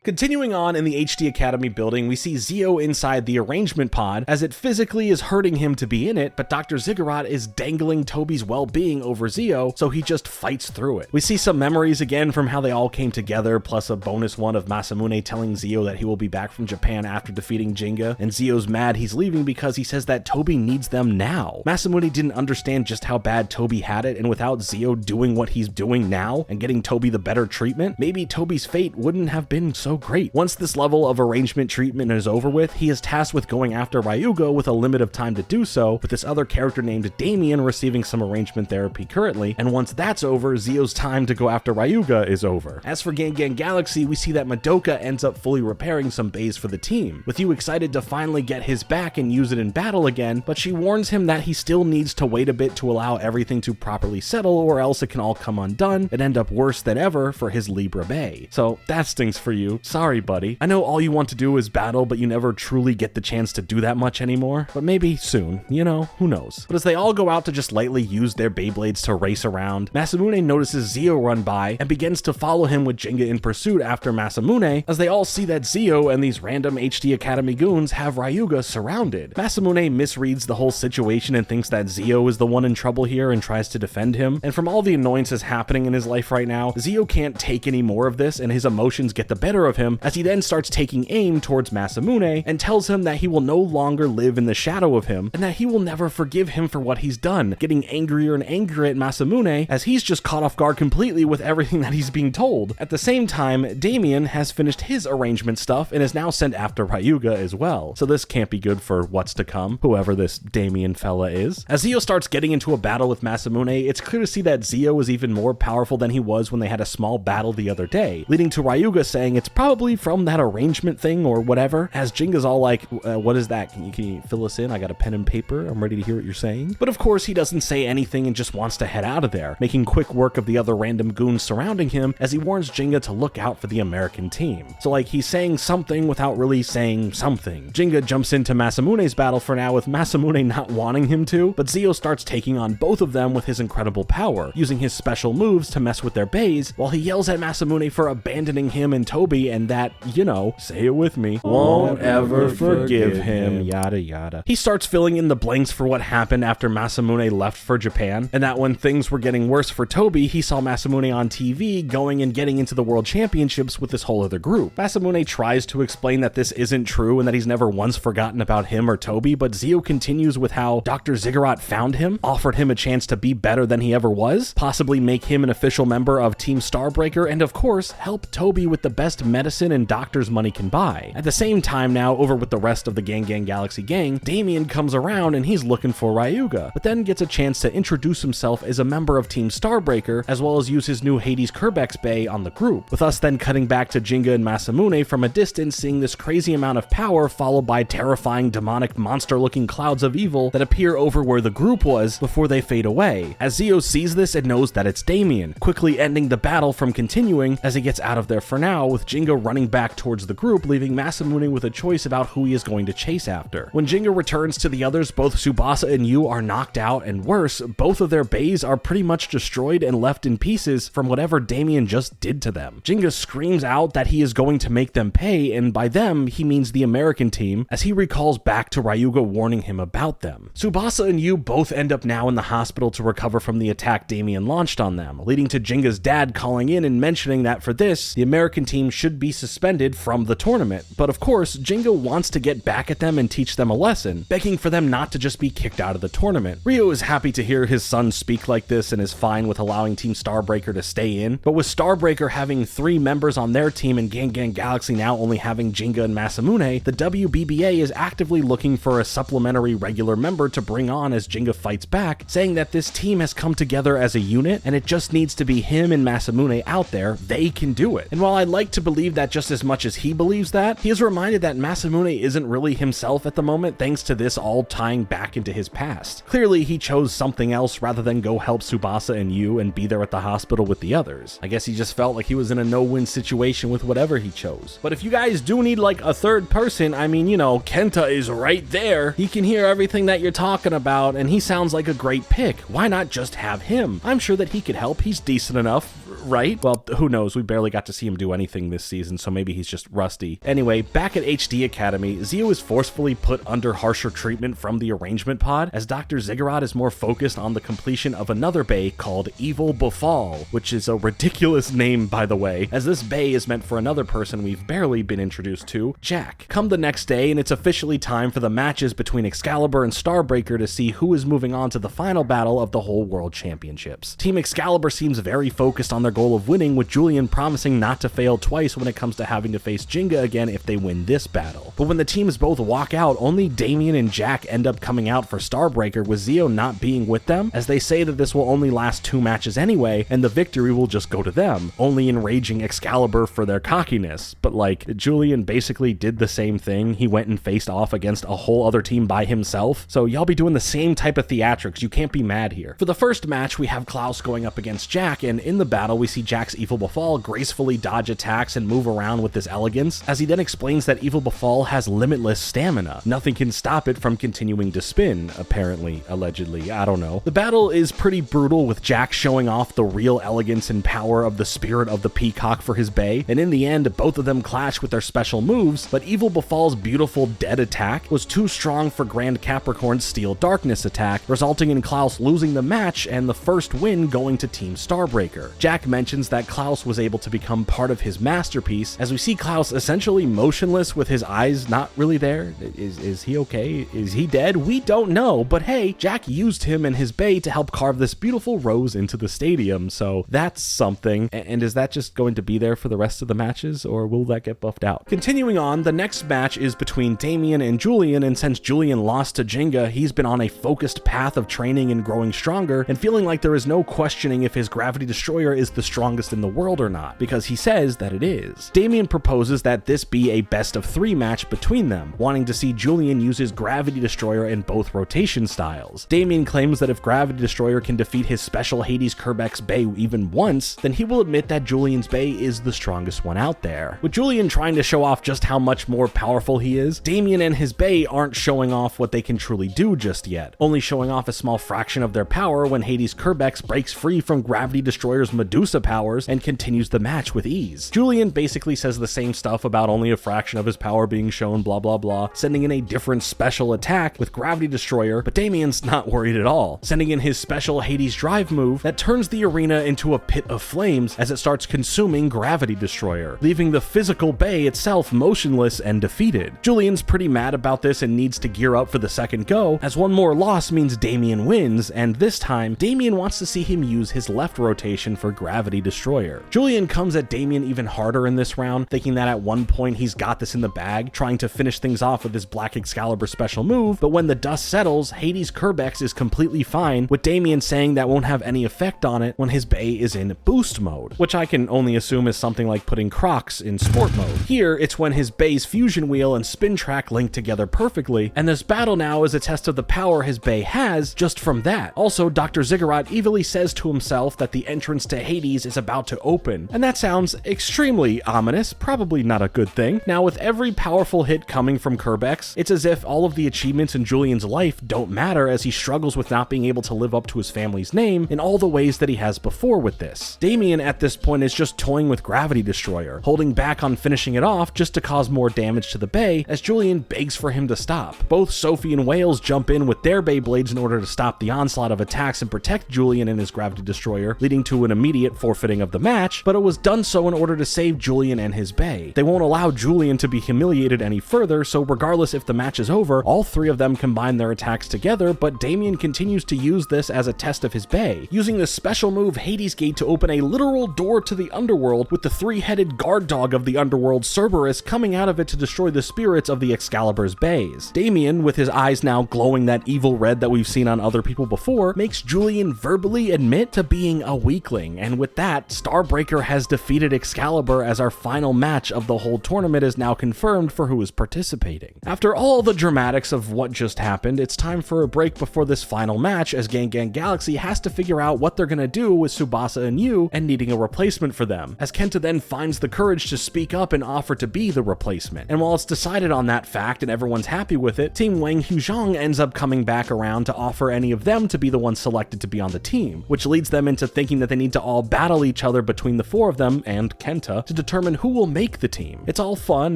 Continuing on in the HD Academy building, we see Zio inside the arrangement pod as it physically is hurting him to be in it, but Dr. Ziggurat is dangling Toby's well-being over Zio, so he just fights through it. We see some memories again from how they all came together, plus a bonus one of Masamune telling Zio that he will be back from Japan after defeating Jinga, and Zio's mad he's leaving because he says that Toby needs them now. Masamune didn't understand just how bad Toby had it, and without Zio doing what he's doing now and getting Toby the better treatment, maybe Toby's fate wouldn't have been so great. Once this level of arrangement treatment is over with, he is tasked with going after Ryuga with a limit of time to do so, with this other character named Damien receiving some arrangement therapy currently, and once that's over, Zio's time to go after Ryuga is over. As for Gang Gang Galaxy, we see that Madoka ends up fully repairing some bays for the team, with you excited to finally get his back and use it in battle again, but she warns him that he still needs to wait a bit to allow everything to properly settle, or else it can all come undone and end up worse than ever for his Libra Bay. So that stings for you. Sorry, buddy. I know all you want to do is battle, but you never truly get the chance to do that much anymore. But maybe soon, you know, who knows. But as they all go out to just lightly use their Beyblades to race around, Masamune notices Zio run by and begins to follow him with Jinga in pursuit after Masamune, as they all see that Zio and these random HD Academy goons have Ryuga surrounded. Masamune misreads the whole situation and thinks that Zio is the one in trouble here and tries to defend him, and from all the annoyances happening in his life right now, Zio can't take any more of this and his emotions get the better of him as he then starts taking aim towards Masamune and tells him that he will no longer live in the shadow of him and that he will never forgive him for what he's done, getting angrier and angrier at Masamune as he's just caught off guard completely with everything that he's being told. At the same time, Damien has finished his arrangement stuff and is now sent after Ryuga as well, so this can't be good for what's to come, whoever this Damien fella is. As Zio starts getting into a battle with Masamune, it's clear to see that Zio is even more powerful than he was when they had a small battle the other day, leading to Ryuga saying it's probably from that arrangement thing or whatever, as Jinga's all like, what is that? Can you fill us in? I got a pen and paper. I'm ready to hear what you're saying. But of course, he doesn't say anything and just wants to head out of there, making quick work of the other random goons surrounding him as he warns Jinga to look out for the American team. So like, he's saying something without really saying something. Jinga jumps into Masamune's battle for now, with Masamune not wanting him to, but Zio starts taking on both of them with his incredible power, using his special moves to mess with their bays, while he yells at Masamune for abandoning him and Toby and that, you know, say it with me, won't ever forgive him, yada yada. He starts filling in the blanks for what happened after Masamune left for Japan, and that when things were getting worse for Toby, he saw Masamune on TV going and getting into the World Championships with this whole other group. Masamune tries to explain that this isn't true and that he's never once forgotten about him or Toby, but Zio continues with how Dr. Ziggurat found him, offered him a chance to be better than he ever was, possibly make him an official member of Team Starbreaker, and of course, help Toby with the best medicine and doctors money can buy. At the same time now, over with the rest of the Gang Gang Galaxy gang, Damien comes around and he's looking for Ryuga, but then gets a chance to introduce himself as a member of Team Starbreaker, as well as use his new Hades Kerbex Bay on the group, with us then cutting back to Jinga and Masamune from a distance, seeing this crazy amount of power followed by terrifying demonic monster-looking clouds of evil that appear over where the group was before they fade away. As Zio sees this and knows that it's Damien, quickly ending the battle from continuing as he gets out of there for now, with Jinga running back towards the group, leaving Masamune with a choice about who he is going to chase after. When Jinga returns to the others, both Tsubasa and Yu are knocked out, and worse, both of their bays are pretty much destroyed and left in pieces from whatever Damien just did to them. Jinga screams out that he is going to make them pay, and by them, he means the American team, as he recalls back to Ryuga warning him about them. Tsubasa and Yu both end up now in the hospital to recover from the attack Damien launched on them, leading to Jinga's dad calling in and mentioning that for this, the American team should be suspended from the tournament. But of course, Jinga wants to get back at them and teach them a lesson, begging for them not to just be kicked out of the tournament. Ryo is happy to hear his son speak like this and is fine with allowing Team Starbreaker to stay in, but with Starbreaker having 3 members on their team and Gang Gang Galaxy now only having Jinga and Masamune, the WBBA is actively looking for a supplementary regular member to bring on as Jinga fights back, saying that this team has come together as a unit and it just needs to be him and Masamune out there. They can do it. And while I'd like to believe that just as much as he believes that, he is reminded that Masamune isn't really himself at the moment thanks to this all tying back into his past. Clearly, he chose something else rather than go help Tsubasa and Yu and be there at the hospital with the others. I guess he just felt like he was in a no-win situation with whatever he chose. But if you guys do need like a third person, I mean, you know, Kenta is right there. He can hear everything that you're talking about and he sounds like a great pick. Why not just have him? I'm sure that he could help. He's decent enough, right? Well, who knows? We barely got to see him do anything this season, so maybe he's just rusty. Anyway, back at HD Academy, Zio is forcefully put under harsher treatment from the arrangement pod, as Dr. Ziggurat is more focused on the completion of another bay called Evil Befall, which is a ridiculous name, by the way, as this bay is meant for another person we've barely been introduced to, Jack. Come the next day, and it's officially time for the matches between Excalibur and Starbreaker to see who is moving on to the final battle of the whole World Championships. Team Excalibur seems very focused on their goal of winning, with Julian promising not to fail twice when it comes to having to face Jinga again if they win this battle. But when the teams both walk out, only Damien and Jack end up coming out for Starbreaker, with Zio not being with them, as they say that this will only last 2 matches anyway, and the victory will just go to them, only enraging Excalibur for their cockiness. But like, Julian basically did the same thing. He went and faced off against a whole other team by himself, so y'all be doing the same type of theatrics. You can't be mad here. For the first match, we have Klaus going up against Jack, and in the battle we see Jack's Evil Befall gracefully dodge attacks and move around with this elegance, as he then explains that Evil Befall has limitless stamina. Nothing can stop it from continuing to spin, apparently, allegedly, I don't know. The battle is pretty brutal, with Jack showing off the real elegance and power of the spirit of the peacock for his bay, and in the end, both of them clash with their special moves, but Evil Befall's beautiful dead attack was too strong for Grand Capricorn's Steel Darkness attack, resulting in Klaus losing the match and the first win going to Team Starbreaker. Jack mentions that Klaus was able to become part of his masterpiece, as we see Klaus essentially motionless with his eyes not really there. Is he okay? Is he dead? We don't know, but hey, Jack used him and his bay to help carve this beautiful rose into the stadium, so that's something. And is that just going to be there for the rest of the matches, or will that get buffed out? Continuing on, the next match is between Damien and Julian, and since Julian lost to Jinga, he's been on a focused path of training and growing stronger, and feeling like there is no questioning if his Gravity Destroyer is the strongest in the world or not, because he says that it is. Damien proposes that this be a best-of-3 match between them, wanting to see Julian use his Gravity Destroyer in both rotation styles. Damien claims that if Gravity Destroyer can defeat his special Hades Kerbeck's bay even once, then he will admit that Julian's bay is the strongest one out there. With Julian trying to show off just how much more powerful he is, Damien and his bay aren't showing off what they can truly do just yet, only showing off a small fraction of their power when Hades Kerbeck's breaks free from Gravity Destroyer's Medusa powers and continues the match with ease. Julian basically says the same stuff about only a fraction of his power being shown, blah blah blah, sending in a different special attack with Gravity Destroyer, but Damien's not worried at all, sending in his special Hades Drive move that turns the arena into a pit of flames as it starts consuming Gravity Destroyer, leaving the physical bay itself motionless and defeated. Julian's pretty mad about this and needs to gear up for the second go, as one more loss means Damien wins, and this time, Damien wants to see him use his left rotation for Gravity Destroyer. Julian comes at Damien even harder in this round, thinking that at one point he's got this in the bag, trying to finish things off with his Black Excalibur special move, but when the dust settles, Hades Kerbeck's is completely fine, with Damien saying that won't have any effect on it when his bay is in boost mode, which I can only assume is something like putting Crocs in sport mode. Here, it's when his bay's fusion wheel and spin track link together perfectly, and this battle now is a test of the power his bay has just from that. Also, Dr. Ziggurat evilly says to himself that the entrance to Hades is about to open, and that sounds extremely ominous, probably not a good thing. Now, with every powerful hit coming from Kerbeck's, it's as if all of the achievements in Julian's life don't matter, as he struggles with not being able to live up to his family's name in all the ways that he has before with this. Damien at this point is just toying with Gravity Destroyer, holding back on finishing it off just to cause more damage to the bay, as Julian begs for him to stop. Both Sophie and Wales jump in with their Beyblades in order to stop the onslaught of attacks and protect Julian and his Gravity Destroyer, leading to an immediate forfeiting of the match, but it was done so in order to save Julian and his bay. They won't allow Julian to be humiliated any further, so regardless if the match is over, all three of them combine their attacks together, but Damien continues to use this as a test of his bay, using the special move Hades Gate to open a literal door to the underworld, with the three-headed guard dog of the underworld, Cerberus, coming out of it to destroy the spirits of the Excalibur's bays. Damien, with his eyes now glowing that evil red that we've seen on other people before, makes Julian verbally admit to being a weakling, and with that, Starbreaker has defeated Excalibur, as our final match of the whole tournament is now confirmed for who is participating. After all the dramatics of what just happened, it's time for a break before this final match, as Gang Gang Galaxy has to figure out what they're gonna do with Tsubasa and Yu and needing a replacement for them, as Kenta then finds the courage to speak up and offer to be the replacement. And while it's decided on that fact and everyone's happy with it, Team Wang Huzhong ends up coming back around to offer any of them to be the ones selected to be on the team, which leads them into thinking that they need to all battle each other between the four of them and Kenta to determine who will make the team. It's all fun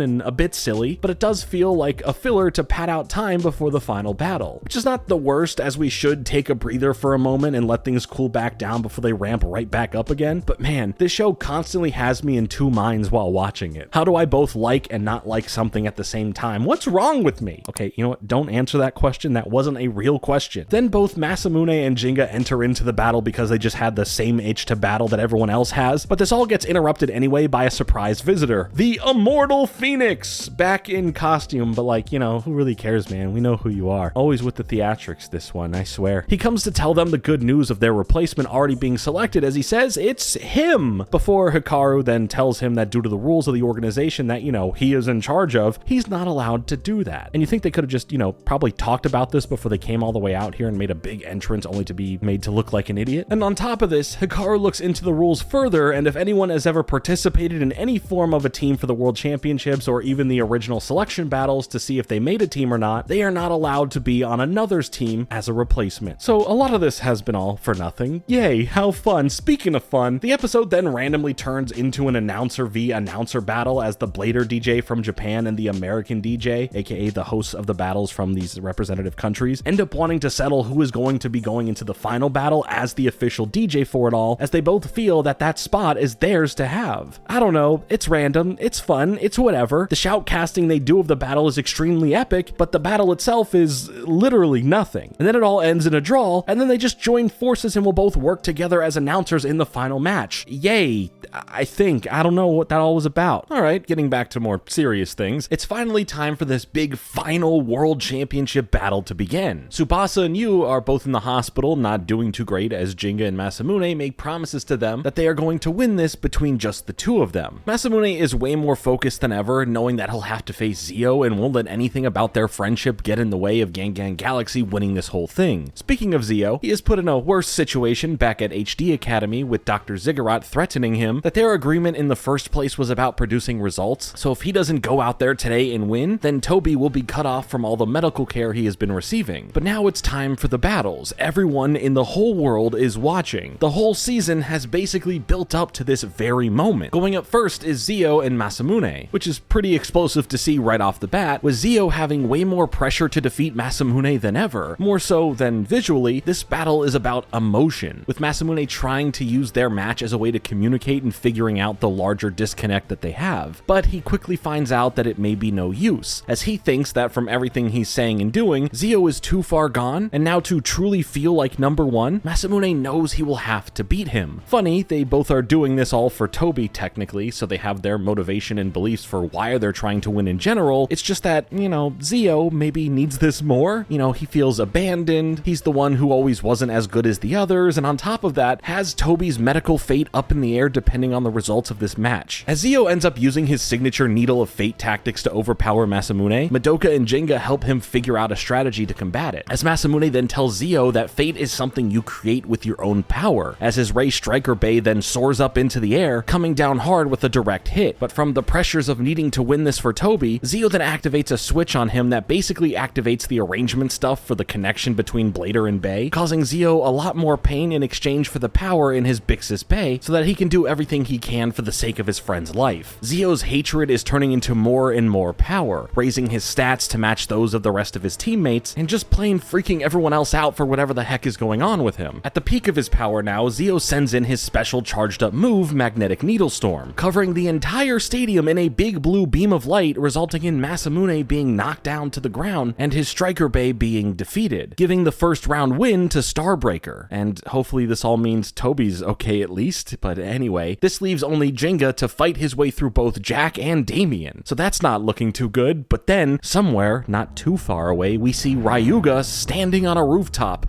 and a bit silly, but it does feel like a filler to pad out time before the final battle, which is not the worst, as we should take a breather for a moment and let things cool back down before they ramp right back up again. But man, this show constantly has me in two minds while watching it. How do I both like and not like something at the same time? What's wrong with me? Okay, you know what? Don't answer that question. That wasn't a real question. Then both Masamune and Jinga enter into the battle because they just had the same itch to battle that everyone else has, but this all gets interrupted anyway by a surprise visitor. The Immortal Phoenix! Back in costume, but like, you know, who really cares, man? We know who you are. Always with the theatrics, this one, I swear. He comes to tell them the good news of their replacement already being selected, as he says it's him! Before Hikaru then tells him that due to the rules of the organization that, you know, he is in charge of, he's not allowed to do that. And you think they could have just, you know, probably talked about this before they came all the way out here and made a big entrance only to be made to look like an idiot? And on top of this, Hikaru looks into the rules further, and if anyone has ever participated in any form of a team for the World Championships or even the original selection battles to see if they made a team or not, they are not allowed to be on another's team as a replacement. So a lot of this has been all for nothing. Yay, how fun. Speaking of fun, the episode then randomly turns into an announcer v announcer battle as the Blader DJ from Japan and the American DJ, aka the hosts of the battles from these representative countries, end up wanting to settle who is going to be going into the final battle as the official DJ for it all, as they both feel that that spot is theirs to have. I don't know, it's random, it's fun, it's whatever. The shoutcasting they do of the battle is extremely epic, but the battle itself is literally nothing. And then it all ends in a draw, and then they just join forces and will both work together as announcers in the final match. Yay, I think. I don't know what that all was about. Alright, getting back to more serious things, it's finally time for this big final World Championship battle to begin. Tsubasa and Yu are both in the hospital, not doing too great, as Jinga and Masamune make promises to them that they are going to win this between just the two of them. Masamune is way more focused than ever, knowing that he'll have to face Zio and won't let anything about their friendship get in the way of Gang Gang Galaxy winning this whole thing. Speaking of Zio, he is put in a worse situation back at HD Academy with Dr. Ziggurat threatening him that their agreement in the first place was about producing results, so if he doesn't go out there today and win, then Toby will be cut off from all the medical care he has been receiving. But now it's time for the battles. Everyone in the whole world is watching. The whole season has basically built up to this very moment. Going up first is Zio and Masamune, which is pretty explosive to see right off the bat, with Zio having way more pressure to defeat Masamune than ever. More so than visually, this battle is about emotion, with Masamune trying to use their match as a way to communicate and figuring out the larger disconnect that they have. But he quickly finds out that it may be no use, as he thinks that from everything he's saying and doing, Zio is too far gone, and now to truly feel like number one, Masamune knows he will have to beat him. Funny, they both are doing this all for Toby technically, so they have their motivation and beliefs for why they're trying to win in general. It's just that, you know, Zio maybe needs this more. You know, he feels abandoned, he's the one who always wasn't as good as the others, and on top of that, has Toby's medical fate up in the air depending on the results of this match. As Zio ends up using his signature Needle of Fate tactics to overpower Masamune, Madoka and Jinga help him figure out a strategy to combat it, as Masamune then tells Zio that fate is something you create with your own power, as his Ray Striker Bay then soars up into the air, coming down hard with a direct hit. But from the pressures of needing to win this for Toby, Zio then activates a switch on him that basically activates the arrangement stuff for the connection between Blader and Bay, causing Zio a lot more pain in exchange for the power in his Bixis Bay, so that he can do everything he can for the sake of his friend's life. Zio's hatred is turning into more and more power, raising his stats to match those of the rest of his teammates, and just plain freaking everyone else out for whatever the heck is going on with him. At the peak of his power now, Zio sends in his special charged up move, Magnetic Needle Storm, covering the entire stadium in a big blue beam of light, resulting in Masamune being knocked down to the ground and his Striker Bay being defeated, giving the first round win to Starbreaker. And hopefully this all means Toby's okay at least, but anyway, this leaves only Jinga to fight his way through both Jack and Damien, so that's not looking too good. But then, somewhere not too far away, we see Ryuga standing on a rooftop,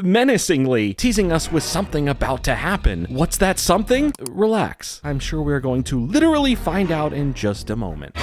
menacingly teasing us with something about to happen. What's that something? Relax, I'm sure we're going to literally find out in just a moment.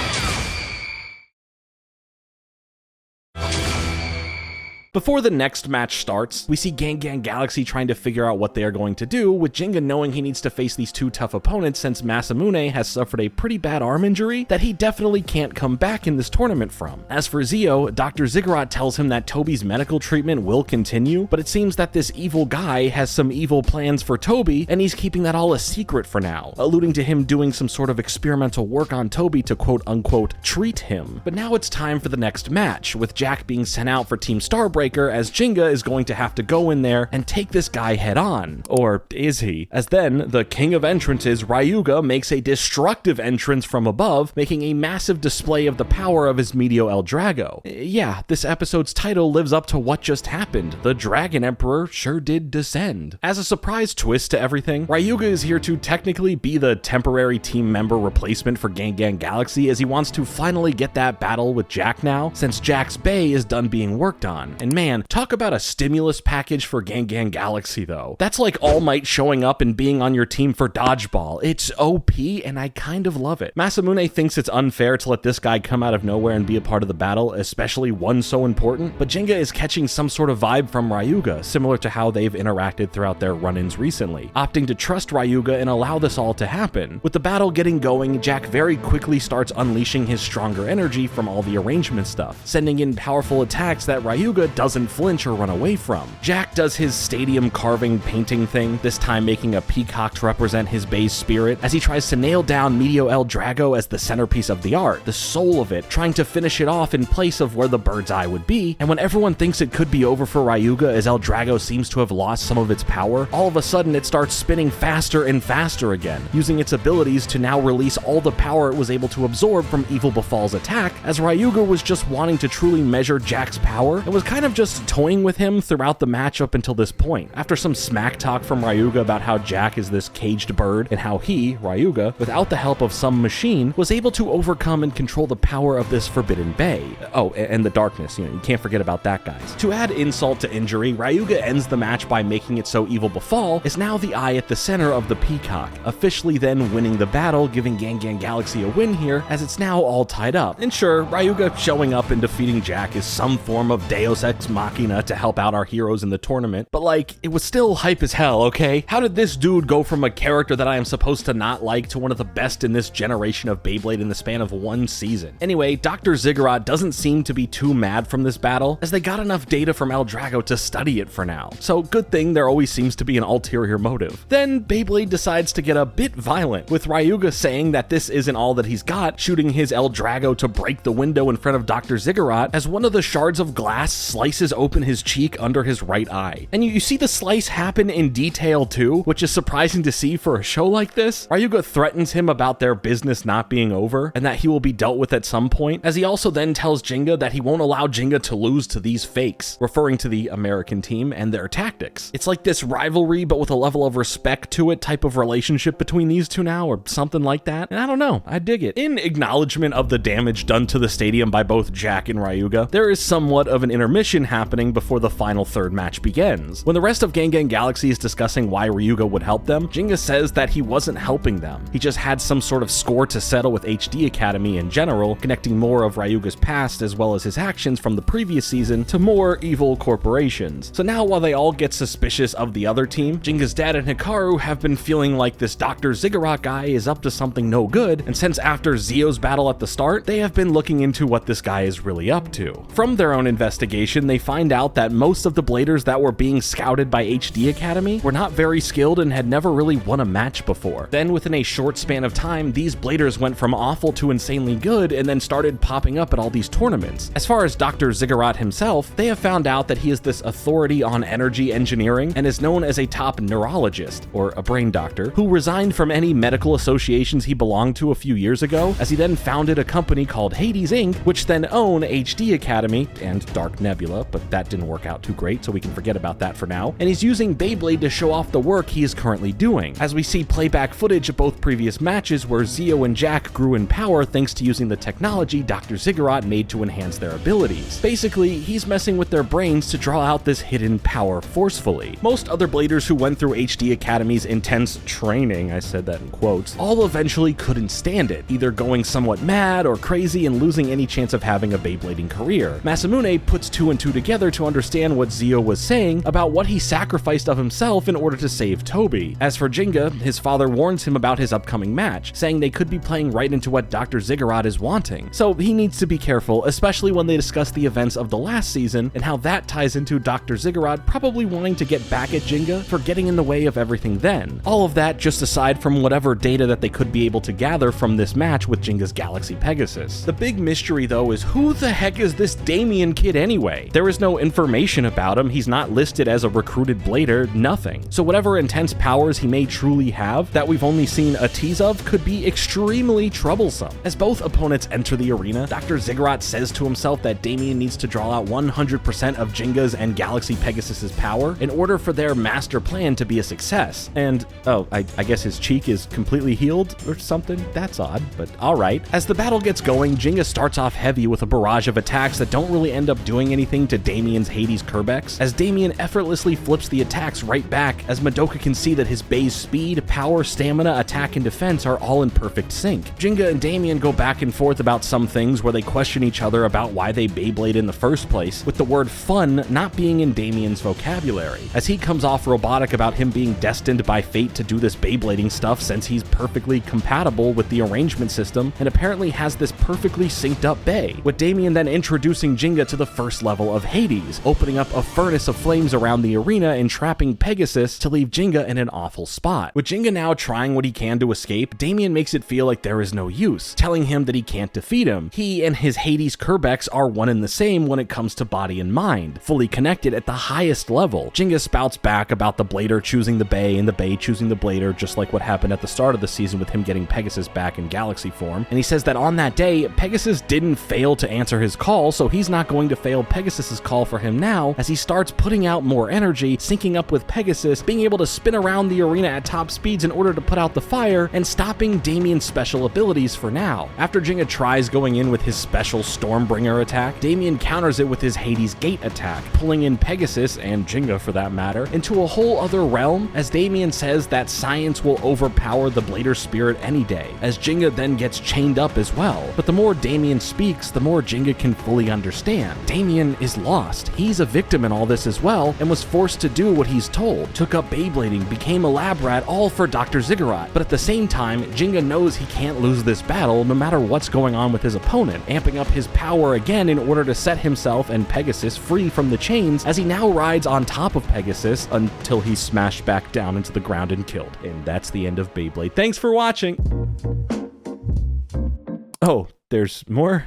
Before the next match starts, we see Gang Galaxy trying to figure out what they are going to do, with Jinga knowing he needs to face these two tough opponents since Masamune has suffered a pretty bad arm injury that he definitely can't come back in this tournament from. As for Zio, Dr. Ziggurat tells him that Toby's medical treatment will continue, but it seems that this evil guy has some evil plans for Toby, and he's keeping that all a secret for now, alluding to him doing some sort of experimental work on Toby to quote-unquote treat him. But now it's time for the next match, with Jack being sent out for Team Starbreaker, as Jinga is going to have to go in there and take this guy head on. Or is he? As then, the king of entrances, Ryuga, makes a destructive entrance from above, making a massive display of the power of his Medio El Drago. Yeah, this episode's title lives up to what just happened. The Dragon Emperor sure did descend. As a surprise twist to everything, Ryuga is here to technically be the temporary team member replacement for Gang Galaxy, as he wants to finally get that battle with Jack now, since Jack's Bay is done being worked on. And man, talk about a stimulus package for Gang Galaxy though. That's like All Might showing up and being on your team for Dodgeball. It's OP and I kind of love it. Masamune thinks it's unfair to let this guy come out of nowhere and be a part of the battle, especially one so important, but Jinga is catching some sort of vibe from Ryuga, similar to how they've interacted throughout their run-ins recently, opting to trust Ryuga and allow this all to happen. With the battle getting going, Jack very quickly starts unleashing his stronger energy from all the arrangement stuff, sending in powerful attacks that Ryuga doesn't flinch or run away from. Jack does his stadium carving painting thing, this time making a peacock to represent his Bay's spirit, as he tries to nail down Medio El Drago as the centerpiece of the art, the soul of it, trying to finish it off in place of where the bird's eye would be. And when everyone thinks it could be over for Ryuga as El Drago seems to have lost some of its power, all of a sudden it starts spinning faster and faster again, using its abilities to now release all the power it was able to absorb from Evil Befall's attack, as Ryuga was just wanting to truly measure Jack's power and was kind of just toying with him throughout the match up until this point. After some smack talk from Ryuga about how Jack is this caged bird and how he, Ryuga, without the help of some machine, was able to overcome and control the power of this Forbidden Bay. Oh, and the darkness, you can't forget about that, guys. To add insult to injury, Ryuga ends the match by making it so Evil Befall is now the eye at the center of the peacock, officially then winning the battle, giving Gang Galaxy a win here, as it's now all tied up. And sure, Ryuga showing up and defeating Jack is some form of Deus Ex Machina to help out our heroes in the tournament, but like, it was still hype as hell, okay? How did this dude go from a character that I am supposed to not like to one of the best in this generation of Beyblade in the span of one season? Anyway, Dr. Ziggurat doesn't seem to be too mad from this battle, as they got enough data from El Drago to study it for now. So good thing there always seems to be an ulterior motive. Then Beyblade decides to get a bit violent, with Ryuga saying that this isn't all that he's got, shooting his El Drago to break the window in front of Dr. Ziggurat, as one of the shards of glass slices open his cheek under his right eye. And you see the slice happen in detail too, which is surprising to see for a show like this. Ryuga threatens him about their business not being over, and that he will be dealt with at some point, as he also then tells Jinga that he won't allow Jinga to lose to these fakes, referring to the American team and their tactics. It's like this rivalry, but with a level of respect to it type of relationship between these two now, or something like that. And I don't know, I dig it. In acknowledgement of the damage done to the stadium by both Jack and Ryuga, there is somewhat of an intermission happening before the final third match begins. When the rest of Gang Galaxy is discussing why Ryuga would help them, Jinga says that he wasn't helping them. He just had some sort of score to settle with HD Academy in general, connecting more of Ryuga's past as well as his actions from the previous season to more evil corporations. So now while they all get suspicious of the other team, Jinga's dad and Hikaru have been feeling like this Dr. Ziggurat guy is up to something no good, and since after Zio's battle at the start, they have been looking into what this guy is really up to. From their own investigation, they find out that most of the bladers that were being scouted by HD Academy were not very skilled and had never really won a match before. Then within a short span of time, these bladers went from awful to insanely good and then started popping up at all these tournaments. As far as Dr. Ziggurat himself, they have found out that he is this authority on energy engineering and is known as a top neurologist, or a brain doctor, who resigned from any medical associations he belonged to a few years ago, as he then founded a company called Hades Inc., which then own HD Academy and Dark Nebula, but that didn't work out too great, so we can forget about that for now. And he's using Beyblade to show off the work he is currently doing, as we see playback footage of both previous matches where Zio and Jack grew in power thanks to using the technology Dr. Ziggurat made to enhance their abilities. Basically, he's messing with their brains to draw out this hidden power forcefully. Most other bladers who went through HD Academy's intense training, I said that in quotes, all eventually couldn't stand it, either going somewhat mad or crazy and losing any chance of having a Beyblading career. Masamune puts 2 and two together to understand what Zio was saying about what he sacrificed of himself in order to save Toby. As for Jinga, his father warns him about his upcoming match, saying they could be playing right into what Dr. Ziggurat is wanting. So he needs to be careful, especially when they discuss the events of the last season and how that ties into Dr. Ziggurat probably wanting to get back at Jinga for getting in the way of everything then. All of that just aside from whatever data that they could be able to gather from this match with Jinga's Galaxy Pegasus. The big mystery though is who the heck is this Damien kid anyway? There is no information about him, he's not listed as a recruited blader, nothing. So whatever intense powers he may truly have that we've only seen a tease of could be extremely troublesome. As both opponents enter the arena, Dr. Ziggurat says to himself that Damien needs to draw out 100% of Jinga's and Galaxy Pegasus's power in order for their master plan to be a success. And, oh, I guess his cheek is completely healed or something? That's odd, but alright. As the battle gets going, Jinga starts off heavy with a barrage of attacks that don't really end up doing anything to Damien's Hades Kerbex, as Damien effortlessly flips the attacks right back, as Madoka can see that his Bey's speed, power, stamina, attack, and defense are all in perfect sync. Jinga and Damien go back and forth about some things where they question each other about why they Beyblade in the first place, with the word fun not being in Damien's vocabulary, as he comes off robotic about him being destined by fate to do this Beyblading stuff since he's perfectly compatible with the arrangement system and apparently has this perfectly synced up Bey, with Damien then introducing Jinga to the first level of Hades, opening up a furnace of flames around the arena and trapping Pegasus to leave Jinga in an awful spot. With Jinga now trying what he can to escape, Damien makes it feel like there is no use, telling him that he can't defeat him. He and his Hades Kerbex are one and the same when it comes to body and mind, fully connected at the highest level. Jinga spouts back about the Blader choosing the Bey and the Bey choosing the Blader, just like what happened at the start of the season with him getting Pegasus back in Galaxy form. And he says that on that day, Pegasus didn't fail to answer his call, so he's not going to fail Pegasus's call for him now, as he starts putting out more energy, syncing up with Pegasus, being able to spin around the arena at top speeds in order to put out the fire, and stopping Damien's special abilities for now. After Jinga tries going in with his special Stormbringer attack, Damien counters it with his Hades Gate attack, pulling in Pegasus, and Jinga for that matter, into a whole other realm, as Damien says that science will overpower the Blader spirit any day, as Jinga then gets chained up as well. But the more Damien speaks, the more Jinga can fully understand. Damien is lost. He's a victim in all this as well, and was forced to do what he's told, took up Beyblading, became a lab rat, all for Dr. Ziggurat. But at the same time, Jinga knows he can't lose this battle no matter what's going on with his opponent, amping up his power again in order to set himself and Pegasus free from the chains, as he now rides on top of Pegasus until he's smashed back down into the ground and killed. And that's the end of Beyblade. Thanks for watching! Oh, there's more?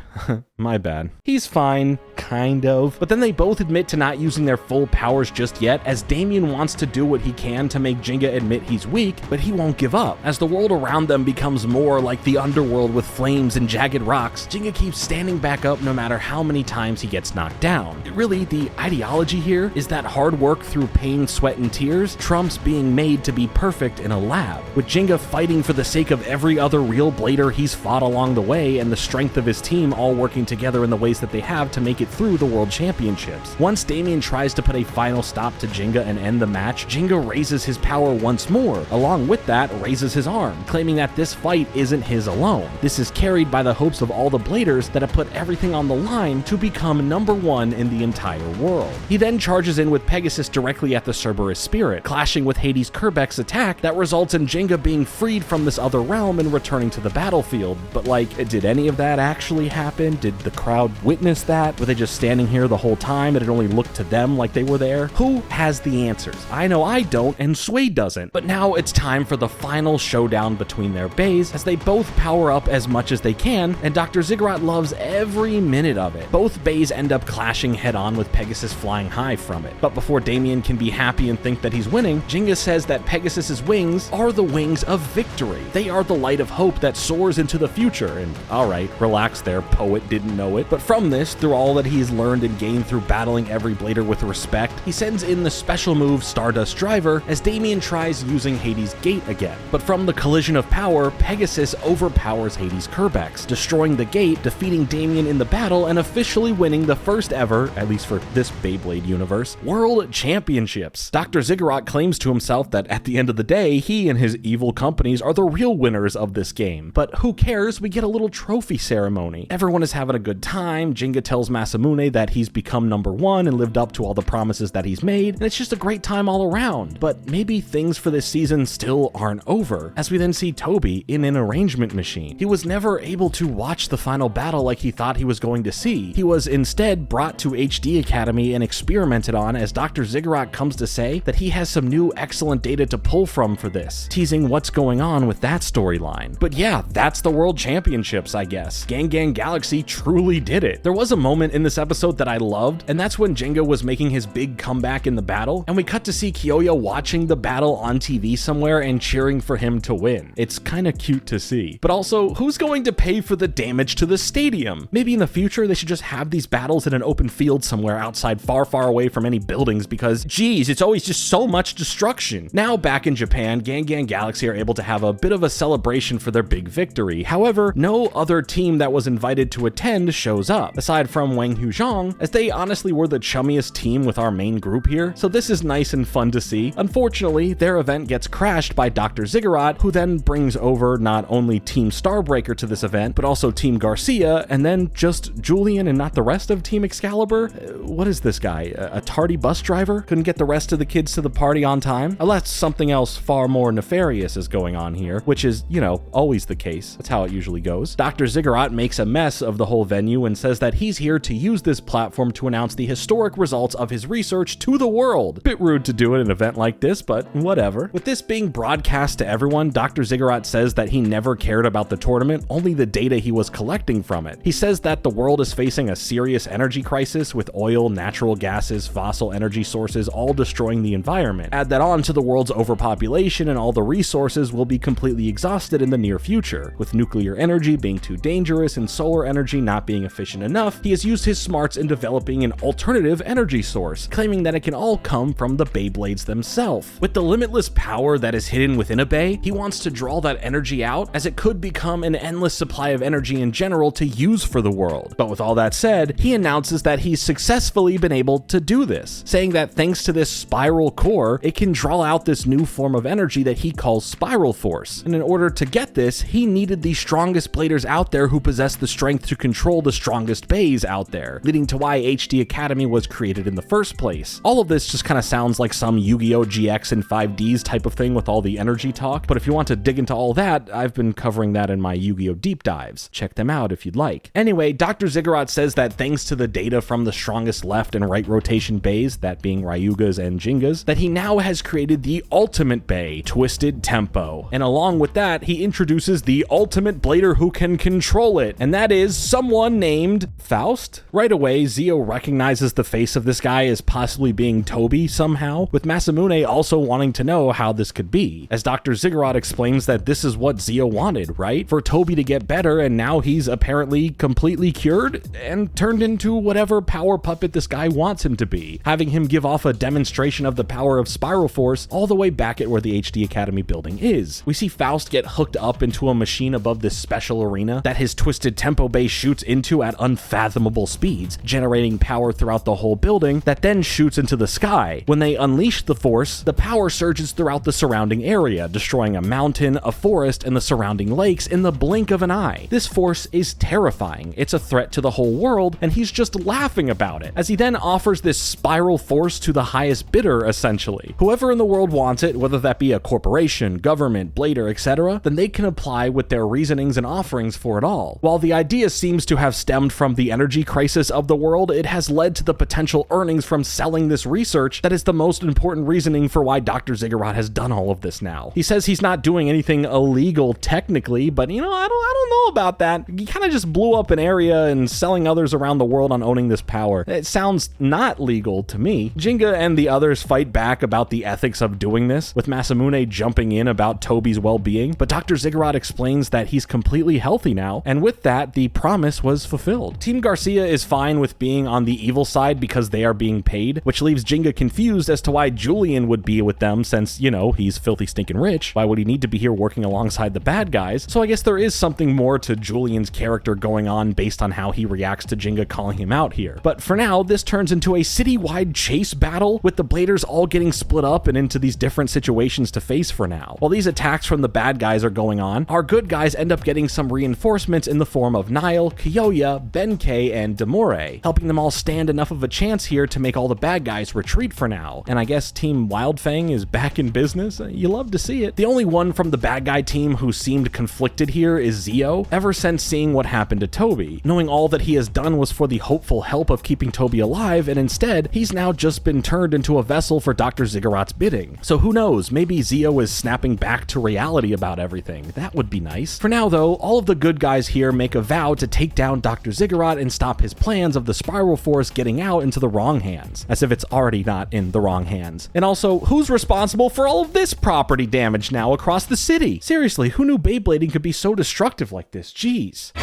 My bad. He's fine, kind of. But then they both admit to not using their full powers just yet, as Damien wants to do what he can to make Jinga admit he's weak, but he won't give up. As the world around them becomes more like the underworld with flames and jagged rocks, Jinga keeps standing back up no matter how many times he gets knocked down. Really, the ideology here is that hard work through pain, sweat, and tears trumps being made to be perfect in a lab, with Jinga fighting for the sake of every other real blader he's fought along the way and the strength of his team all working together in the ways that they have to make it through the World Championships. Once Damien tries to put a final stop to Jinga and end the match, Jinga raises his power once more. Along with that, raises his arm, claiming that this fight isn't his alone. This is carried by the hopes of all the bladers that have put everything on the line to become #1 in the entire world. He then charges in with Pegasus directly at the Cerberus spirit, clashing with Hades Kerbex's attack that results in Jinga being freed from this other realm and returning to the battlefield. But like, did any of that actually happen? Did the crowd witness that? Were they just standing here the whole time and it only looked to them like they were there? Who has the answers? I know I don't, and Sway doesn't. But now it's time for the final showdown between their Beys, as they both power up as much as they can, and Dr. Ziggurat loves every minute of it. Both Beys end up clashing head-on with Pegasus flying high from it. But before Damien can be happy and think that he's winning, Jinga says that Pegasus's wings are the wings of victory. They are the light of hope that soars into the future, and alright, relax there, poet didn't know it. But from this, through all that he's learned and gained through battling every blader with respect, he sends in the special move Stardust Driver as Damien tries using Hades Gate again. But from the collision of power, Pegasus overpowers Hades Kerbex, destroying the gate, defeating Damien in the battle, and officially winning the first ever, at least for this Beyblade universe, World Championships. Dr. Ziggurat claims to himself that at the end of the day, he and his evil companies are the real winners of this game. But who cares? We get a little trophy ceremony. Everyone is having having a good time. Jinga tells Masamune that he's become number one and lived up to all the promises that he's made, and it's just a great time all around. But maybe things for this season still aren't over, as we then see Toby in an arrangement machine. He was never able to watch the final battle like he thought he was going to see. He was instead brought to HD Academy and experimented on, as Dr. Ziggurat comes to say that he has some new excellent data to pull from for this, teasing what's going on with that storyline. But yeah, that's the World Championships, I guess. Gang Gang Galaxy truly did it. There was a moment in this episode that I loved, and that's when Jinga was making his big comeback in the battle, and we cut to see Kyoya watching the battle on TV somewhere and cheering for him to win. It's kinda cute to see. But also, who's going to pay for the damage to the stadium? Maybe in the future they should just have these battles in an open field somewhere outside, far, far away from any buildings, because geez, it's always just so much destruction. Now back in Japan, Gang Gang Galaxy are able to have a bit of a celebration for their big victory. However, no other team that was invited to attend shows up, aside from Wang Huzhong, as they honestly were the chummiest team with our main group here, so this is nice and fun to see. Unfortunately, their event gets crashed by Dr. Ziggurat, who then brings over not only Team Starbreaker to this event, but also Team Garcia, and then just Julian and not the rest of Team Excalibur? What is this guy? A tardy bus driver? Couldn't get the rest of the kids to the party on time? Unless something else far more nefarious is going on here, which is, you know, always the case. That's how it usually goes. Dr. Ziggurat makes a mess of the whole venue and says that he's here to use this platform to announce the historic results of his research to the world. Bit rude to do at an event like this, but whatever. With this being broadcast to everyone, Dr. Ziggurat says that he never cared about the tournament, only the data he was collecting from it. He says that the world is facing a serious energy crisis with oil, natural gases, fossil energy sources all destroying the environment. Add that on to the world's overpopulation and all the resources will be completely exhausted in the near future. With nuclear energy being too dangerous and solar energy not being efficient enough, he has used his smarts in developing an alternative energy source, claiming that it can all come from the Beyblades themselves. With the limitless power that is hidden within a Bey, he wants to draw that energy out, as it could become an endless supply of energy in general to use for the world. But with all that said, he announces that he's successfully been able to do this, saying that thanks to this spiral core, it can draw out this new form of energy that he calls spiral force. And in order to get this, he needed the strongest bladers out there who possess the strength to control the strongest Beys out there, leading to why HD Academy was created in the first place. All of this just kind of sounds like some Yu-Gi-Oh! GX and 5Ds type of thing with all the energy talk, but if you want to dig into all that, I've been covering that in my Yu-Gi-Oh! Deep dives. Check them out if you'd like. Anyway, Dr. Ziggurat says that thanks to the data from the strongest left and right rotation Beys, that being Ryugas and Jingas, that he now has created the ultimate Bey, Twisted Tempo. And along with that, he introduces the ultimate blader who can control it, and that is someone named Faust. Right away, Zio recognizes the face of this guy as possibly being Toby somehow, with Masamune also wanting to know how this could be, as Dr. Ziggurat explains that this is what Zio wanted, right? For Toby to get better, and now he's apparently completely cured and turned into whatever power puppet this guy wants him to be, having him give off a demonstration of the power of Spiral Force all the way back at where the HD Academy building is. We see Faust get hooked up into a machine above this special arena that his Twisted Tempo Bey shoots into at unfathomable speeds, generating power throughout the whole building that then shoots into the sky. When they unleash the force, the power surges throughout the surrounding area, destroying a mountain, a forest, and the surrounding lakes in the blink of an eye. This force is terrifying. It's a threat to the whole world, and he's just laughing about it, as he then offers this spiral force to the highest bidder, essentially. Whoever in the world wants it, whether that be a corporation, government, blader, etc., then they can apply with their reasonings and offerings for it all. While the idea seems to have stemmed from the energy crisis of the world, it has led to the potential earnings from selling this research that is the most important reasoning for why Dr. Ziggurat has done all of this now. He says he's not doing anything illegal technically, but you know, I don't know about that. He kind of just blew up an area and selling others around the world on owning this power. It sounds not legal to me. Jinga and the others fight back about the ethics of doing this, with Masamune jumping in about Toby's well-being, but Dr. Ziggurat explains that he's completely healthy now, and with that, the promise was fulfilled. Team Garcia is fine with being on the evil side because they are being paid, which leaves Jinga confused as to why Julian would be with them since, you know, he's filthy stinking rich. Why would he need to be here working alongside the bad guys? So I guess there is something more to Julian's character going on based on how he reacts to Jinga calling him out here. But for now, this turns into a citywide chase battle, with the bladers all getting split up and into these different situations to face for now. While these attacks from the bad guys are going on, our good guys end up getting some reinforcements in the form of Nile, Kiyoya, Benkei, and Demore, helping them all stand enough of a chance here to make all the bad guys retreat for now. And I guess Team Wildfang is back in business. You love to see it. The only one from the bad guy team who seemed conflicted here is Zio, ever since seeing what happened to Toby, knowing all that he has done was for the hopeful help of keeping Toby alive, and instead, he's now just been turned into a vessel for Dr. Ziggurat's bidding. So who knows, maybe Zio is snapping back to reality about everything. That would be nice. For now though, all of the good guys here make a vow to take down Dr. Ziggurat and stop his plans of the Spiral Force getting out into the wrong hands, as if it's already not in the wrong hands. And also, who's responsible for all of this property damage now across the city? Seriously, who knew Beyblading could be so destructive like this? Jeez.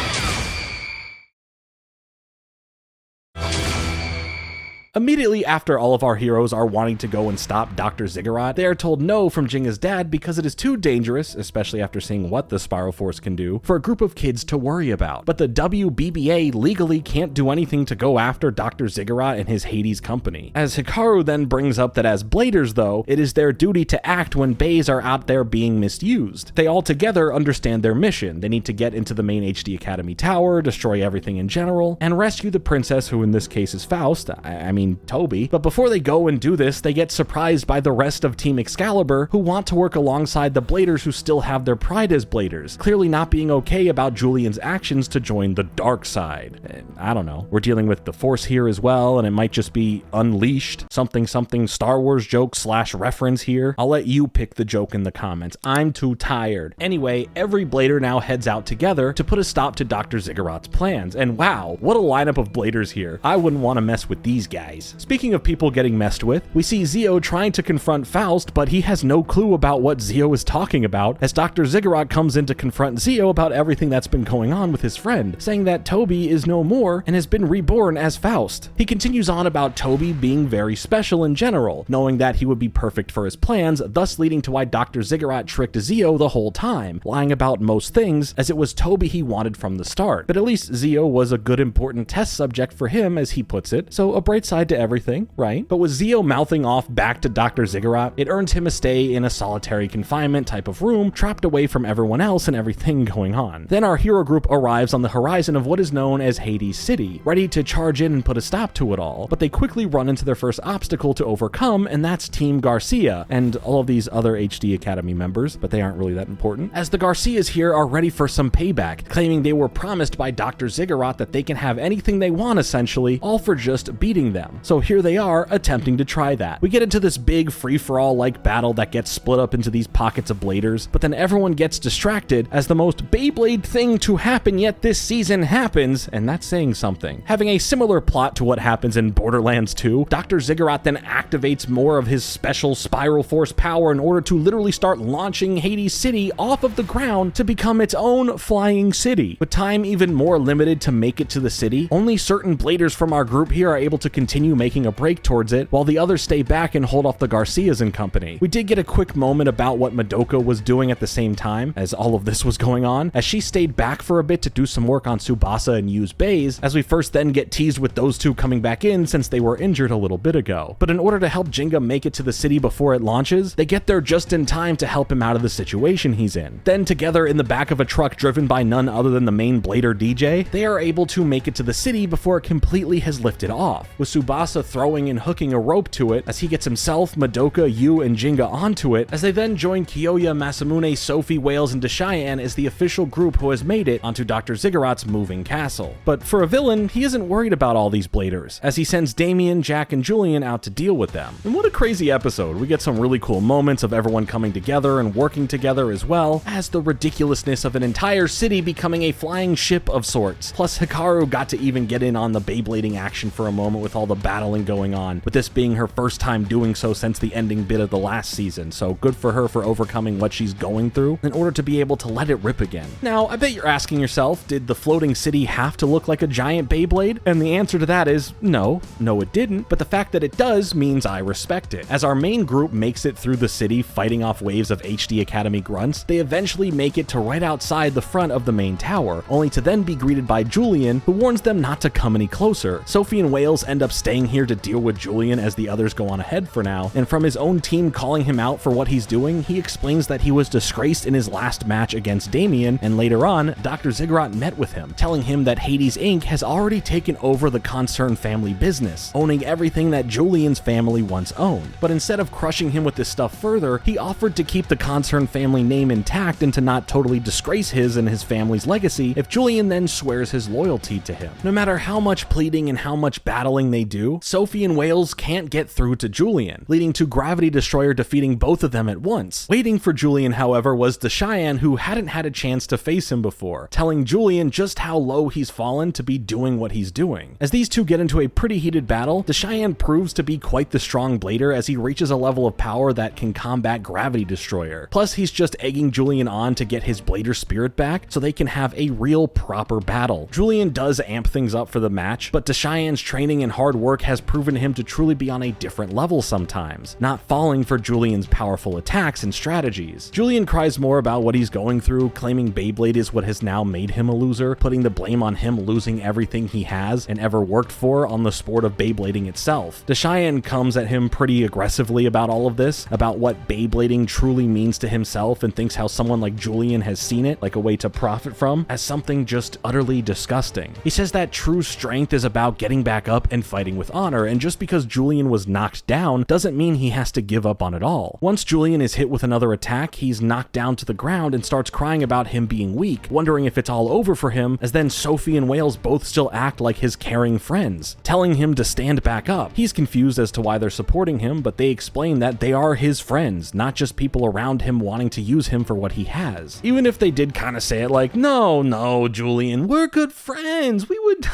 Immediately after all of our heroes are wanting to go and stop Dr. Ziggurat, they are told no from Jinga's dad because it is too dangerous, especially after seeing what the Spiral Force can do, for a group of kids to worry about. But the WBBA legally can't do anything to go after Dr. Ziggurat and his Hades company. As Hikaru then brings up that as Bladers though, it is their duty to act when bays are out there being misused. They all together understand their mission. They need to get into the main HD Academy tower, destroy everything in general, and rescue the princess, who in this case is Faust, I mean Toby. But before they go and do this, they get surprised by the rest of Team Excalibur, who want to work alongside the Bladers who still have their pride as Bladers, clearly not being okay about Julian's actions to join the dark side. I don't know. We're dealing with the Force here as well, and it might just be unleashed. Something Star Wars joke / reference here. I'll let you pick the joke in the comments. I'm too tired. Anyway, every Blader now heads out together to put a stop to Dr. Ziggurat's plans. And wow, what a lineup of Bladers here. I wouldn't want to mess with these guys. Speaking of people getting messed with, we see Zio trying to confront Faust, but he has no clue about what Zio is talking about, as Dr. Ziggurat comes in to confront Zio about everything that's been going on with his friend, saying that Toby is no more and has been reborn as Faust. He continues on about Toby being very special in general, knowing that he would be perfect for his plans, thus leading to why Dr. Ziggurat tricked Zio the whole time, lying about most things, as it was Toby he wanted from the start. But at least Zio was a good important test subject for him, as he puts it, so a bright side to everything, right? But with Zio mouthing off back to Dr. Ziggurat, it earns him a stay in a solitary confinement type of room, trapped away from everyone else and everything going on. Then our hero group arrives on the horizon of what is known as Hades City, ready to charge in and put a stop to it all, but they quickly run into their first obstacle to overcome, and that's Team Garcia, and all of these other HD Academy members, but they aren't really that important, as the Garcias here are ready for some payback, claiming they were promised by Dr. Ziggurat that they can have anything they want essentially, all for just beating them. So here they are attempting to try that. We get into this big free-for-all like battle that gets split up into these pockets of Bladers, but then everyone gets distracted as the most Beyblade thing to happen yet this season happens, and that's saying something. Having a similar plot to what happens in Borderlands 2, Dr. Ziggurat then activates more of his special Spiral Force power in order to literally start launching Hades City off of the ground to become its own flying city. With time even more limited to make it to the city, only certain Bladers from our group here are able to continue making a break towards it, while the others stay back and hold off the Garcias and company. We did get a quick moment about what Madoka was doing at the same time as all of this was going on, as she stayed back for a bit to do some work on Tsubasa and use bays, as we first then get teased with those two coming back in since they were injured a little bit ago. But in order to help Jinga make it to the city before it launches, they get there just in time to help him out of the situation he's in. Then together in the back of a truck driven by none other than the main Blader DJ, they are able to make it to the city before it completely has lifted off, with Tsubasa throwing and hooking a rope to it as he gets himself, Madoka, Yu, and Jinga onto it, as they then join Kiyoya, Masamune, Sophie, Wales, and Deshayan as the official group who has made it onto Dr. Ziggurat's moving castle. But for a villain, he isn't worried about all these Bladers, as he sends Damien, Jack, and Julian out to deal with them. And what a crazy episode. We get some really cool moments of everyone coming together and working together, as well as the ridiculousness of an entire city becoming a flying ship of sorts. Plus Hikaru got to even get in on the Beyblading action for a moment with all the battling going on, with this being her first time doing so since the ending bit of the last season, so good for her for overcoming what she's going through in order to be able to let it rip again. Now, I bet you're asking yourself, did the floating city have to look like a giant Beyblade? And the answer to that is no it didn't, but the fact that it does means I respect it. As our main group makes it through the city fighting off waves of HD Academy grunts, they eventually make it to right outside the front of the main tower, only to then be greeted by Julian, who warns them not to come any closer. Sophie and Wales end up staying here to deal with Julian as the others go on ahead for now, and from his own team calling him out for what he's doing, he explains that he was disgraced in his last match against Damien, and later on, Dr. Ziggurat met with him, telling him that Hades Inc. has already taken over the Concern family business, owning everything that Julian's family once owned. But instead of crushing him with this stuff further, he offered to keep the Concern family name intact and to not totally disgrace his and his family's legacy if Julian then swears his loyalty to him. No matter how much pleading and how much battling they do, Sophie and Wales can't get through to Julian, leading to Gravity Destroyer defeating both of them at once. Waiting for Julian, however, was Cheyenne, who hadn't had a chance to face him before, telling Julian just how low he's fallen to be doing what he's doing. As these two get into a pretty heated battle, Cheyenne proves to be quite the strong blader as he reaches a level of power that can combat Gravity Destroyer. Plus, he's just egging Julian on to get his blader spirit back so they can have a real proper battle. Julian does amp things up for the match, but Cheyenne's training and hard work has proven him to truly be on a different level sometimes, not falling for Julian's powerful attacks and strategies. Julian cries more about what he's going through, claiming Beyblade is what has now made him a loser, putting the blame on him losing everything he has and ever worked for on the sport of Beyblading itself. Cheyenne comes at him pretty aggressively about all of this, about what Beyblading truly means to himself, and thinks how someone like Julian has seen it, like a way to profit from, as something just utterly disgusting. He says that true strength is about getting back up and fighting with honor, and just because Julian was knocked down doesn't mean he has to give up on it all. Once Julian is hit with another attack, he's knocked down to the ground and starts crying about him being weak, wondering if it's all over for him, as then Sophie and Wales both still act like his caring friends, telling him to stand back up. He's confused as to why they're supporting him, but they explain that they are his friends, not just people around him wanting to use him for what he has. Even if they did kind of say it like, no, Julian, we're good friends. We would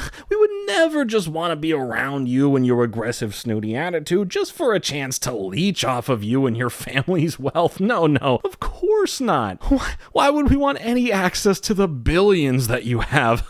never just want to be around you and your aggressive, snooty attitude just for a chance to leech off of you and your family's wealth. No, of course not. Why would we want any access to the billions that you have?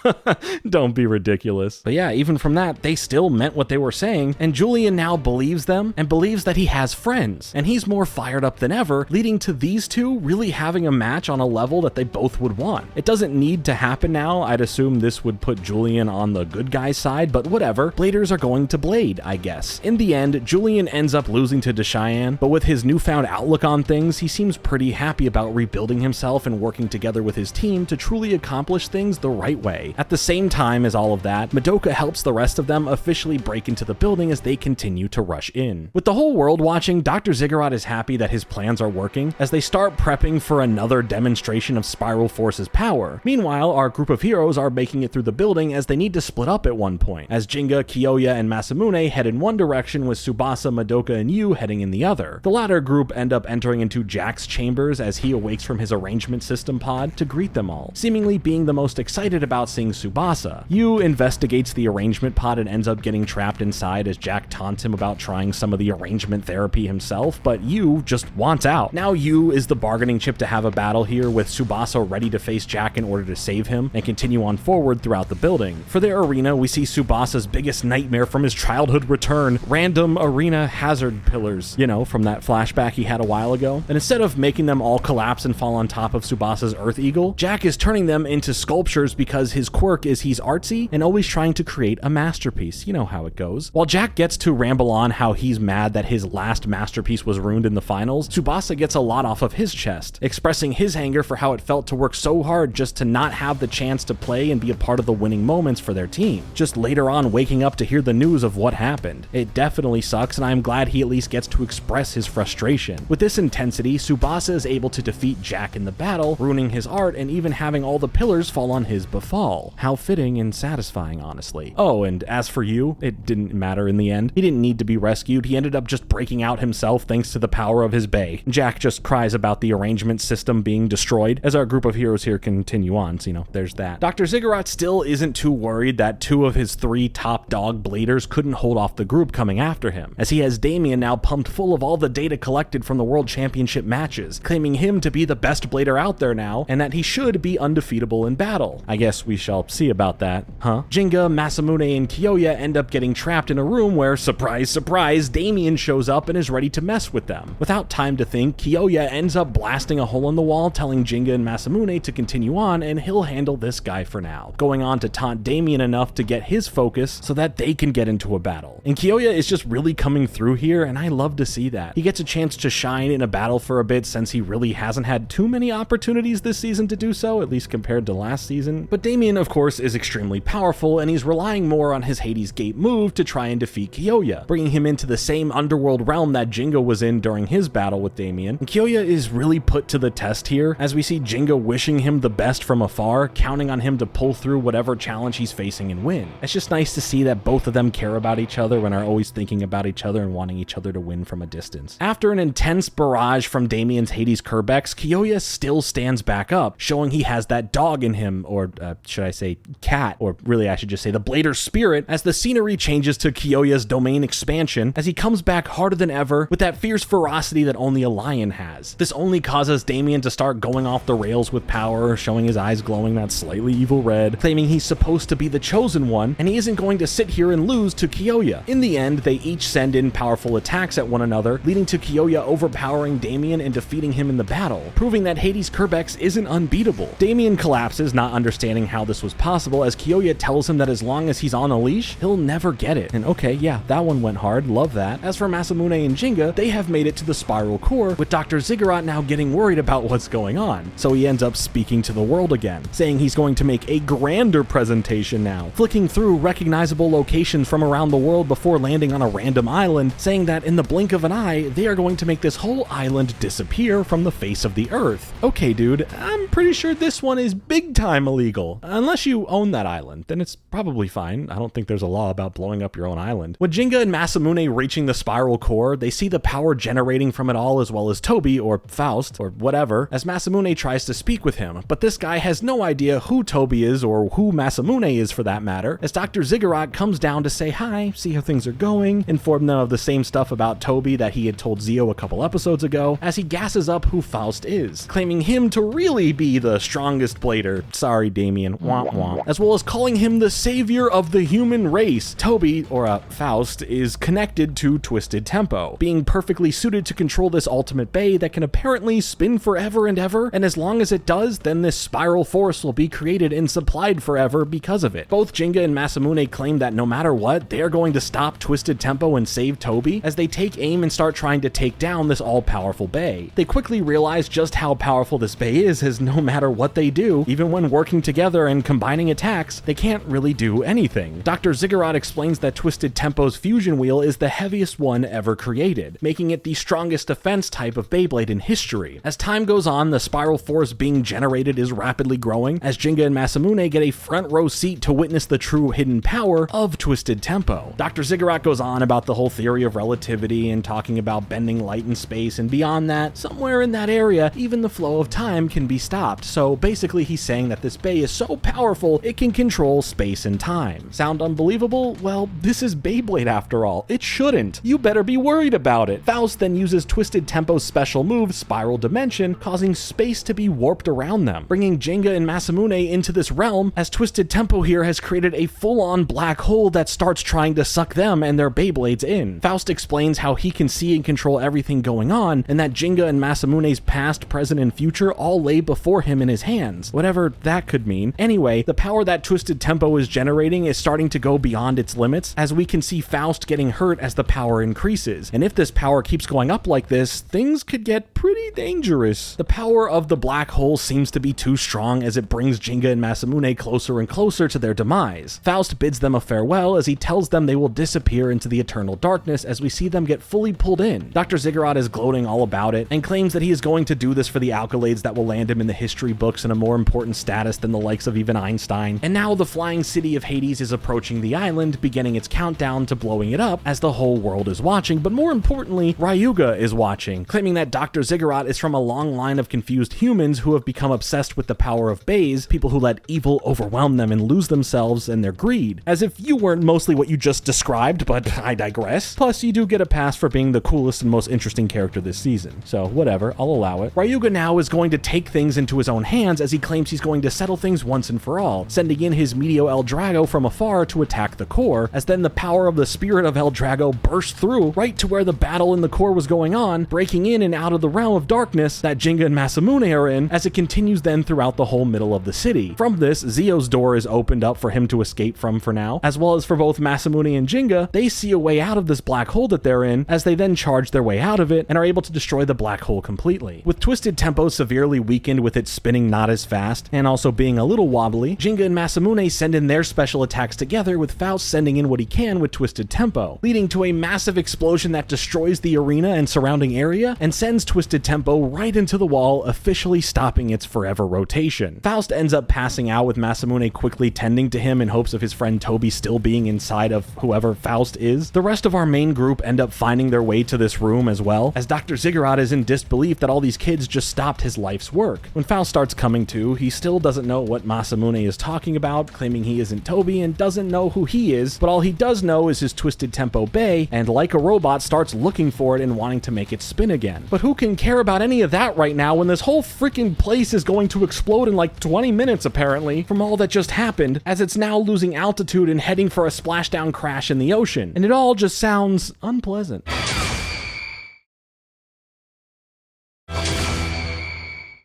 Don't be ridiculous. But yeah, even from that, they still meant what they were saying, and Julian now believes them and believes that he has friends, and he's more fired up than ever, leading to these two really having a match on a level that they both would want. It doesn't need to happen now. I'd assume this would put Julian on the good guy's side, but whatever. Bladers are going to blade, I guess. In the end, Julian ends up losing to Cheyenne, but with his newfound outlook on things, he seems pretty happy about rebuilding himself and working together with his team to truly accomplish things the right way. At the same time as all of that, Madoka helps the rest of them officially break into the building as they continue to rush in. With the whole world watching, Dr. Ziggurat is happy that his plans are working as they start prepping for another demonstration of Spiral Force's power. Meanwhile, our group of heroes are making it through the building as they need to split up at one point, as Jinga, Kiyoya, and Masamune head in one direction with Tsubasa, Madoka, and Yu heading in the other. The latter group end up entering into Jack's chambers as he awakes from his arrangement system pod to greet them all, seemingly being the most excited about seeing Tsubasa. Yu investigates the arrangement pod and ends up getting trapped inside as Jack taunts him about trying some of the arrangement therapy himself, but Yu just wants out. Now Yu is the bargaining chip to have a battle here, with Tsubasa ready to face Jack in order to save him and continue on forward throughout the building. For their arena, we see Tsubasa's biggest nightmare from his childhood return, random arena hazard pillars, from that flashback he had a while ago. And instead of making them all collapse and fall on top of Tsubasa's Earth Eagle, Jack is turning them into sculptures because his quirk is he's artsy and always trying to create a masterpiece. You know how it goes. While Jack gets to ramble on how he's mad that his last masterpiece was ruined in the finals, Tsubasa gets a lot off of his chest, expressing his anger for how it felt to work so hard just to not have the chance to play and be a part of the winning moments for their team. Just later on waking up to hear the news of what happened. It definitely sucks, and I'm glad he at least gets to express his frustration. With this intensity, Tsubasa is able to defeat Jack in the battle, ruining his art and even having all the pillars fall on his befall. How fitting and satisfying, honestly. Oh, and as for Yu, it didn't matter in the end. He didn't need to be rescued. He ended up just breaking out himself thanks to the power of his bay. Jack just cries about the arrangement system being destroyed as our group of heroes here continue on, so there's that. Dr. Ziggurat still isn't too worried that two of his three top dog bladers couldn't hold off the group coming after him, as he has Damien now pumped full of all the data collected from the World Championship matches, claiming him to be the best blader out there now, and that he should be undefeatable in battle. I guess we shall see about that, huh? Jinga, Masamune, and Kiyoya end up getting trapped in a room where, surprise, surprise, Damien shows up and is ready to mess with them. Without time to think, Kiyoya ends up blasting a hole in the wall, telling Jinga and Masamune to continue on, and he'll handle this guy for now, going on to taunt Damien enough to get his focus so that they can get into a battle. And Kiyoya is just really coming through here, and I love to see that. He gets a chance to shine in a battle for a bit since he really hasn't had too many opportunities this season to do so, at least compared to last season. But Damien, of course, is extremely powerful, and he's relying more on his Hades Gate move to try and defeat Kiyoya, bringing him into the same underworld realm that Jinga was in during his battle with Damien. And Kiyoya is really put to the test here, as we see Jinga wishing him the best from afar, counting on him to pull through whatever challenge he's facing and win. It's just nice to see that both of them care about each other and are always thinking about each other and wanting each other to win from a distance. After an intense barrage from Damien's Hades Kerbex, Kiyoya still stands back up, showing he has that dog in him, or should I say cat, or really I should just say the Blader spirit, as the scenery changes to Kiyoya's domain expansion as he comes back harder than ever with that fierce ferocity that only a lion has. This only causes Damien to start going off the rails with power, showing his eyes glowing that slightly evil red, claiming he's supposed to be the chosen one, and he isn't going to sit here and lose to Kiyoya. In the end, they each send in powerful attacks at one another, leading to Kiyoya overpowering Damien and defeating him in the battle, proving that Hades Kerbex isn't unbeatable. Damien collapses, not understanding how this was possible, as Kiyoya tells him that as long as he's on a leash, he'll never get it. And okay, yeah, that one went hard, love that. As for Masamune and Jinga, they have made it to the spiral core, with Dr. Ziggurat now getting worried about what's going on. So he ends up speaking to the world again, saying he's going to make a grander presentation now, flicking through recognizable locations from around the world before landing on a random island, saying that in the blink of an eye, they are going to make this whole island disappear from the face of the earth. Okay, dude, I'm pretty sure this one is big time illegal. Unless you own that island, then it's probably fine. I don't think there's a law about blowing up your own island. With Jinga and Masamune reaching the spiral core, they see the power generating from it all, as well as Toby, or Faust, or whatever, as Masamune tries to speak with him. But this guy has no idea who Toby is, or who Masamune is for that matter, as Dr. Ziggurat comes down to say hi, see how things are going, inform them of the same stuff about Toby that he had told Zio a couple episodes ago, as he gasses up who Faust is, claiming him to really be the strongest blader. Sorry, Damien. Womp womp. As well as calling him the savior of the human race. Toby, or Faust, is connected to Twisted Tempo, being perfectly suited to control this ultimate bay that can apparently spin forever and ever, and as long as it does, then this spiral force will be created and supplied forever because of it. Both Jinga and Masamune claim that no matter what, they are going to stop Twisted Tempo and save Toby, as they take aim and start trying to take down this all-powerful bay. They quickly realize just how powerful this bay is, as no matter what they do, even when working together and combining attacks, they can't really do anything. Dr. Ziggurat explains that Twisted Tempo's fusion wheel is the heaviest one ever created, making it the strongest defense type of Beyblade in history. As time goes on, the spiral force being generated is rapidly growing, as Jinga and Masamune get a front row seat to witness the true hidden power of Twisted Tempo. Dr. Ziggurat goes on about the whole theory of relativity and talking about bending light and space, and beyond that, somewhere in that area, even the flow of time can be stopped. So basically he's saying that this bay is so powerful, it can control space and time. Sound unbelievable? Well, this is Beyblade after all. It shouldn't. You better be worried about it. Faust then uses Twisted Tempo's special move, Spiral Dimension, causing space to be warped around them, bringing Jinga and Masamune into this realm, as Twisted Tempo here has created a full-on black hole that starts trying to suck them and their Beyblades in. Faust explains how he can see and control everything going on, and that Jinga and Masamune's past, present, and future all lay before him in his hands, whatever that could mean. Anyway, the power that Twisted Tempo is generating is starting to go beyond its limits, as we can see Faust getting hurt as the power increases, and if this power keeps going up like this, things could get pretty dangerous. The power of the black hole seems to be too strong, as it brings Jinga and Masamune closer and closer to their demise. Faust bids them a farewell, as he tells them they will disappear into the eternal darkness as we see them get fully pulled in. Dr. Ziggurat is gloating all about it, and claims that he is going to do this for the accolades that will land him in the history books in a more important status than the likes of even Einstein. And now the flying city of Hades is approaching the island, beginning its countdown to blowing it up, as the whole world is watching, but more importantly, Ryuga is watching, claiming that Dr. Ziggurat is from a long line of confused humans who have become obsessed with the power of bays, people who let evil overwhelm them and lose themselves in their greed. As if you weren't mostly what you just described, but I digress. Plus, you do get a pass for being the coolest and most interesting character this season, so whatever, I'll allow it. Ryuga now is going to take things into his own hands, as he claims he's going to settle things once and for all, sending in his Medio El Drago from afar to attack the core, as then the power of the spirit of El Drago burst through right to where the battle in the core was going on, breaking in and out of the realm of darkness that Jinga and Masamune are in, as it continues then throughout the whole middle of the city. From this, Zio's door is opened up for him to escape from for now, as well as for both both Masamune and Jinga, they see a way out of this black hole that they're in, as they then charge their way out of it and are able to destroy the black hole completely. With Twisted Tempo severely weakened with its spinning not as fast, and also being a little wobbly, Jinga and Masamune send in their special attacks together, with Faust sending in what he can with Twisted Tempo, leading to a massive explosion that destroys the arena and surrounding area, and sends Twisted Tempo right into the wall, officially stopping its forever rotation. Faust ends up passing out, with Masamune quickly tending to him in hopes of his friend Toby still being inside of whoever Faust is. The rest of our main group end up finding their way to this room as well, as Dr. Ziggurat is in disbelief that all these kids just stopped his life's work. When Faust starts coming to, he still doesn't know what Masamune is talking about, claiming he isn't Toby and doesn't know who he is, but all he does know is his Twisted Tempo Bay, and like a robot starts looking for it and wanting to make it spin again. But who can care about any of that right now when this whole freaking place is going to explode in like 20 minutes apparently from all that just happened, as it's now losing altitude and heading for a splashdown crash in the ocean, and it all just sounds unpleasant.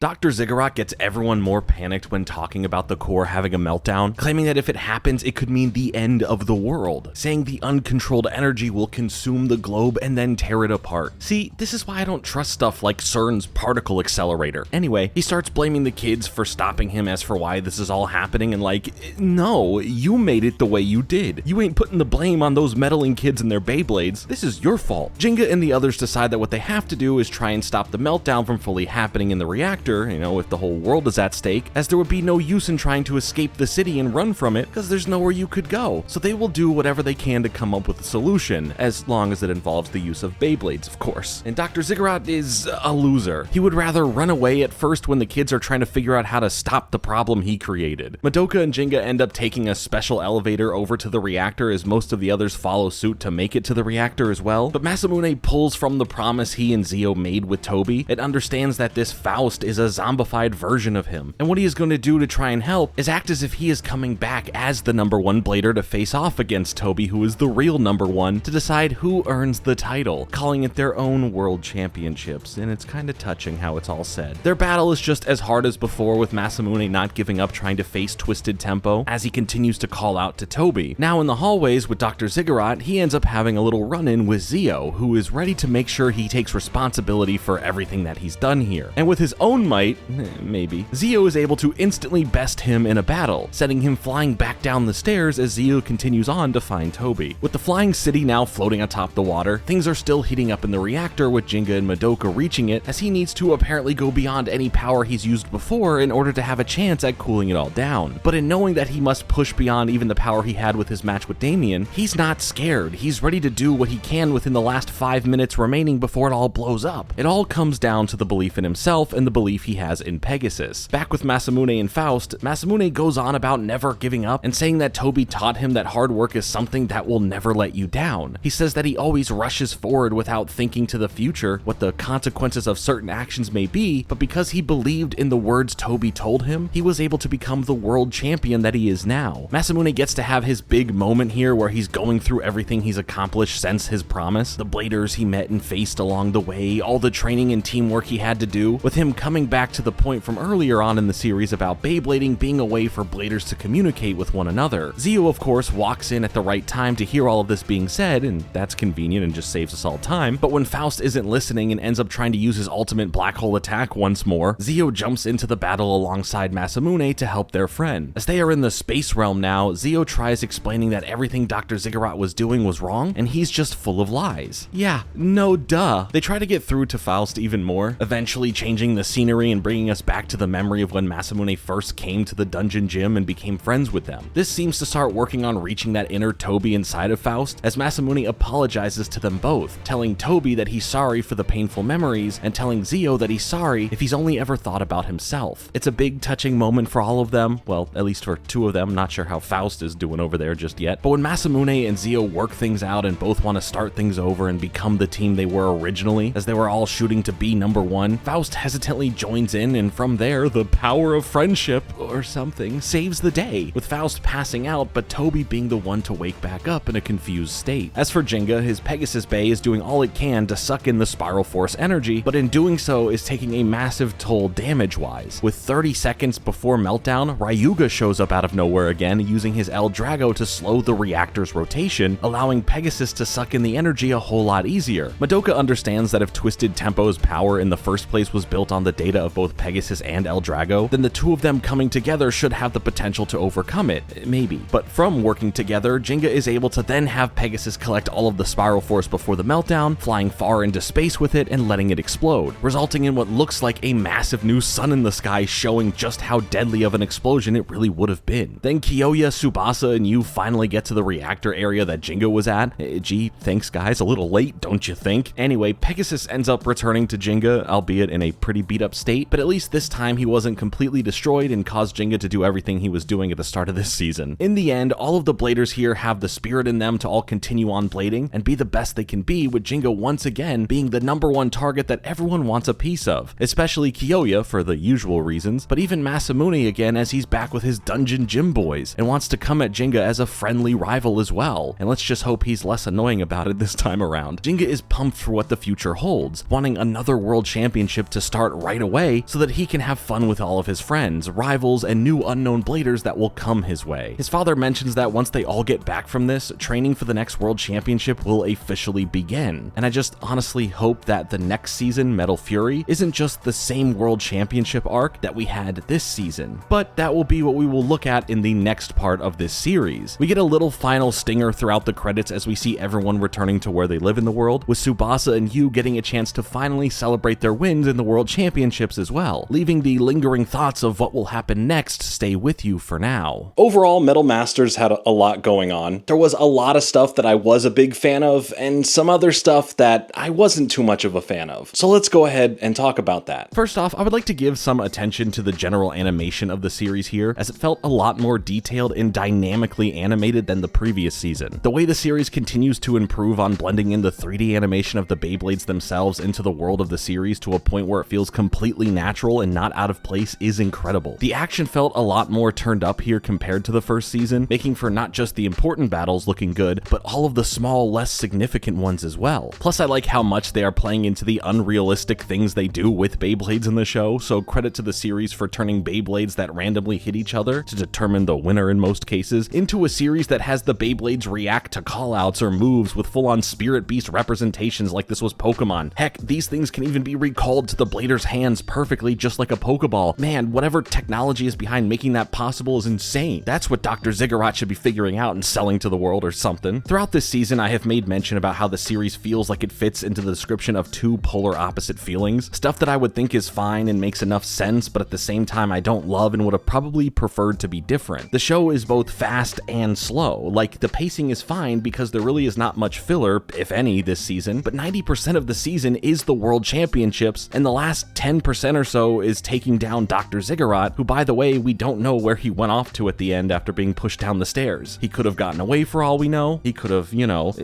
Dr. Ziggurat gets everyone more panicked when talking about the core having a meltdown, claiming that if it happens, it could mean the end of the world, saying the uncontrolled energy will consume the globe and then tear it apart. See, this is why I don't trust stuff like CERN's particle accelerator. Anyway, he starts blaming the kids for stopping him as for why this is all happening, and like, no, you made it the way you did. You ain't putting the blame on those meddling kids and their Beyblades. This is your fault. Jinga and the others decide that what they have to do is try and stop the meltdown from fully happening in the reactor, if the whole world is at stake, as there would be no use in trying to escape the city and run from it, because there's nowhere you could go. So they will do whatever they can to come up with a solution, as long as it involves the use of Beyblades, of course. And Dr. Ziggurat is a loser. He would rather run away at first when the kids are trying to figure out how to stop the problem he created. Madoka and Jinga end up taking a special elevator over to the reactor, as most of the others follow suit to make it to the reactor as well. But Masamune pulls from the promise he and Zio made with Toby, and understands that this Faust is a zombified version of him, and what he is going to do to try and help is act as if he is coming back as the #1 blader to face off against Toby, who is the real #1, to decide who earns the title, calling it their own world championships, and it's kind of touching how it's all said. Their battle is just as hard as before, with Masamune not giving up trying to face Twisted Tempo as he continues to call out to Toby. Now in the hallways with Dr. Ziggurat, he ends up having a little run-in with Zio, who is ready to make sure he takes responsibility for everything that he's done here, and with his own might, maybe, Zio is able to instantly best him in a battle, sending him flying back down the stairs as Zio continues on to find Toby. With the flying city now floating atop the water, things are still heating up in the reactor, with Jinga and Madoka reaching it, as he needs to apparently go beyond any power he's used before in order to have a chance at cooling it all down. But in knowing that he must push beyond even the power he had with his match with Damien, he's not scared. He's ready to do what he can within the last 5 minutes remaining before it all blows up. It all comes down to the belief in himself and the belief he has in Pegasus. Back with Masamune and Faust, Masamune goes on about never giving up and saying that Toby taught him that hard work is something that will never let you down. He says that he always rushes forward without thinking to the future, what the consequences of certain actions may be, but because he believed in the words Toby told him, he was able to become the world champion that he is now. Masamune gets to have his big moment here where he's going through everything he's accomplished since his promise, the bladers he met and faced along the way, all the training and teamwork he had to do, with him coming back to the point from earlier on in the series about Beyblading being a way for bladers to communicate with one another. Zio, of course, walks in at the right time to hear all of this being said, and that's convenient and just saves us all time. But when Faust isn't listening and ends up trying to use his ultimate black hole attack once more, Zio jumps into the battle alongside Masamune to help their friend. As they are in the space realm now, Zio tries explaining that everything Dr. Ziggurat was doing was wrong, and he's just full of lies. Yeah, no duh. They try to get through to Faust even more, eventually changing the scenery and bringing us back to the memory of when Masamune first came to the dungeon gym and became friends with them. This seems to start working on reaching that inner Toby inside of Faust, as Masamune apologizes to them both, telling Toby that he's sorry for the painful memories, and telling Zio that he's sorry if he's only ever thought about himself. It's a big touching moment for all of them, well, at least for two of them. Not sure how Faust is doing over there just yet. But when Masamune and Zio work things out and both want to start things over and become the team they were originally, as they were all shooting to be #1, Faust hesitantly joins in, and from there, the power of friendship, or something, saves the day, with Faust passing out, but Toby being the one to wake back up in a confused state. As for Jinga, his Pegasus Bay is doing all it can to suck in the Spiral Force energy, but in doing so is taking a massive toll damage-wise. With 30 seconds before meltdown, Ryuga shows up out of nowhere again, using his El Drago to slow the reactor's rotation, allowing Pegasus to suck in the energy a whole lot easier. Madoka understands that if Twisted Tempo's power in the first place was built on the data of both Pegasus and El Drago, then the two of them coming together should have the potential to overcome it, maybe. But from working together, Jinga is able to then have Pegasus collect all of the Spiral Force before the meltdown, flying far into space with it and letting it explode, resulting in what looks like a massive new sun in the sky, showing just how deadly of an explosion it really would have been. Then Kiyoya, Tsubasa, and you finally get to the reactor area that Jinga was at. Gee, thanks guys, a little late, don't you think? Anyway, Pegasus ends up returning to Jinga, albeit in a pretty beat up state, but at least this time he wasn't completely destroyed and caused Jinga to do everything he was doing at the start of this season. In the end, all of the bladers here have the spirit in them to all continue on blading and be the best they can be, with Jinga once again being the #1 target that everyone wants a piece of, especially Kiyoya for the usual reasons, but even Masamune again, as he's back with his dungeon gym boys and wants to come at Jinga as a friendly rival as well, and let's just hope he's less annoying about it this time around. Jinga is pumped for what the future holds, wanting another world championship to start right away so that he can have fun with all of his friends, rivals, and new unknown bladers that will come his way. His father mentions that once they all get back from this, training for the next world championship will officially begin, and I just honestly hope that the next season, Metal Fury, isn't just the same world championship arc that we had this season, but that will be what we will look at in the next part of this series. We get a little final stinger throughout the credits as we see everyone returning to where they live in the world, with Tsubasa and Yu getting a chance to finally celebrate their wins in the world championships as well, leaving the lingering thoughts of what will happen next stay with you for now. Overall, Metal Masters had a lot going on. There was a lot of stuff that I was a big fan of, and some other stuff that I wasn't too much of a fan of. So let's go ahead and talk about that. First off, I would like to give some attention to the general animation of the series here, as it felt a lot more detailed and dynamically animated than the previous season. The way the series continues to improve on blending in the 3D animation of the Beyblades themselves into the world of the series to a point where it feels completely natural and not out of place is incredible. The action felt a lot more turned up here compared to the first season, making for not just the important battles looking good, but all of the small, less significant ones as well. Plus, I like how much they are playing into the unrealistic things they do with Beyblades in the show, so credit to the series for turning Beyblades that randomly hit each other to determine the winner in most cases into a series that has the Beyblades react to callouts or moves with full-on Spirit Beast representations like this was Pokemon. Heck, these things can even be recalled to the blader's hands perfectly, just like a Pokeball. Man, whatever technology is behind making that possible is insane. That's what Dr. Ziggurat should be figuring out and selling to the world or something. Throughout this season, I have made mention about how the series feels like it fits into the description of two polar opposite feelings, stuff that I would think is fine and makes enough sense, but at the same time I don't love and would have probably preferred to be different. The show is both fast and slow. Like, the pacing is fine because there really is not much filler, if any, this season, but 90% of the season is the World Championships, and the last 10% or so is taking down Dr. Ziggurat, who, by the way, we don't know where he went off to at the end after being pushed down the stairs. He could have gotten away for all we know. He could have,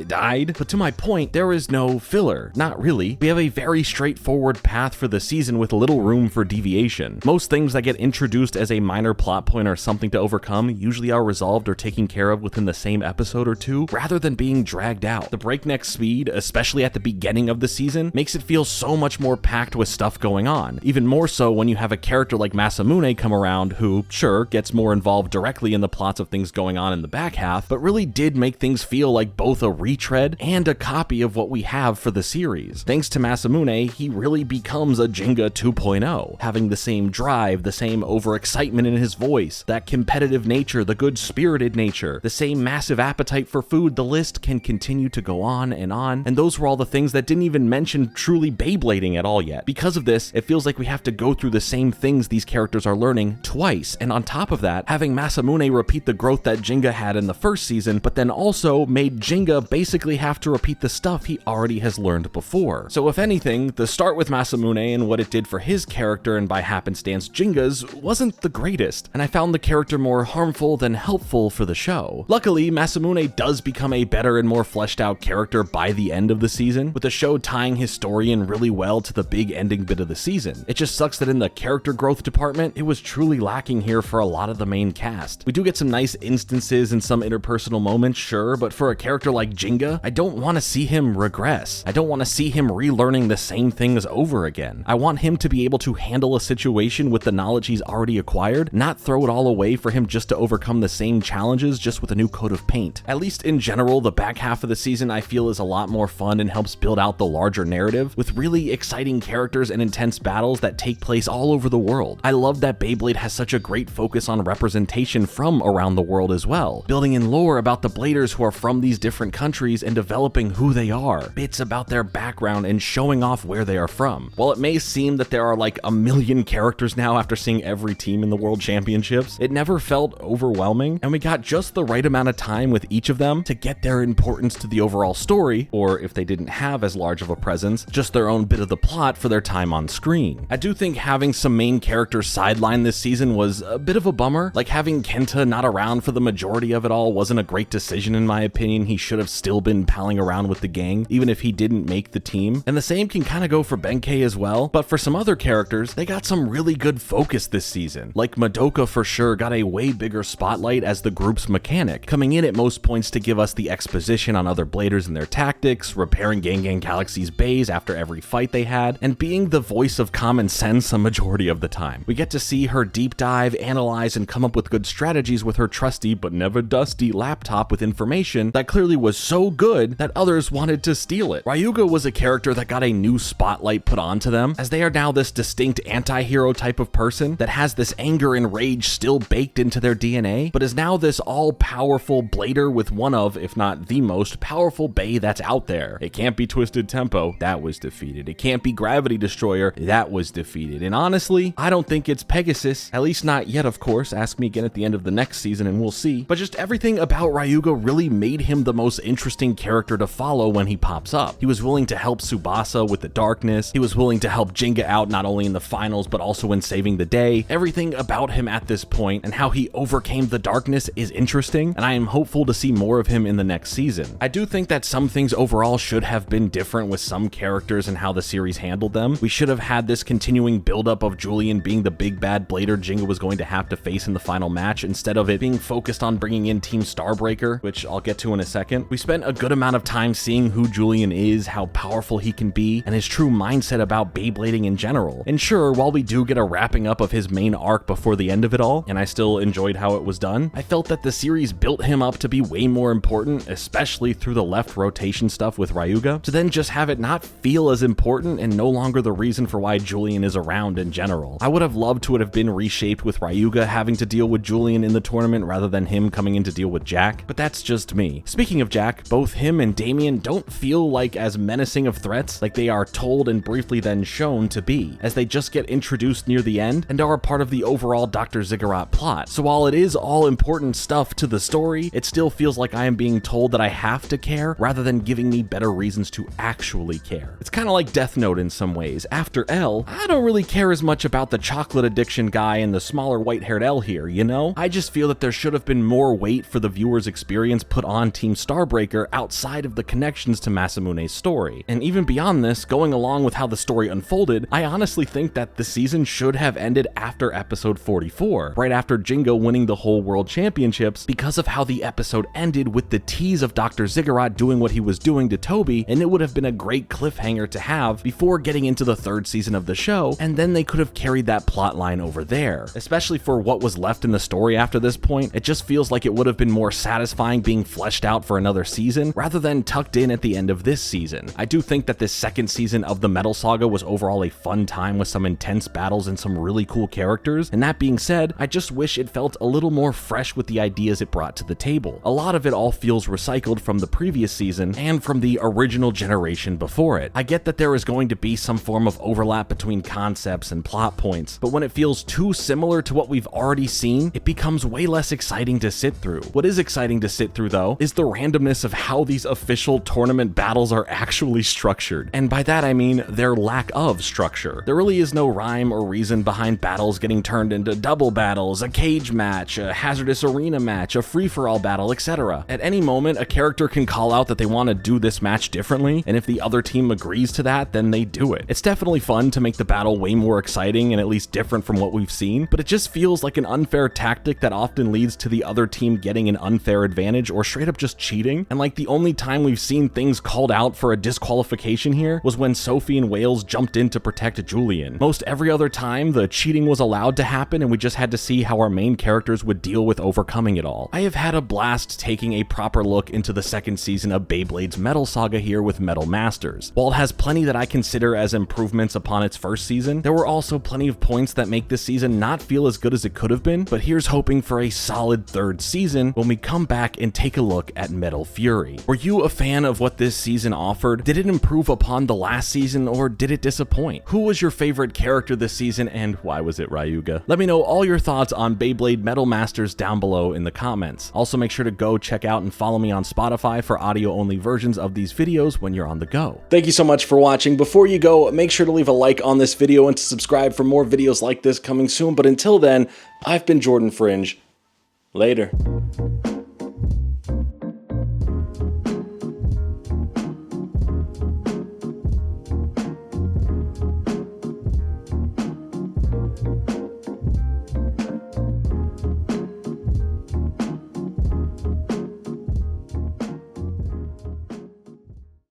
died. But to my point, there is no filler. Not really. We have a very straightforward path for the season with little room for deviation. Most things that get introduced as a minor plot point or something to overcome usually are resolved or taken care of within the same episode or two, rather than being dragged out. The breakneck speed, especially at the beginning of the season, makes it feel so much more packed with stuff going on. Even more so when you have a character like Masamune come around who, sure, gets more involved directly in the plots of things going on in the back half, but really did make things feel like both a retread and a copy of what we have for the series. Thanks to Masamune, he really becomes a Jinga 2.0, having the same drive, the same overexcitement in his voice, that competitive nature, the good-spirited nature, the same massive appetite for food. The list can continue to go on, and those were all the things that didn't even mention truly Beyblading at all yet. Because of this, it feels like we have to go through the same things these characters are learning twice, and on top of that, having Masamune repeat the growth that Jinga had in the first season, but then also made Jinga basically have to repeat the stuff he already has learned before. So if anything, the start with Masamune and what it did for his character and by happenstance Jinga's wasn't the greatest, and I found the character more harmful than helpful for the show. Luckily, Masamune does become a better and more fleshed out character by the end of the season, with the show tying his story in really well to the big ending bit of the season. season. It just sucks that in the character growth department, it was truly lacking here for a lot of the main cast. We do get some nice instances and some interpersonal moments, sure, but for a character like Jinga, I don't want to see him regress. I don't want to see him relearning the same things over again. I want him to be able to handle a situation with the knowledge he's already acquired, not throw it all away for him just to overcome the same challenges just with a new coat of paint. At least in general, the back half of the season I feel is a lot more fun and helps build out the larger narrative with really exciting characters and intense battles that take place all over the world. I love that Beyblade has such a great focus on representation from around the world as well, building in lore about the Bladers who are from these different countries and developing who they are, bits about their background and showing off where they are from. While it may seem that there are like a million characters now after seeing every team in the World Championships, it never felt overwhelming, and we got just the right amount of time with each of them to get their importance to the overall story, or if they didn't have as large of a presence, just their own bit of the plot for their time on screen. I do think having some main characters sidelined this season was a bit of a bummer. Like having Kenta not around for the majority of it all wasn't a great decision in my opinion. He should have still been palling around with the gang, even if he didn't make the team. And the same can kind of go for Benkei as well, but for some other characters, they got some really good focus this season. Like Madoka for sure got a way bigger spotlight as the group's mechanic, coming in at most points to give us the exposition on other Bladers and their tactics, repairing Gang Galaxy's bays after every fight they had, and being the voice of common sense a majority of the time. We get to see her deep dive, analyze, and come up with good strategies with her trusty but never dusty laptop with information that clearly was so good that others wanted to steal it. Ryuga was a character that got a new spotlight put onto them, as they are now this distinct anti-hero type of person that has this anger and rage still baked into their DNA, but is now this all-powerful Blader with one of, if not the most powerful Bay that's out there. It can't be Twisted Tempo, that was defeated. It can't be Gravity Destroyer, that was defeated. And honestly, I don't think it's Pegasus, at least not yet of course, ask me again at the end of the next season and we'll see. But just everything about Ryuga really made him the most interesting character to follow when he pops up. He was willing to help Tsubasa with the darkness, he was willing to help Jinga out not only in the finals but also in saving the day. Everything about him at this point and how he overcame the darkness is interesting, and I am hopeful to see more of him in the next season. I do think that some things overall should have been different with some characters and how the series handled them. We should have had this continuing buildup of Julian being the big bad Blader Jinga was going to have to face in the final match, instead of it being focused on bringing in Team Starbreaker, which I'll get to in a second. We spent a good amount of time seeing who Julian is, how powerful he can be, and his true mindset about Beyblading in general. And sure, while we do get a wrapping up of his main arc before the end of it all, and I still enjoyed how it was done, I felt that the series built him up to be way more important, especially through the left rotation stuff with Ryuga, to then just have it not feel as important and no longer the reason for why Julian is around in general. I would have loved to have been reshaped with Ryuga having to deal with Julian in the tournament rather than him coming in to deal with Jack, but that's just me. Speaking of Jack, both him and Damien don't feel like as menacing of threats like they are told and briefly then shown to be, as they just get introduced near the end and are a part of the overall Dr. Ziggurat plot. So while it is all important stuff to the story, it still feels like I am being told that I have to care rather than giving me better reasons to actually care. It's kind of like Death Note in some ways. After L, I don't really care as much about the chocolate addiction guy and the smaller white-haired L here, you know? I just feel that there should have been more weight for the viewer's experience put on Team Starbreaker outside of the connections to Masamune's story. And even beyond this, going along with how the story unfolded, I honestly think that the season should have ended after episode 44, right after Jingo winning the whole World Championships, because of how the episode ended with the tease of Dr. Ziggurat doing what he was doing to Toby, and it would have been a great cliffhanger to have before getting into the third season of the show, and then they could have carried that plot line over there. Especially for what was left in the story after this point, it just feels like it would have been more satisfying being fleshed out for another season, rather than tucked in at the end of this season. I do think that this second season of the Metal Saga was overall a fun time with some intense battles and some really cool characters, and that being said, I just wish it felt a little more fresh with the ideas it brought to the table. A lot of it all feels recycled from the previous season and from the original generation before it. I get that there is going to be some form of overlap between concepts and plot points, but when it feels too similar to what we've already seen, it becomes way less exciting to sit through. What is exciting to sit through though is the randomness of how these official tournament battles are actually structured, and by that I mean their lack of structure. There really is no rhyme or reason behind battles getting turned into double battles, a cage match, a hazardous arena match, a free-for-all battle, etc. At any moment, a character can call out that they want to do this match differently, and if the other team agrees to that, then they do it. It's definitely fun done to make the battle way more exciting and at least different from what we've seen, but it just feels like an unfair tactic that often leads to the other team getting an unfair advantage or straight up just cheating. And like the only time we've seen things called out for a disqualification here was when Sophie and Wales jumped in to protect Julian. Most every other time, the cheating was allowed to happen and we just had to see how our main characters would deal with overcoming it all. I have had a blast taking a proper look into the second season of Beyblade's Metal Saga here with Metal Masters. While it has plenty that I consider as improvements upon its first season, there were also plenty of points that make this season not feel as good as it could have been, but here's hoping for a solid third season when we come back and take a look at Metal Fury. Were you a fan of what this season offered? Did it improve upon the last season or did it disappoint? Who was your favorite character this season and why was it Ryuga? Let me know all your thoughts on Beyblade Metal Masters down below in the comments. Also make sure to go check out and follow me on Spotify for audio-only versions of these videos when you're on the go. Thank you so much for watching. Before you go, make sure to leave a like on this video and to subscribe for more videos like this coming soon. But until then, I've been Jordan Fringe. Later.